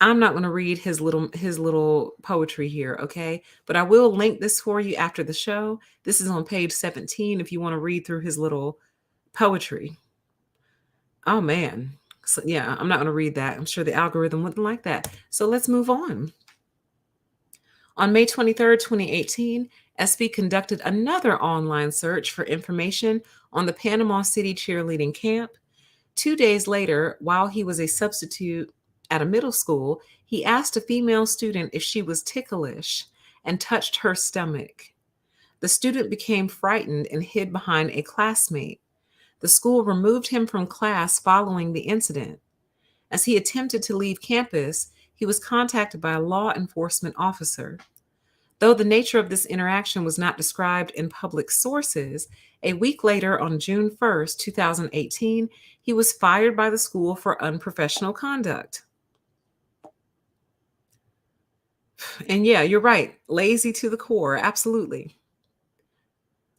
I'm not going to read his little poetry here, okay? But I will link this for you after the show. This is on page 17 if you want to read through his little poetry. Oh man. So yeah, I'm not going to read that. I'm sure the algorithm wouldn't like that. So let's move on. On May 23rd, 2018, SB conducted another online search for information on the Panama City cheerleading camp. 2 days later, while he was a substitute at a middle school, he asked a female student if she was ticklish and touched her stomach. The student became frightened and hid behind a classmate. The school removed him from class following the incident. As he attempted to leave campus, he was contacted by a law enforcement officer. Though the nature of this interaction was not described in public sources, a week later, on June 1st, 2018, he was fired by the school for unprofessional conduct. And yeah, you're right, lazy to the core, absolutely.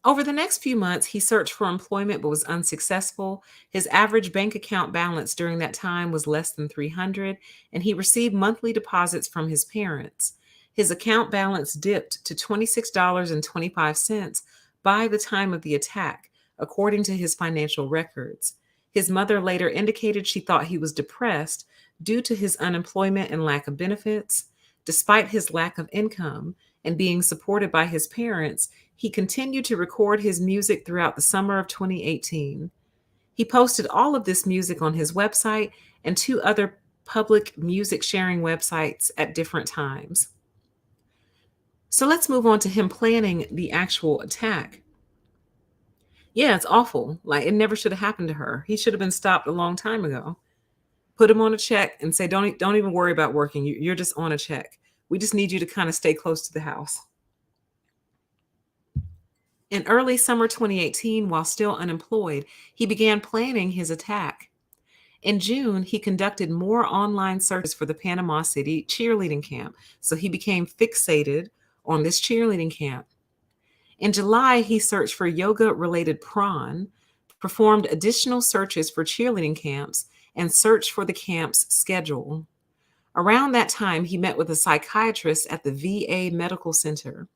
Over the next few months, he searched for employment but was unsuccessful. His average bank account balance during that time was less than 300, and he received monthly deposits from his parents. His account balance dipped to $26.25 by the time of the attack, according to his financial records. His mother later indicated she thought he was depressed due to his unemployment and lack of benefits. Despite his lack of income and being supported by his parents, he continued to record his music throughout the summer of 2018. He posted all of this music on his website and 2 other public music sharing websites at different times. So let's move on to him planning the actual attack. Yeah, it's awful. Like, it never should have happened to her. He should have been stopped a long time ago. Put him on a check and say, don't even worry about working. You're just on a check. We just need you to kind of stay close to the house. In early summer 2018, while still unemployed, he began planning his attack. In June, he conducted more online searches for the Panama City cheerleading camp, so he became fixated on this cheerleading camp. In July, he searched for yoga-related prawn, performed additional searches for cheerleading camps, and searched for the camp's schedule. Around that time, he met with a psychiatrist at the VA Medical Center.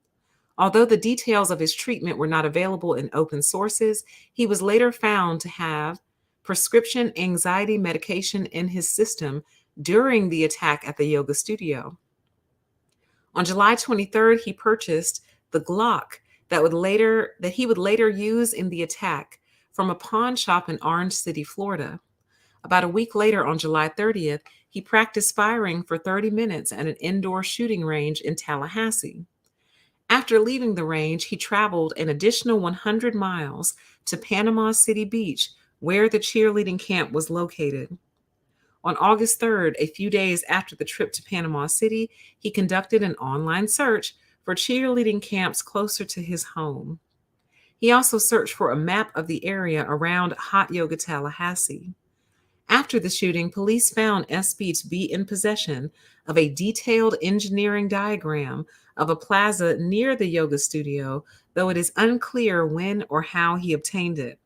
Although the details of his treatment were not available in open sources, he was later found to have prescription anxiety medication in his system during the attack at the yoga studio. On July 23rd, he purchased the Glock that he would later use in the attack from a pawn shop in Orange City, Florida. About a week later, on July 30th, he practiced firing for 30 minutes at an indoor shooting range in Tallahassee. After leaving the range, he traveled an additional 100 miles to Panama City Beach, where the cheerleading camp was located. On August 3rd, a few days after the trip to Panama City, he conducted an online search for cheerleading camps closer to his home. He also searched for a map of the area around Hot Yoga Tallahassee. After the shooting, police found SB to be in possession of a detailed engineering diagram of a plaza near the yoga studio, though it is unclear when or how he obtained it.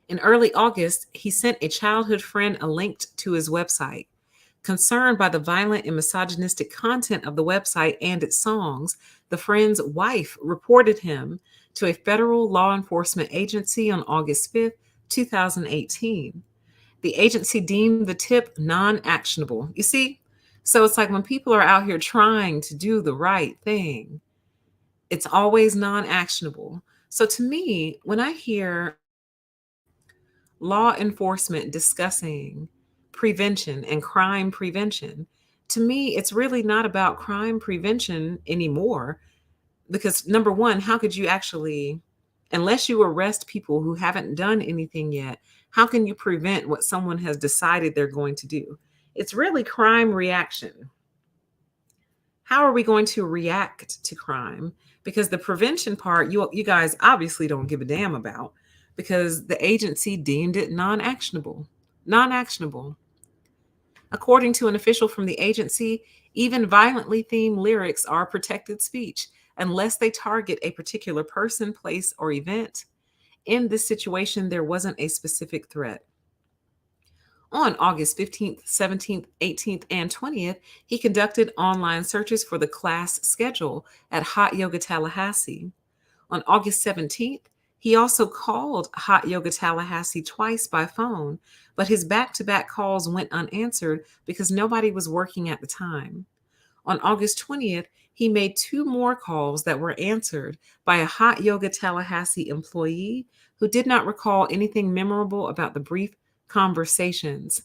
In early August, he sent a childhood friend a link to his website. Concerned by the violent and misogynistic content of the website and its songs, the friend's wife reported him to a federal law enforcement agency on August 5th, 2018. The agency deemed the tip non-actionable. You see, so it's like when people are out here trying to do the right thing, it's always non-actionable. So to me, when I hear law enforcement discussing prevention and crime prevention, to me, it's really not about crime prevention anymore. Because number one, how could you actually Unless you arrest people who haven't done anything yet, how can you prevent what someone has decided they're going to do? It's really crime reaction. How are we going to react to crime? Because the prevention part, you guys obviously don't give a damn about, because the agency deemed it non-actionable. Non-actionable. According to an official from the agency, even violently themed lyrics are protected speech unless they target a particular person, place, or event. In this situation, there wasn't a specific threat. On August 15th, 17th, 18th, and 20th, he conducted online searches for the class schedule at Hot Yoga Tallahassee. On August 17th, he also called Hot Yoga Tallahassee twice by phone, but his back-to-back calls went unanswered because nobody was working at the time. On August 20th, he made 2 more calls that were answered by a Hot Yoga Tallahassee employee who did not recall anything memorable about the brief conversations.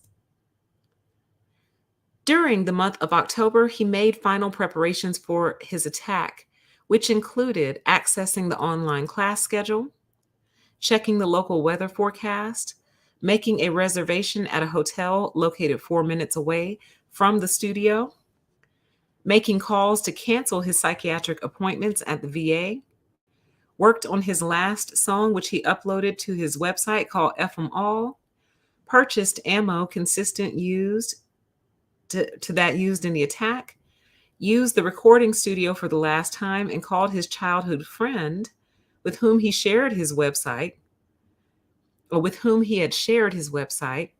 During the month of October, he made final preparations for his attack, which included accessing the online class schedule, checking the local weather forecast, making a reservation at a hotel located 4 minutes away from the studio, making calls to cancel his psychiatric appointments at the VA, worked on his last song, which he uploaded to his website called F 'em All, purchased ammo consistent used to that used in the attack, used the recording studio for the last time, and called his childhood friend with whom he shared his website, or with whom he had shared his website.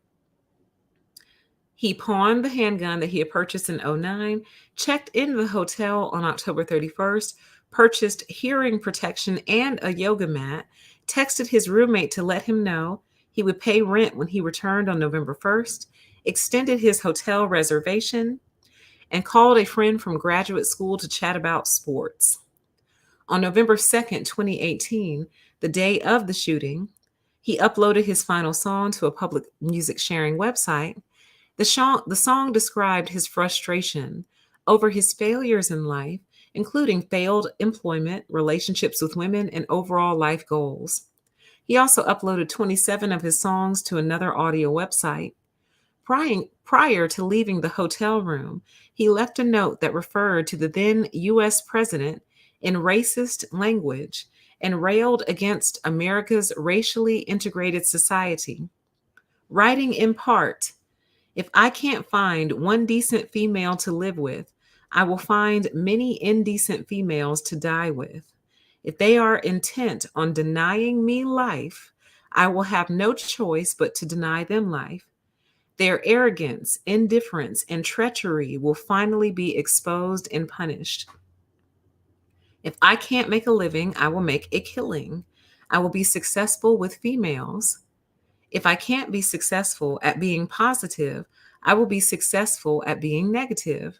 He pawned the handgun that he had purchased in 2009, checked into the hotel on October 31st, purchased hearing protection and a yoga mat, texted his roommate to let him know he would pay rent when he returned on November 1st, extended his hotel reservation, and called a friend from graduate school to chat about sports. On November 2nd, 2018, the day of the shooting, he uploaded his final song to a public music sharing website. The song described his frustration over his failures in life, including failed employment, relationships with women, and overall life goals. He also uploaded 27 of his songs to another audio website. Prior to leaving the hotel room, he left a note that referred to the then U.S. president in racist language and railed against America's racially integrated society, writing in part, "If I can't find one decent female to live with, I will find many indecent females to die with. If they are intent on denying me life, I will have no choice but to deny them life. Their arrogance, indifference, and treachery will finally be exposed and punished. If I can't make a living, I will make a killing. I will be successful with females. If I can't be successful at being positive, I will be successful at being negative.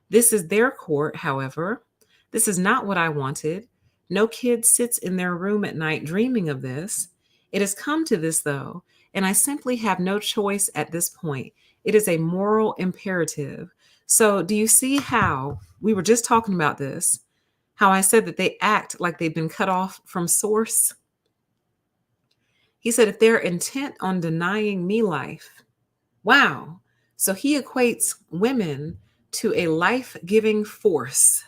This is their court, however. This is not what I wanted. No kid sits in their room at night dreaming of this. It has come to this, though, and I simply have no choice at this point. It is a moral imperative." So, do you see how we were just talking about this? How I said that they act like they've been cut off from source? He said, if they're intent on denying me life, wow. So he equates women to a life-giving force,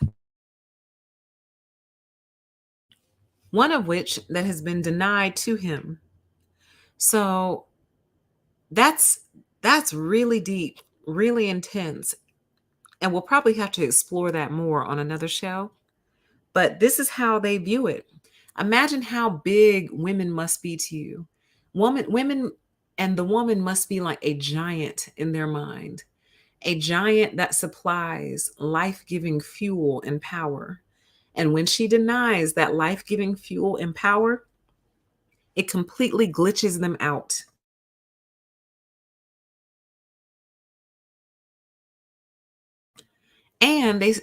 one of which that has been denied to him. So that's really deep, really intense. And we'll probably have to explore that more on another show. But this is how they view it. Imagine how big women must be to you. Women, and the woman must be like a giant in their mind, a giant that supplies life-giving fuel and power. And when she denies that life-giving fuel and power, it completely glitches them out. And they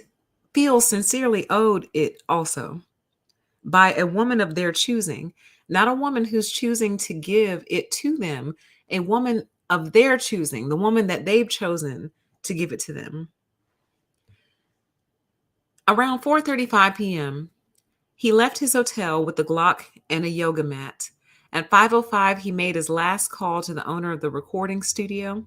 feel sincerely owed it also by a woman of their choosing, not a woman who's choosing to give it to them, a woman of their choosing, the woman that they've chosen to give it to them. Around 4:35 p.m., He left his hotel with the Glock and a yoga mat. At 5:05, he made his last call to the owner of the recording studio.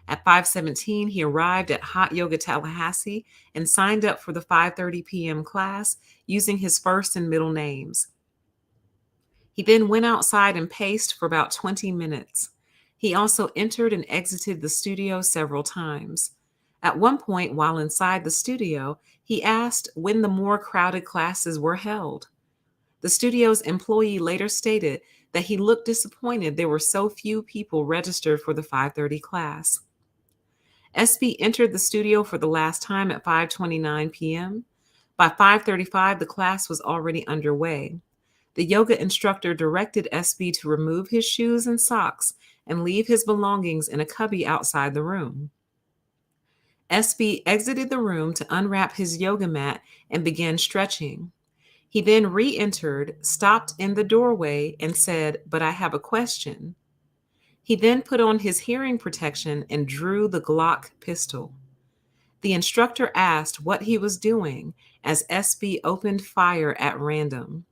At 5:17, he arrived at Hot Yoga Tallahassee and signed up for the 5:30 p.m. class using his first and middle names. He then went outside and paced for about 20 minutes. He also entered and exited the studio several times. At one point, while inside the studio, he asked when the more crowded classes were held. The studio's employee later stated that he looked disappointed there were so few people registered for the 5:30 class. SB entered the studio for the last time at 5:29 p.m. By 5:35, the class was already underway. The yoga instructor directed SB to remove his shoes and socks and leave his belongings in a cubby outside the room. SB exited the room to unwrap his yoga mat and began stretching. He then re-entered, stopped in the doorway, and said, "But I have a question." He then put on his hearing protection and drew the Glock pistol. The instructor asked what he was doing as SB opened fire at random.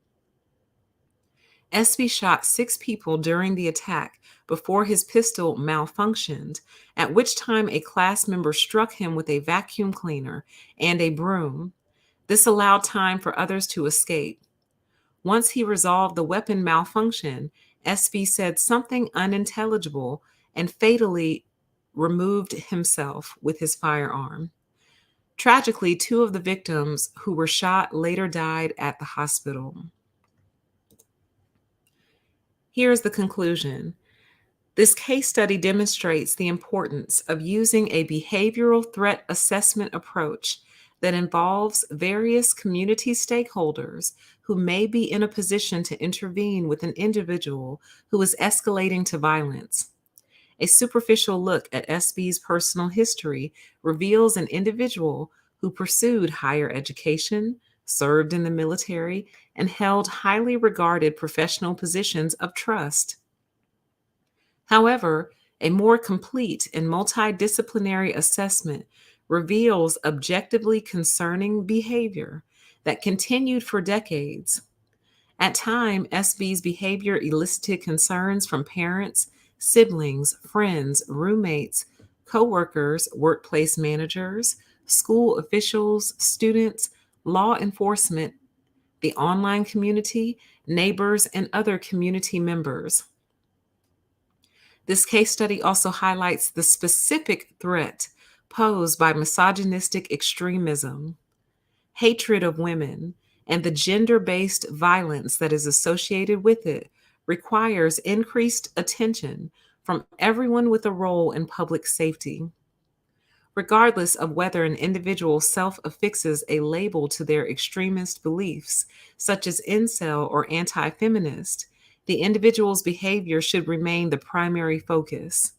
SB shot 6 people during the attack before his pistol malfunctioned, at which time a class member struck him with a vacuum cleaner and a broom. This allowed time for others to escape. Once he resolved the weapon malfunction, SB said something unintelligible and fatally removed himself with his firearm. Tragically, 2 of the victims who were shot later died at the hospital. Here's the conclusion. This case study demonstrates the importance of using a behavioral threat assessment approach that involves various community stakeholders who may be in a position to intervene with an individual who is escalating to violence. A superficial look at SB's personal history reveals an individual who pursued higher education, served in the military, and held highly regarded professional positions of trust. However, a more complete and multidisciplinary assessment reveals objectively concerning behavior that continued for decades. At times, SB's behavior elicited concerns from parents, siblings, friends, roommates, coworkers, workplace managers, school officials, students, law enforcement, the online community, neighbors, and other community members. This case study also highlights the specific threat posed by misogynistic extremism, hatred of women, and the gender-based violence that is associated with it requires increased attention from everyone with a role in public safety. Regardless of whether an individual self-affixes a label to their extremist beliefs, such as incel or anti-feminist, the individual's behavior should remain the primary focus.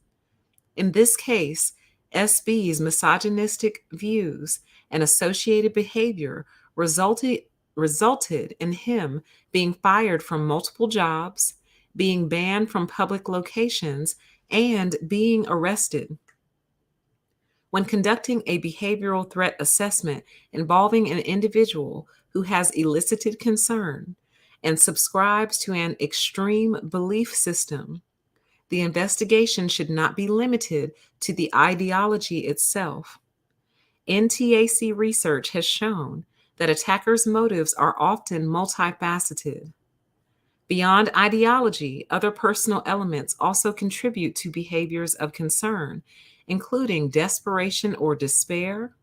In this case, SB's misogynistic views and associated behavior resulted in him being fired from multiple jobs, being banned from public locations, and being arrested. When conducting a behavioral threat assessment involving an individual who has elicited concern and subscribes to an extreme belief system, the investigation should not be limited to the ideology itself. NTAC research has shown that attackers' motives are often multifaceted. Beyond ideology, other personal elements also contribute to behaviors of concern, including desperation or despair,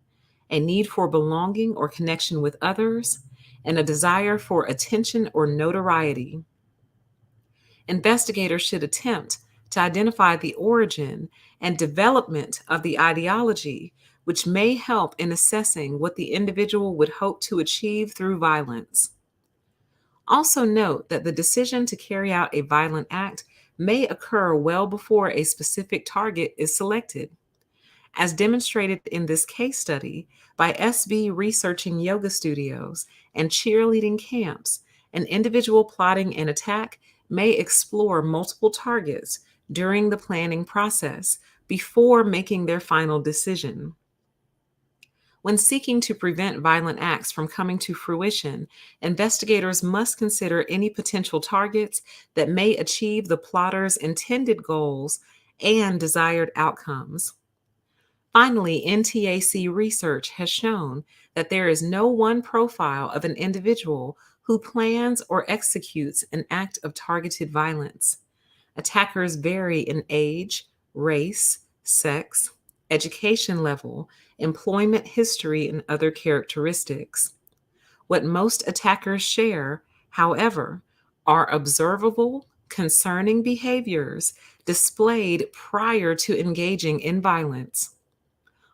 a need for belonging or connection with others, and a desire for attention or notoriety. Investigators should attempt to identify the origin and development of the ideology, which may help in assessing what the individual would hope to achieve through violence. Also note that the decision to carry out a violent act may occur well before a specific target is selected. As demonstrated in this case study, by SB researching yoga studios and cheerleading camps, an individual plotting an attack may explore multiple targets during the planning process before making their final decision. When seeking to prevent violent acts from coming to fruition, investigators must consider any potential targets that may achieve the plotter's intended goals and desired outcomes. Finally, NTAC research has shown that there is no one profile of an individual who plans or executes an act of targeted violence. Attackers vary in age, race, sex, education level, employment history, and other characteristics. What most attackers share, however, are observable, concerning behaviors displayed prior to engaging in violence.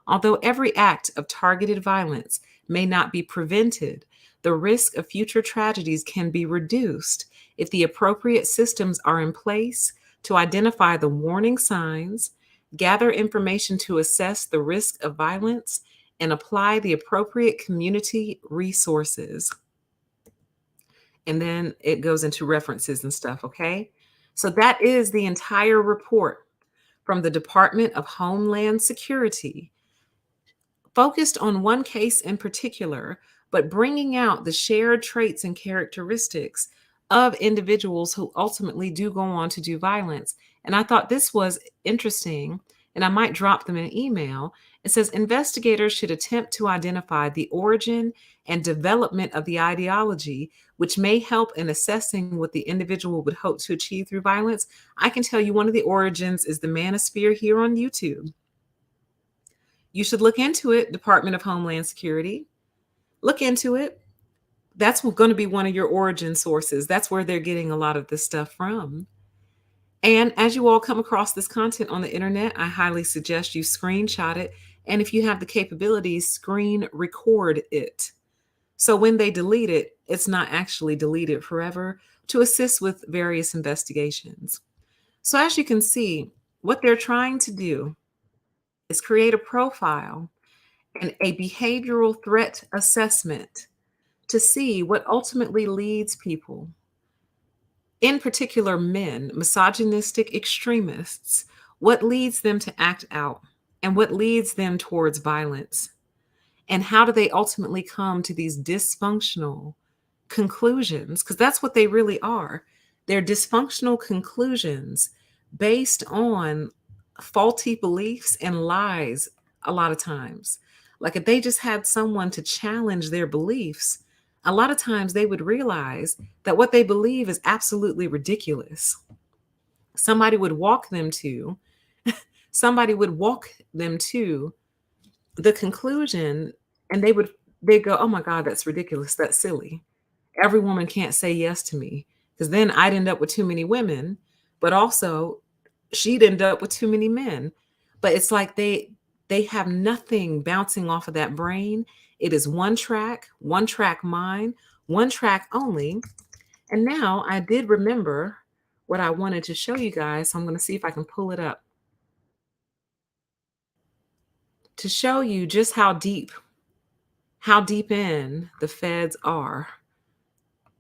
Although every act of targeted violence may not be prevented, the risk of future tragedies can be reduced if the appropriate systems are in place to identify the warning signs, gather information to assess the risk of violence, and apply the appropriate community resources. And then it goes into references and stuff, okay? So that is the entire report from the Department of Homeland Security, focused on one case in particular, but bringing out the shared traits and characteristics of individuals who ultimately do go on to do violence. And I thought this was interesting, and I might drop them an email. It says investigators should attempt to identify the origin and development of the ideology, which may help in assessing what the individual would hope to achieve through violence. I can tell you one of the origins is the manosphere here on YouTube. You should look into it, Department of Homeland Security. Look into it. That's going to be one of your origin sources. That's where they're getting a lot of this stuff from. And as you all come across this content on the internet, I highly suggest you screenshot it. And if you have the capabilities, screen record it. So when they delete it, it's not actually deleted forever, to assist with various investigations. So as you can see, what they're trying to do is create a profile and a behavioral threat assessment to see what ultimately leads people, in particular men, misogynistic extremists, what leads them to act out and what leads them towards violence. And how do they ultimately come to these dysfunctional conclusions? Because that's what they really are. They're dysfunctional conclusions based on faulty beliefs and lies a lot of times. Like if they just had someone to challenge their beliefs, a lot of times they would realize that what they believe is absolutely ridiculous. Somebody would walk them to, somebody would walk them to the conclusion, and they'd go, oh my God, that's ridiculous. That's silly. Every woman can't say yes to me, because then I'd end up with too many women, but also she'd end up with too many men. But it's like they have nothing bouncing off of that brain. It is one track mind, one track only. And now I did remember what I wanted to show you guys. So I'm going to see if I can pull it up to show you just how deep in the feds are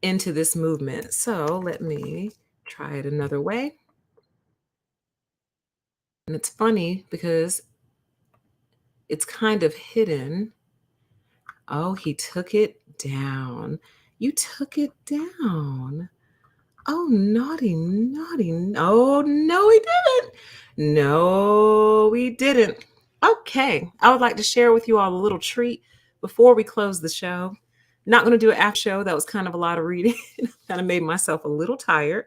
into this movement. So let me try it another way. And it's funny because it's kind of hidden. Oh, he took it down. You took it down. Oh, naughty, naughty. Oh, no, he didn't. No, we didn't. Okay. I would like to share with you all a little treat before we close the show. Not going to do an after show. That was kind of a lot of reading. Kind of made myself a little tired.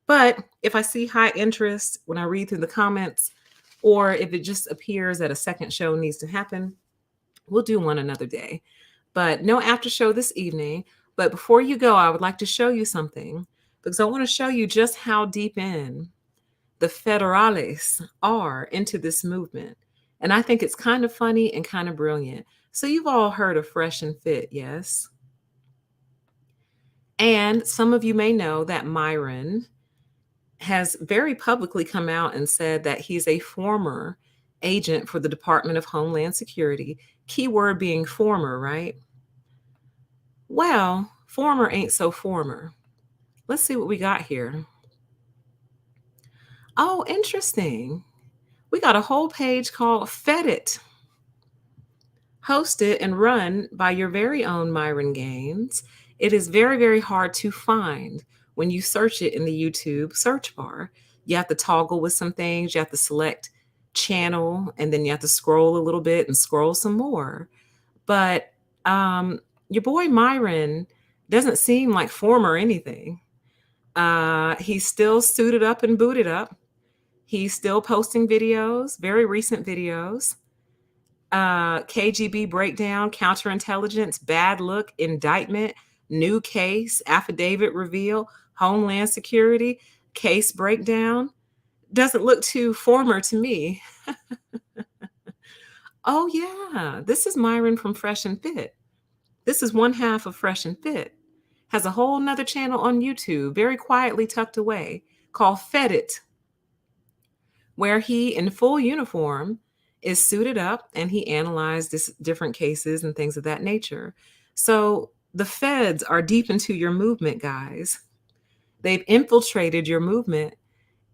But if I see high interest when I read through the comments, or if it just appears that a second show needs to happen, we'll do one another day. But no after show this evening. But before you go, I would like to show you something, because I want to show you just how deep in the federales are into this movement. And I think it's kind of funny and kind of brilliant. So you've all heard of Fresh and Fit, yes? And some of you may know that Myron has very publicly come out and said that he's a former agent for the Department of Homeland Security. Keyword being former, right? Well, former ain't so former. Let's see what we got here. Oh, interesting. We got a whole page called Fed It. hosted and run by your very own Myron Gaines. It is very, very hard to find when you search it in the YouTube search bar. You have to toggle with some things, you have to select channel, and then you have to scroll a little bit and scroll some more. But your boy Myron doesn't seem like former anything. He's still suited up and booted up. He's still posting videos, very recent videos. KGB breakdown, counterintelligence, bad look, indictment, new case, affidavit reveal, Homeland Security, case breakdown. Doesn't look too former to me. Oh, yeah, this is Myron from Fresh and Fit. This is one half of Fresh and Fit. Has a whole nother channel on YouTube, very quietly tucked away, called Fed It, where he, in full uniform, is suited up and he analyzed different cases and things of that nature. So the feds are deep into your movement, guys. They've infiltrated your movement.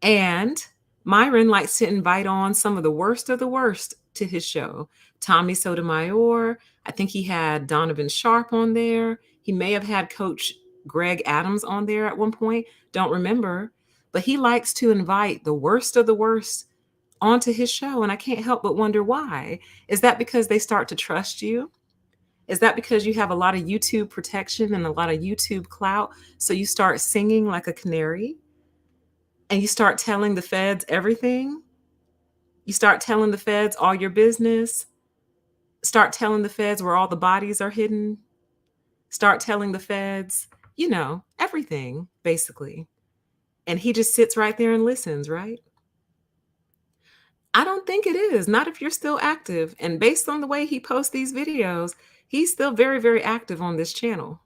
And Myron likes to invite on some of the worst to his show. Tommy Sotomayor, I think he had Donovan Sharp on there. He may have had Coach Greg Adams on there at one point. Don't remember. But he likes to invite the worst of the worst onto his show. And I can't help but wonder why. Is that because they start to trust you? Is that because you have a lot of YouTube protection and a lot of YouTube clout? So you start singing like a canary and you start telling the feds everything? You start telling the feds all your business? Start telling the feds where all the bodies are hidden? Start telling the feds, everything, basically. And he just sits right there and listens, right? I don't think it is. Not if you're still active. And based on the way he posts these videos, he's still very, very active on this channel.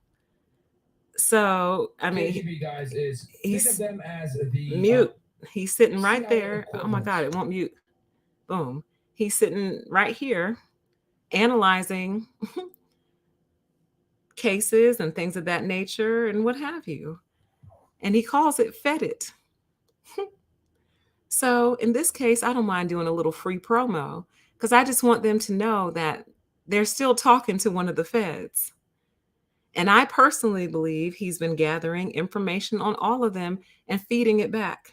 So, I mean, KGB guys is think of them as the mute. He's sitting right CIA there. Oh my equivalent. God, it won't mute. Boom. He's sitting right here analyzing cases and things of that nature and what have you. And he calls it Fed It. So in this case, I don't mind doing a little free promo because I just want them to know that they're still talking to one of the feds. And I personally believe he's been gathering information on all of them and feeding it back.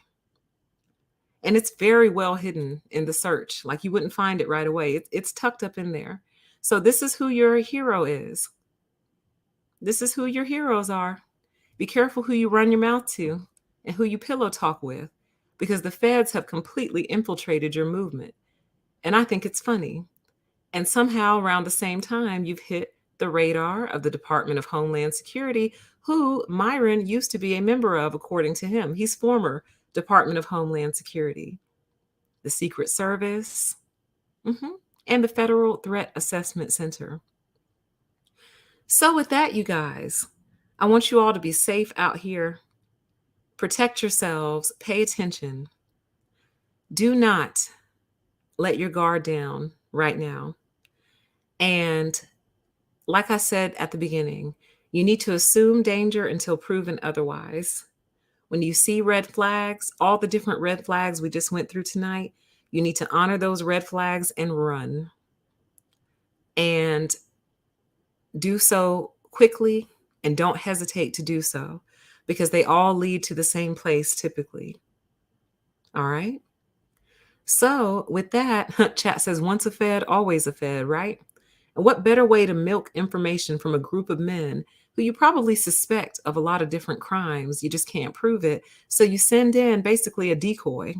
And it's very well hidden in the search. Like you wouldn't find it right away. It's tucked up in there. So this is who your hero is. This is who your heroes are. Be careful who you run your mouth to and who you pillow talk with, because the feds have completely infiltrated your movement. And I think it's funny. And somehow around the same time, you've hit the radar of the Department of Homeland Security, who Myron used to be a member of, according to him. He's former Department of Homeland Security, the Secret Service, and the Federal Threat Assessment Center. So with that, you guys, I want you all to be safe out here. Protect yourselves. Pay attention. Do not let your guard down right now. And like I said at the beginning, you need to assume danger until proven otherwise. When you see red flags, all the different red flags we just went through tonight, you need to honor those red flags and run. And do so quickly and don't hesitate to do so, because they all lead to the same place typically. All right? So with that, chat says once a Fed, always a Fed, right? And what better way to milk information from a group of men who you probably suspect of a lot of different crimes? You just can't prove it. So you send in basically a decoy.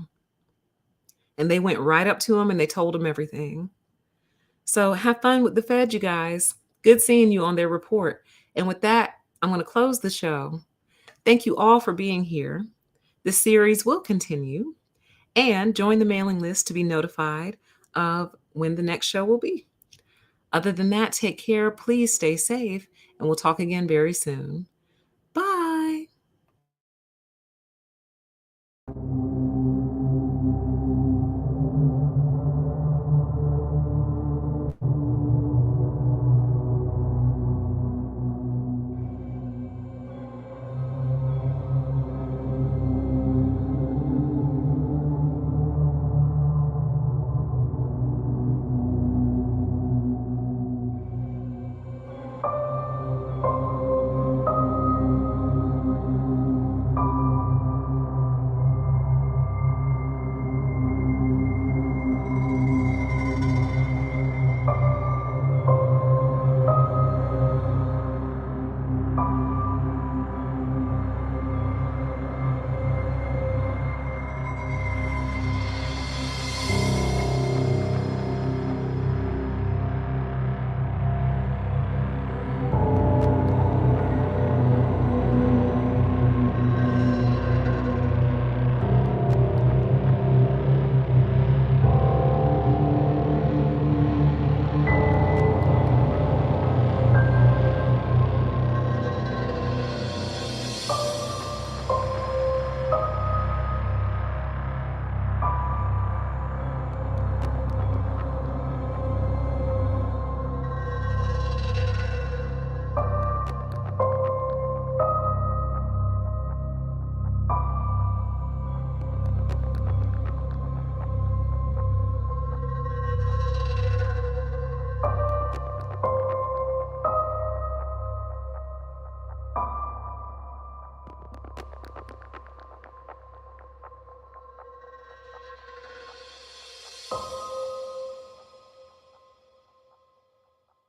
And they went right up to him and they told him everything. So have fun with the Fed, you guys. Good seeing you on their report. And with that, I'm going to close the show. Thank you all for being here. The series will continue. And join the mailing list to be notified of when the next show will be. Other than that, take care. Please stay safe. And we'll talk again very soon.